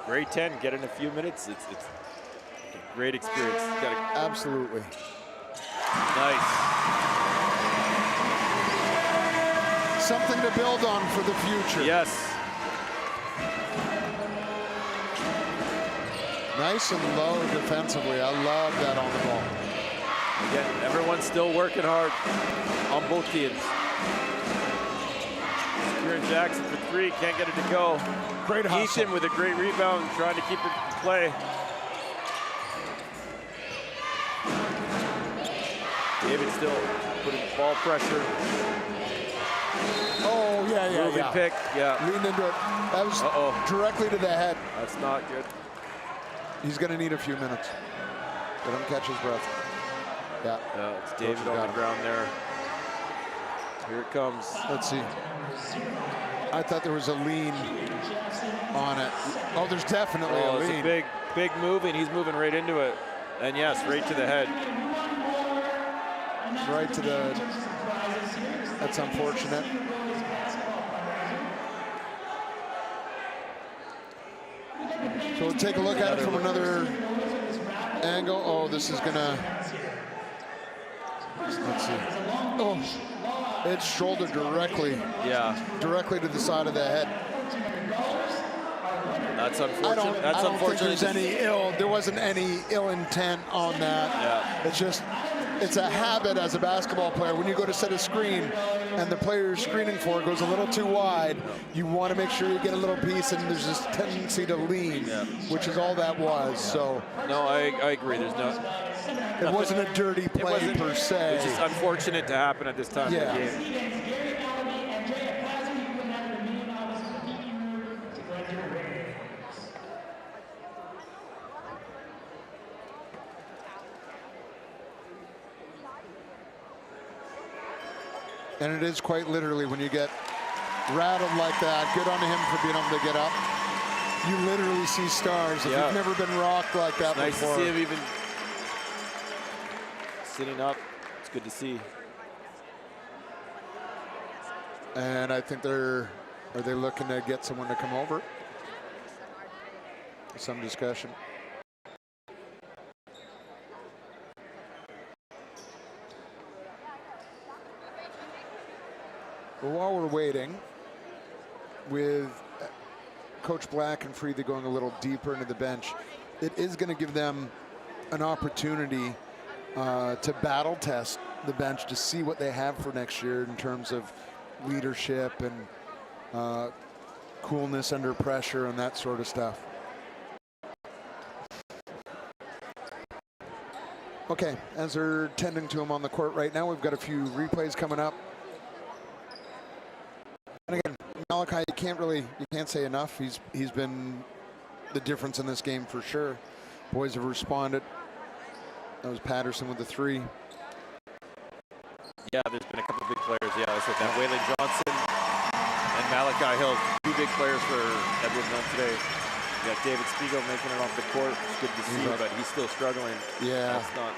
Grade 10, get in a few minutes. It's a great experience.
Absolutely.
Nice.
Something to build on for the future.
Yes.
Nice and low defensively. I love that on the ball.
Again, everyone's still working hard on both teams. Kieran Jackson for 3, can't get it to go.
Great hustle.
Ethan with a great rebound, trying to keep it in play. David still putting ball pressure.
Oh, yeah.
Moving pick,
Leaned into it. That was directly to the head.
That's not good.
He's going to need a few minutes. Let him catch his breath. Yeah.
It's David on the ground there. Here it comes.
Let's see. I thought there was a lean on it. Oh, there's definitely a lean.
It's a big move, and he's moving right into it. And yes, right to the head.
Right to the... That's unfortunate. So we'll take a look at it from another angle. Oh, this is gonna... Let's see. Oh, it's shoulder directly.
Yeah.
Directly to the side of the head.
That's unfortunate.
I don't think there wasn't any ill intent on that.
Yeah.
It's just, it's a habit as a basketball player. When you go to set a screen and the player you're screening for goes a little too wide, you want to make sure you get a little piece, and there's this tendency to lean, which is all that was. So.
No, I agree. There's no.
It wasn't a dirty play per se.
It's just unfortunate to happen at this time of the game.
And it is quite literally when you get rattled like that. Good on him for being able to get up. You literally see stars. If you've never been rocked like that before.
Nice to see him even sitting up. It's good to see.
And I think are they looking to get someone to come over? Some discussion. we're waiting, with Coach Black and Freethy going a little deeper into the bench, it is going to give them an opportunity to battle test the bench to see what they have for next year in terms of leadership and coolness under pressure and that sort of stuff. Okay, as they're tending to him on the court right now, we've got a few replays coming up. And again, Malachi, you can't say enough. He's been the difference in this game for sure. Boys have responded. That was Patterson with the 3.
Yeah, there's been a couple big players. Yeah, I said that. Waylon Johnson and Malachi Hill, 2 big players for Edward Milne today. You got David Spiegel making it off the court. It's good to see, but he's still struggling.
Yeah.
That's not.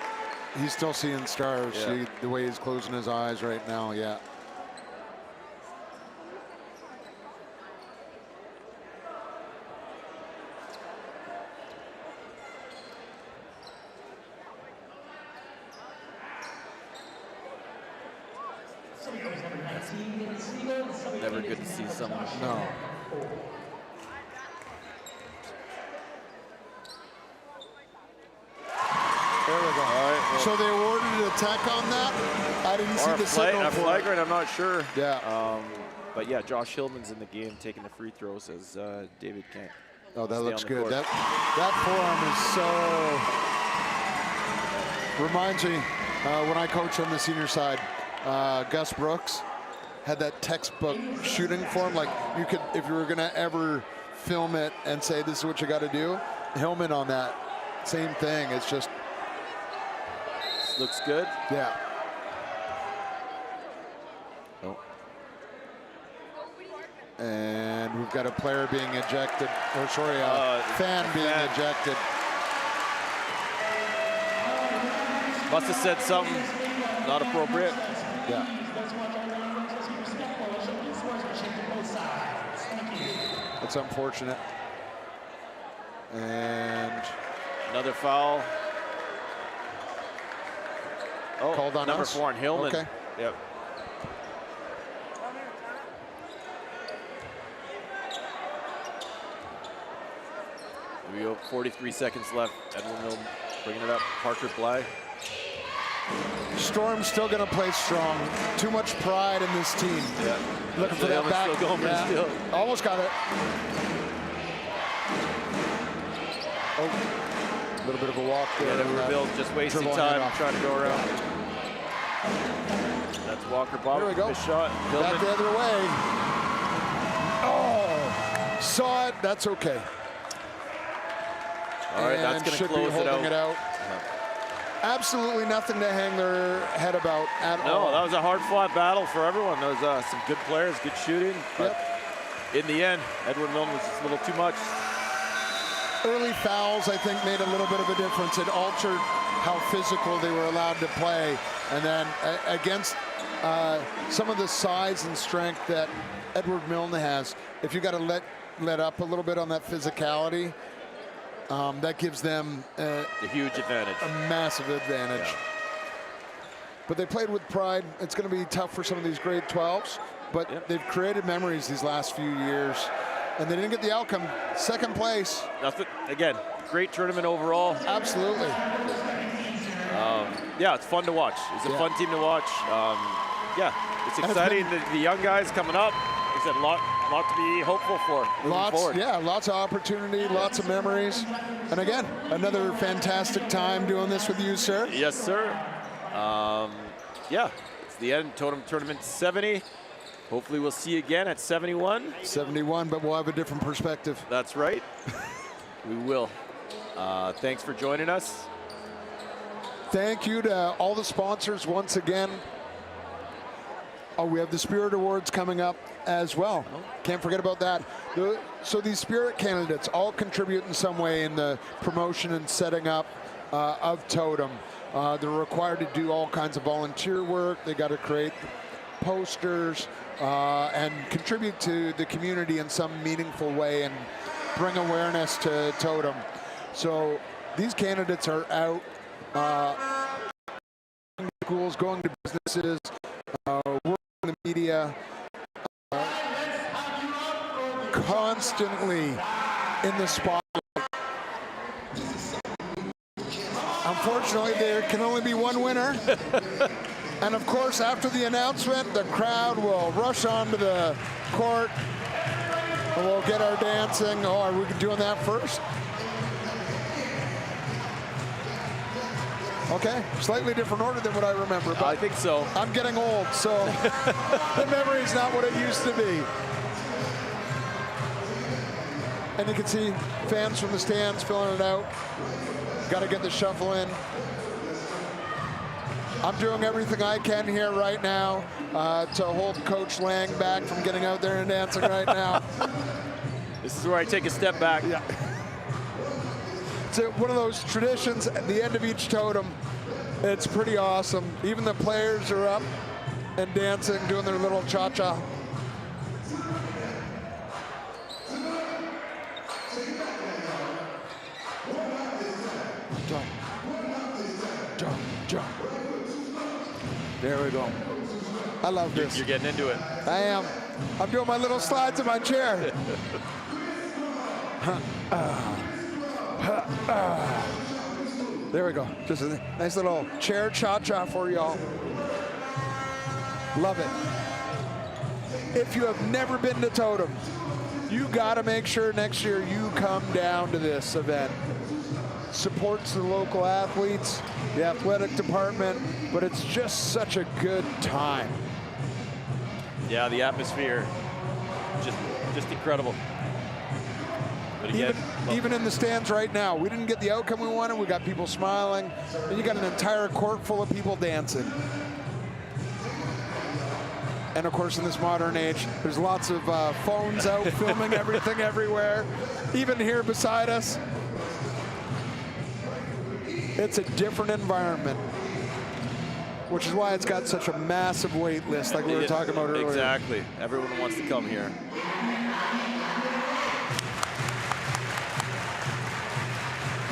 He's still seeing stars.
Yeah.
See the way he's closing his eyes right now. Yeah.
Never good to see someone.
No. There we go.
All right, well,
So they awarded an attack on that. I didn't see the signal
a
for it.
flagrant, I'm not sure.
Yeah.
But yeah, Josh Hillman's in the game taking the free throws as David can't.
Oh, that
stay
looks
on the
good.
court.
That forearm is so. Reminds me when I coached on the senior side, Gus Brooks had that textbook shooting form. Like you could, if you were gonna ever film it and say this is what you got to do, Hillman on that same thing. It's just
looks good.
yeah.
Oh.
And we've got a player being ejected, or sorry, a fan being ejected.
Must have said something not appropriate.
Yeah. That's unfortunate. And
Another foul. Oh,
called on
number
us?
4 on Hillman.
Okay.
Yep. Here we go. 43 seconds left. Edwin Milne bringing it up. Parker Bly.
Storm's still going to play strong. Too much pride in this team.
Yeah.
Looking for that back.
Still going for the steal.
Almost got it. Oh, a little bit of a walk there.
Yeah, Edward just wasting
dribbling
time
it off.
trying to go around. That's Walker Bob.
Here we go.
Good shot.
Back
Hillman.
the other way. Oh, saw it. That's okay.
All right,
And
that's going to
should be
close
holding
it out.
Yeah. Absolutely nothing to hang their head about at all.
No, that was a hard-fought battle for everyone. There was some good players, good shooting. But in the end, Edward Milne was just a little too much.
Early fouls, I think, made a little bit of a difference. It altered how physical they were allowed to play. And then against some of the size and strength that Edward Milne has, if you got to let up a little bit on that physicality, that gives them
A huge advantage.
a massive advantage.
Yeah.
But they played with pride. It's going to be tough for some of these grade 12s, but they've created memories these last few years, and they didn't get the outcome. Second place.
Nothing. Again, great tournament overall.
Absolutely.
Yeah, it's fun to watch. It's a fun team to watch. Yeah, it's exciting. The young guys coming up. Like I said, lot to be hopeful for moving forward.
Yeah, lots of opportunity, lots of memories. And again, another fantastic time doing this with you, sir.
Yes, sir. Yeah, it's the end. Totem Tournament 70. Hopefully we'll see you again at 71.
71, but we'll have a different perspective.
That's right. We will. Thanks for joining us.
Thank you to all the sponsors once again. Oh, we have the Spirit Awards coming up as well. Can't forget about that. So these Spirit candidates all contribute in some way in the promotion and setting up of Totem. They're required to do all kinds of volunteer work. They got to create posters and contribute to the community in some meaningful way and bring awareness to Totem. So these candidates are out going to schools, going to businesses, working in the media, constantly in the spotlight. Unfortunately, there can only be one winner. And of course, after the announcement, the crowd will rush onto the court and we'll get our dancing. Oh, are we doing that first? Okay, slightly different order than what I remember. But
I think so.
I'm getting old, so the memory's not what it used to be. And you can see fans from the stands filling it out. Got to get the shuffle in. I'm doing everything I can here right now to hold Coach Lang back from getting out there and dancing right now.
This is where I take a step back.
Yeah. It's one of those traditions at the end of each totem. It's pretty awesome. Even the players are up and dancing, doing their little cha-cha. Jump. Jump, jump. There we go. I love this.
You're getting into it.
I am. I'm doing my little slides in my chair. There we go. Just a nice little chair cha-cha for y'all. Love it. If you have never been to Totem, you got to make sure next year you come down to this event. Supports the local athletes, the athletic department, but it's just such a good time.
Yeah, the atmosphere, just incredible. But again,
Even in the stands right now, we didn't get the outcome we wanted. We got people smiling, and you got an entire court full of people dancing. And of course, in this modern age, there's lots of phones out filming everything everywhere. Even here beside us, it's a different environment, which is why it's got such a massive wait list, like we were talking about earlier.
Exactly. Everyone wants to come here.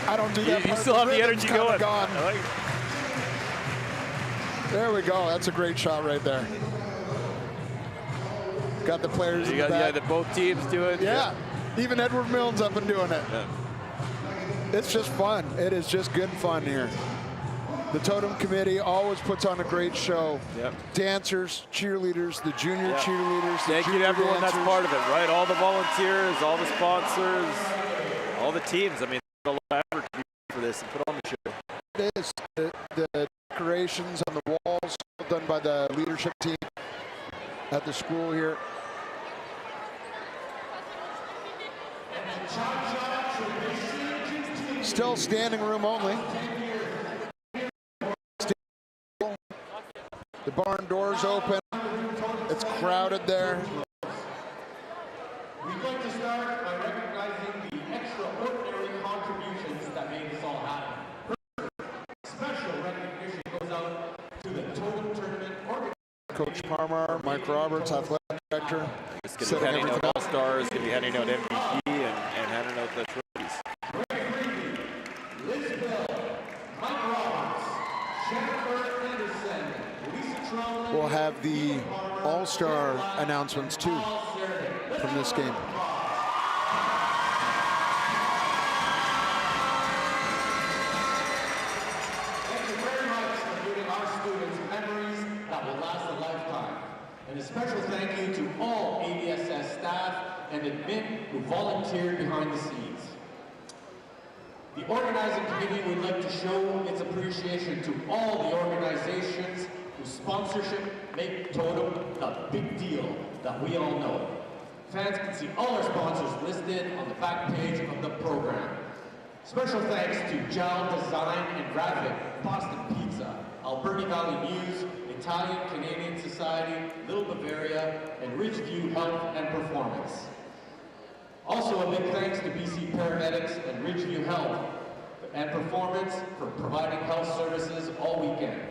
I don't do that.
You still have the energy going.
Gone.
I like it.
There we go. That's a great shot right there. Got the players in the back.
Yeah, both teams do it.
Yeah. Even Edward Milne's up and doing it.
Yeah.
It's just fun. It is just good fun here. The Totem Committee always puts on a great show.
Yep.
Dancers, cheerleaders, the junior cheerleaders.
Thank you to everyone that's part of it, right? All the volunteers, all the sponsors, all the teams. I mean, there's a lot of effort for this and put on the show.
It is. The decorations on the walls done by the leadership team at the school here. Still standing room only. The barn doors open. It's crowded there.
We'd like to start by recognizing the extraordinary contributions that made this all happen. Special recognition goes out to the Totem Tournament organizers.
Coach Parmar, Mike Roberts, athletic director.
It's going to be handing out all-stars, going to be handing out MVP and handing out the trophies.
Liz Bill, Mike Roberts, Jennifer Anderson, Lisa Trumlin.
We'll have the all-star announcements too from this game.
Thank you very much for giving our students memories that will last a lifetime. And a special thank you to all ADSS staff and admin who volunteered behind the scenes. The organizing committee would like to show its appreciation to all the organizations whose sponsorship make Totem the big deal that we all know. Fans can see all our sponsors listed on the back page of the program. Special thanks to Gel Design and Graphic, Boston Pizza, Alberta Valley News, Italian Canadian Society, Little Bavaria, and Ridgeview Health and Performance. Also a big thanks to BC Paramedics and Ridgeview Health and Performance for providing health services all weekend.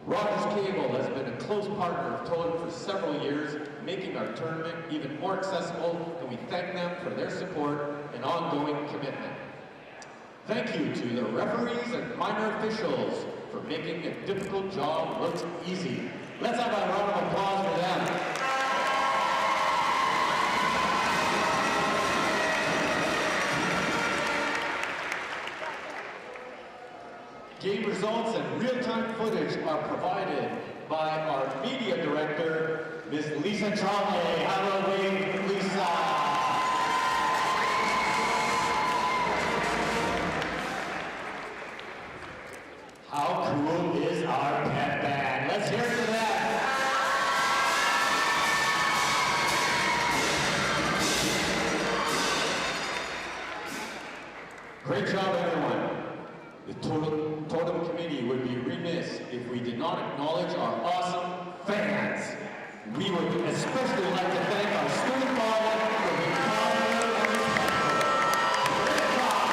Rogers Cable has been a close partner of Totem for several years, making our tournament even more accessible, and we thank them for their support and ongoing commitment. Thank you to the referees and minor officials for making a difficult job look easy. Let's have a round of applause for them. Game results and real-time footage are provided by our media director, Ms. Lisa Tromley. Have a wave, Lisa. How cool is our pep band? Let's hear it for that. Great job, everyone. The Totem Committee would be remiss if we did not acknowledge our awesome fans. We would especially like to thank our student body for being kind and respectful. Great job.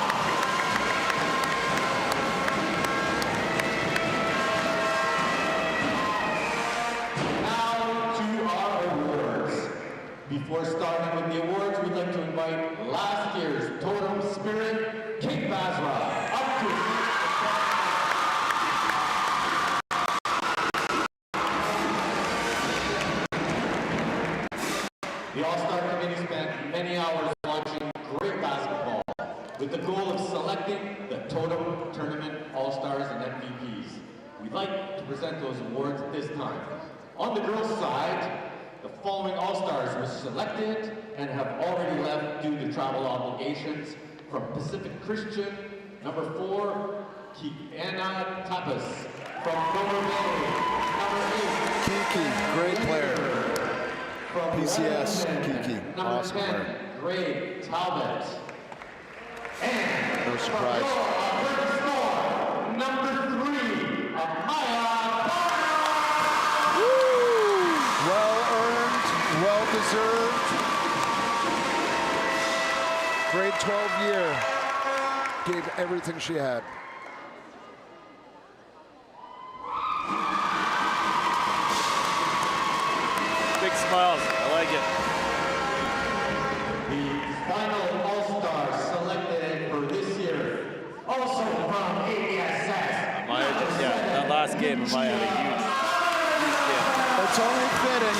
Now to our awards. Before starting with the awards, we'd like to invite last year's Totem Spirit, Kate Basra, up to the All-Star Committee spent many hours watching great basketball with the goal of selecting the Totem Tournament All-Stars and MVPs. We'd like to present those awards at this time. On the girls' side, the following All-Stars were selected and have already left due to travel obligations. From Pacific Christian, number 4, Kiana Tapas. From Dover Bay, number 8,
Kiki, great player.
from
PCS,
Redmond,
Kiki,
number
awesome
10,
player.
Greg Talbot. And
No surprise.
from Alberta Storm, number 3, Amaya Barner.
Well earned, well deserved. Grade 12 year. Gave everything she had.
Big smiles. I like it.
The final All-Star selected for this year, also from ADSS.
That last game, Amaya had a huge game.
It's only fitting.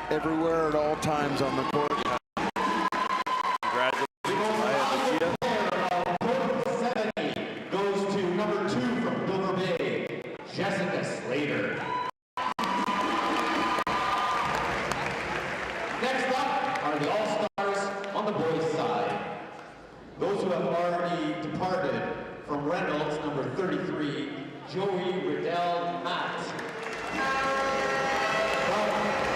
Everywhere at all times on the court.
Congratulations, Amaya.
Goes to number 2 from Dover Bay, Jessica Slater. Next up are the All-Stars on the boys' side. Those who have already departed from Reynolds, number 33, Joey Riddell Matt. From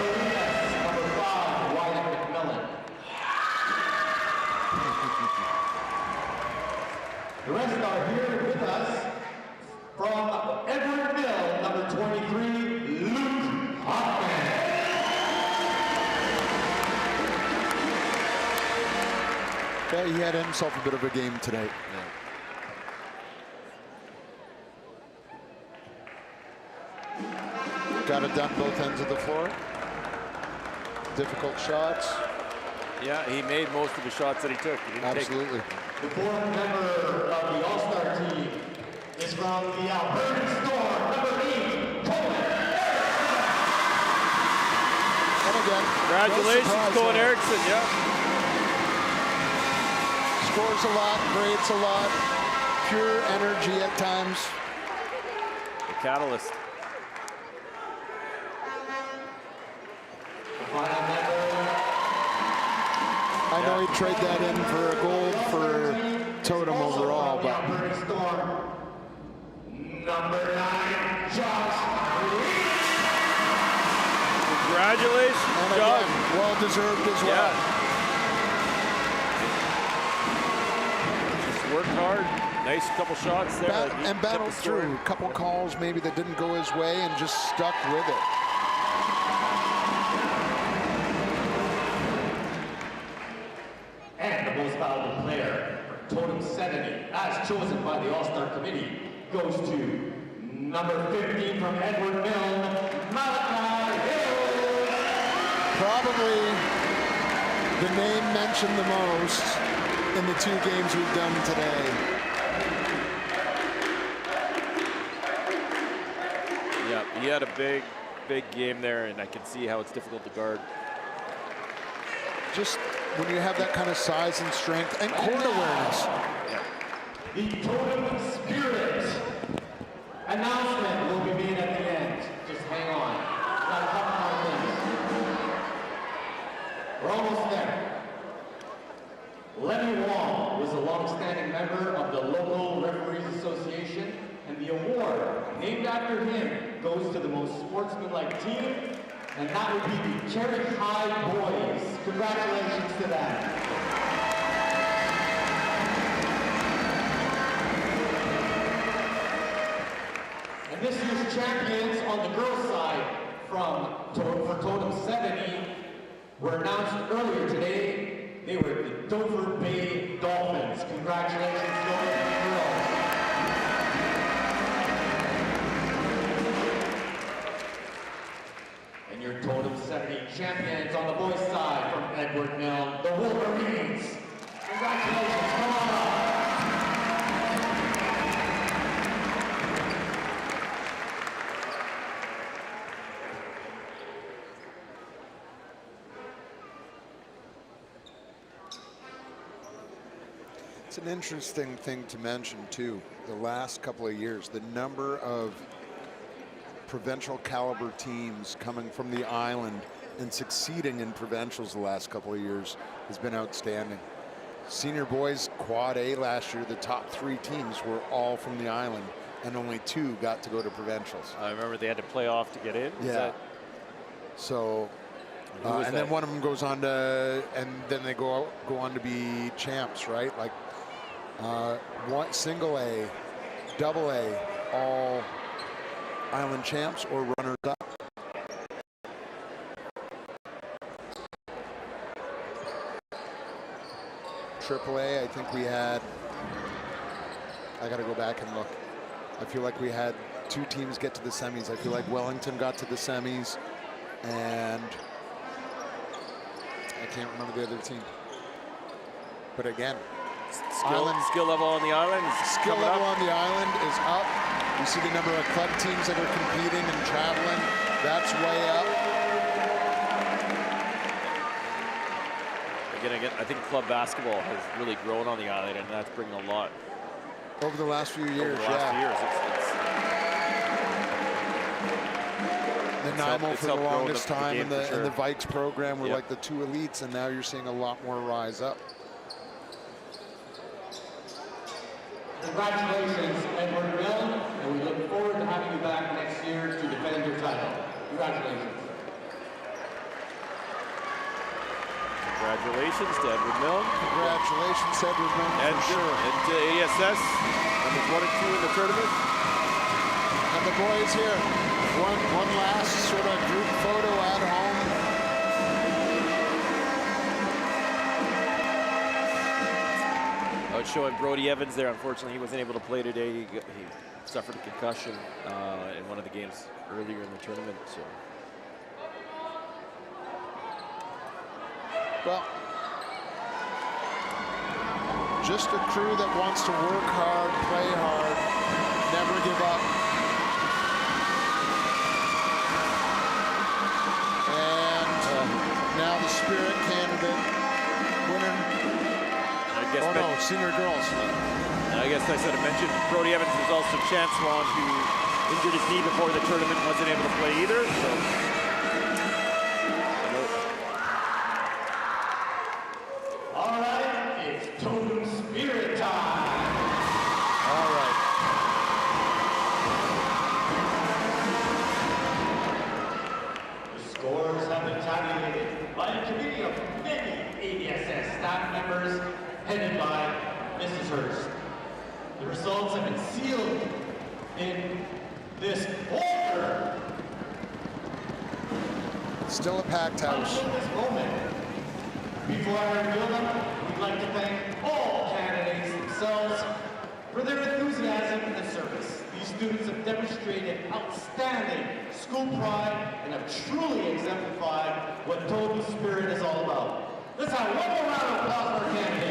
Marinas, number 5, Wyatt McMillan. The rest are here with us. From Edward Mill, number 23, Luke Hoffman.
Yeah, he had himself a bit of a game tonight. Got it done both ends of the floor. Difficult shots.
Yeah, he made most of the shots that he took. He didn't
Absolutely.
The fourth member of the All-Star team is from the Alberta Storm, number 8, Totem.
And again,
Congratulations,
no surprise
Cohen
there.
Erickson. Yeah.
Scores a lot, grades a lot, pure energy at times.
The catalyst.
The final member.
I know he'd trade that in for a gold for Totem
Also
overall,
from the
but
Alberta Storm, number 9, Josh Reed.
Congratulations,
and
Josh.
again, well deserved as well.
Yeah. Just worked hard. Nice couple shots there. He
And
kept
battled
the score.
through. A couple calls maybe that didn't go his way and just stuck with it.
And the most valuable player for Totem 70, as chosen by the All-Star Committee, goes to number 15 from Edward Milne, Malachi Hill.
Probably the name mentioned the most in the 2 games we've done today.
Yeah, he had a big game there, and I can see how it's difficult to guard.
just when you have that kind of size and strength and court awareness.
The Totem Spirit announcement will be made at the end. Just hang on. Got a couple more things. We're almost there. Lenny Wong was a long-standing member of the local Referees Association, and the award named after him goes to the most sportsmanlike team, and that would be the Cherry High Boys. Congratulations to them. And this year's champions on the girls' side for Totem 70 were announced earlier today. They were the Dover Bay Dolphins. Congratulations, Dover Bay girls. And your Totem 70 champions on the boys' side from Edward Mill, the Wolverines. Congratulations, come on up.
It's an interesting thing to mention too. The last couple of years, the number of provincial caliber teams coming from the island and succeeding in provincials the last couple of years has been outstanding. Senior boys quad A last year, the top 3 teams were all from the island, and only 2 got to go to provincials.
I remember they had to play off to get in.
Yeah. So, and then one of them goes on to, and then they go on to be champs, right? Like one single A, double A, all island champs or runners up. Triple A, I think we had, I got to go back and look. I feel like we had 2 teams get to the semis. I feel like Wellington got to the semis, and I can't remember the other team. But again,
skill level on the island is
skill level on the island is up. You see the number of club teams that are competing and traveling. That's way up.
Again, I think club basketball has really grown on the island, and that's bringing a lot.
Over the last few years,
Over the last few years,
the NIMO for the longest time, and the Vikes program were
Yep.
like the 2 elites, and now you're seeing a lot more rise up.
Congratulations, Edward Mill, and we look forward to having you back next year to defend your title. Congratulations.
Congratulations to Edward Mill.
Congratulations, Edward Mill,
And
for sure.
And to ASS, numbers 1 and 2 in the tournament.
And the boys here, one last sort of group photo at home.
I was showing Brody Evans there. Unfortunately, he wasn't able to play today. He suffered a concussion in one of the games earlier in the tournament. So.
Well, just a crew that wants to work hard, play hard, never give up. And now the Spirit candidate winner. Oh no, senior girls.
I guess I should have mentioned Brody Evans was also Chance Swan, who injured his knee before the tournament, wasn't able to play either. So.
All right, it's Totem Spirit time.
All right.
The scores have been tabulated by a committee of many ADSS staff members headed by Mrs. Hurst. The results have been sealed in this folder.
Still a packed house.
Until this moment, before I reveal them, we'd like to thank all candidates themselves for their enthusiasm and service. These students have demonstrated outstanding school pride and have truly exemplified what Totem Spirit is all about. Let's have one more round of applause for our candidates.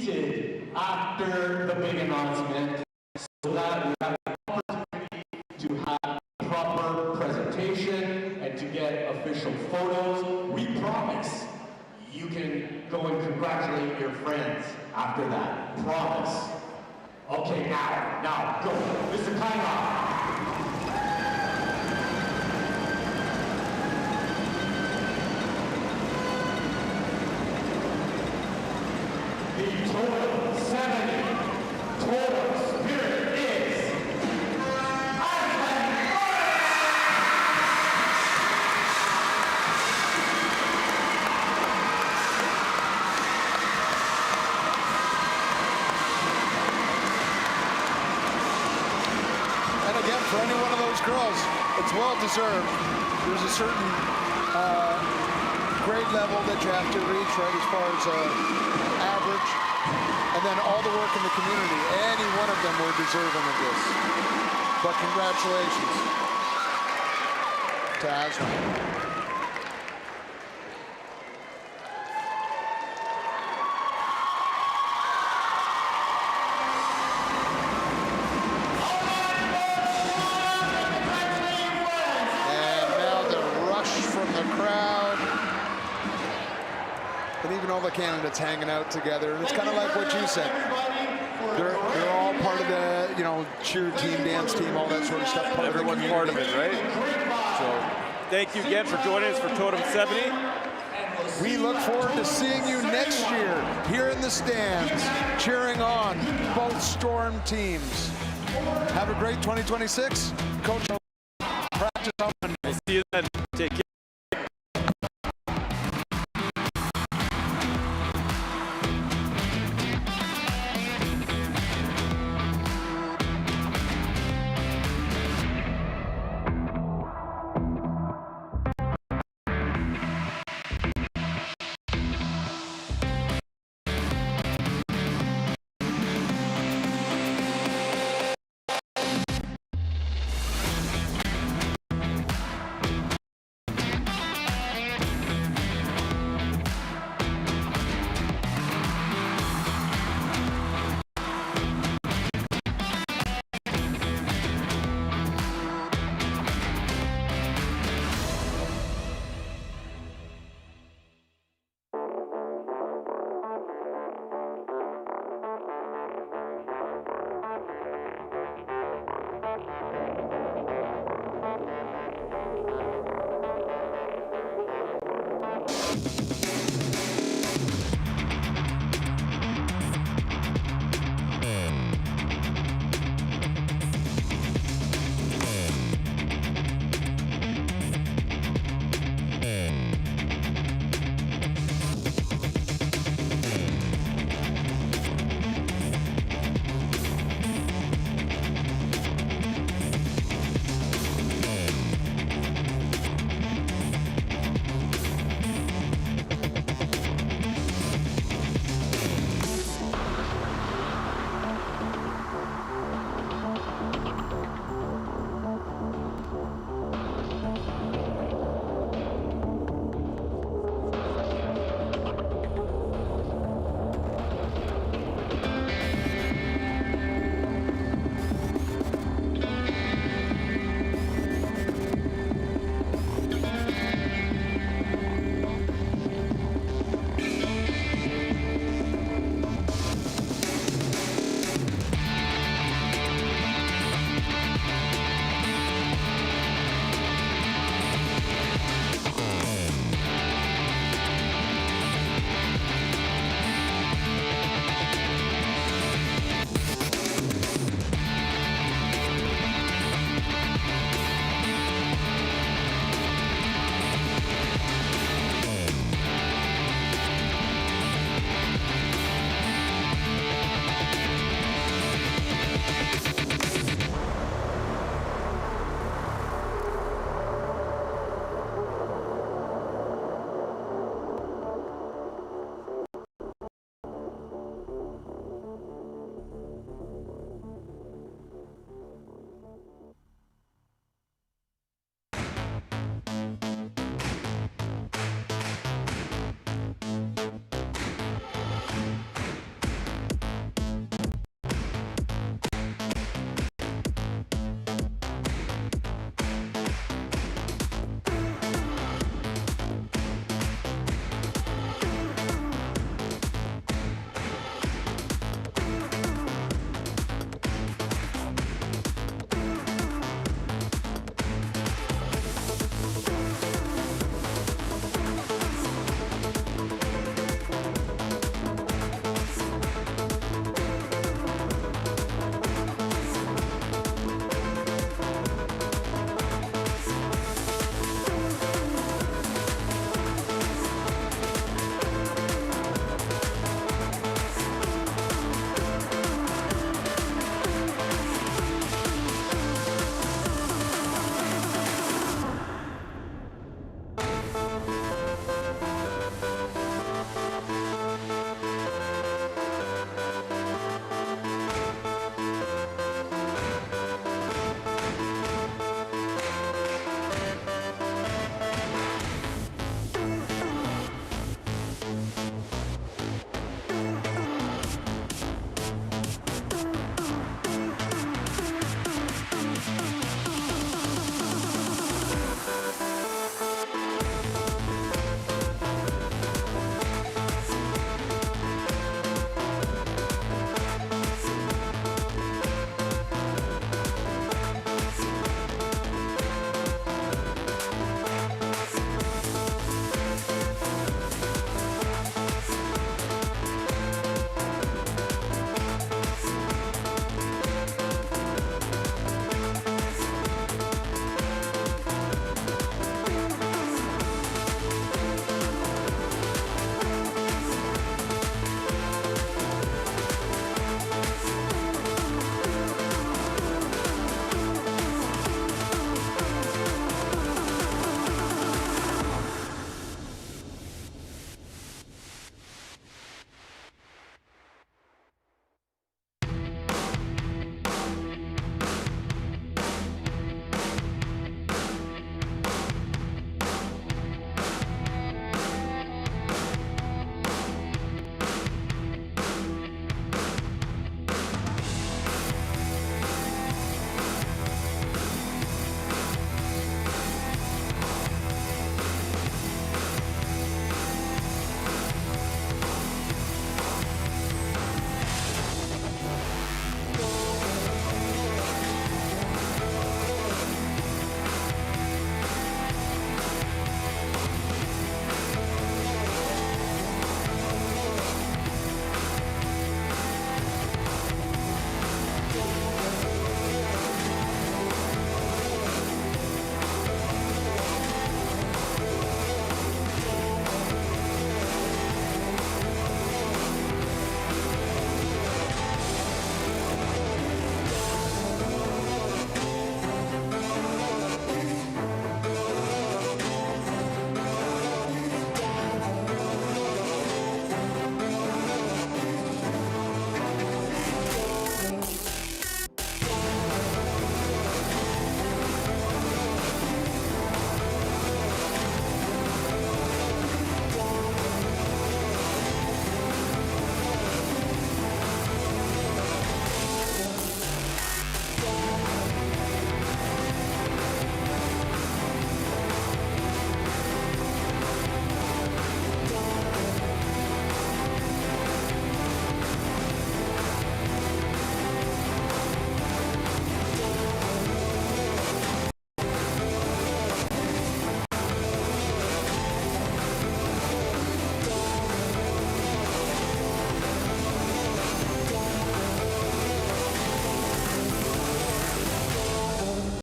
seated after the big announcement so that we have an opportunity to have proper presentation and to get official photos. We promise you can go and congratulate your friends after that. Promise. Okay, now go. Mr. Timeout. The Totem 70 Totem Spirit is
And again, for any one of those girls, it's well deserved. There's a certain grade level that you have to reach, right, as far as average. And then all the work in the community. Any one of them were deserving of this. But congratulations to Aslan. And even all the candidates hanging out together. And it's kind of like what you said. They're all part of the, you know, cheer team, dance team, all that sort of stuff.
Everyone's part of it, right? So thank you again for joining us for Totem 70.
We look forward to seeing you next year here in the stands, cheering on both Storm teams. Have a great 2026. Coach, practice on Monday.
See you then.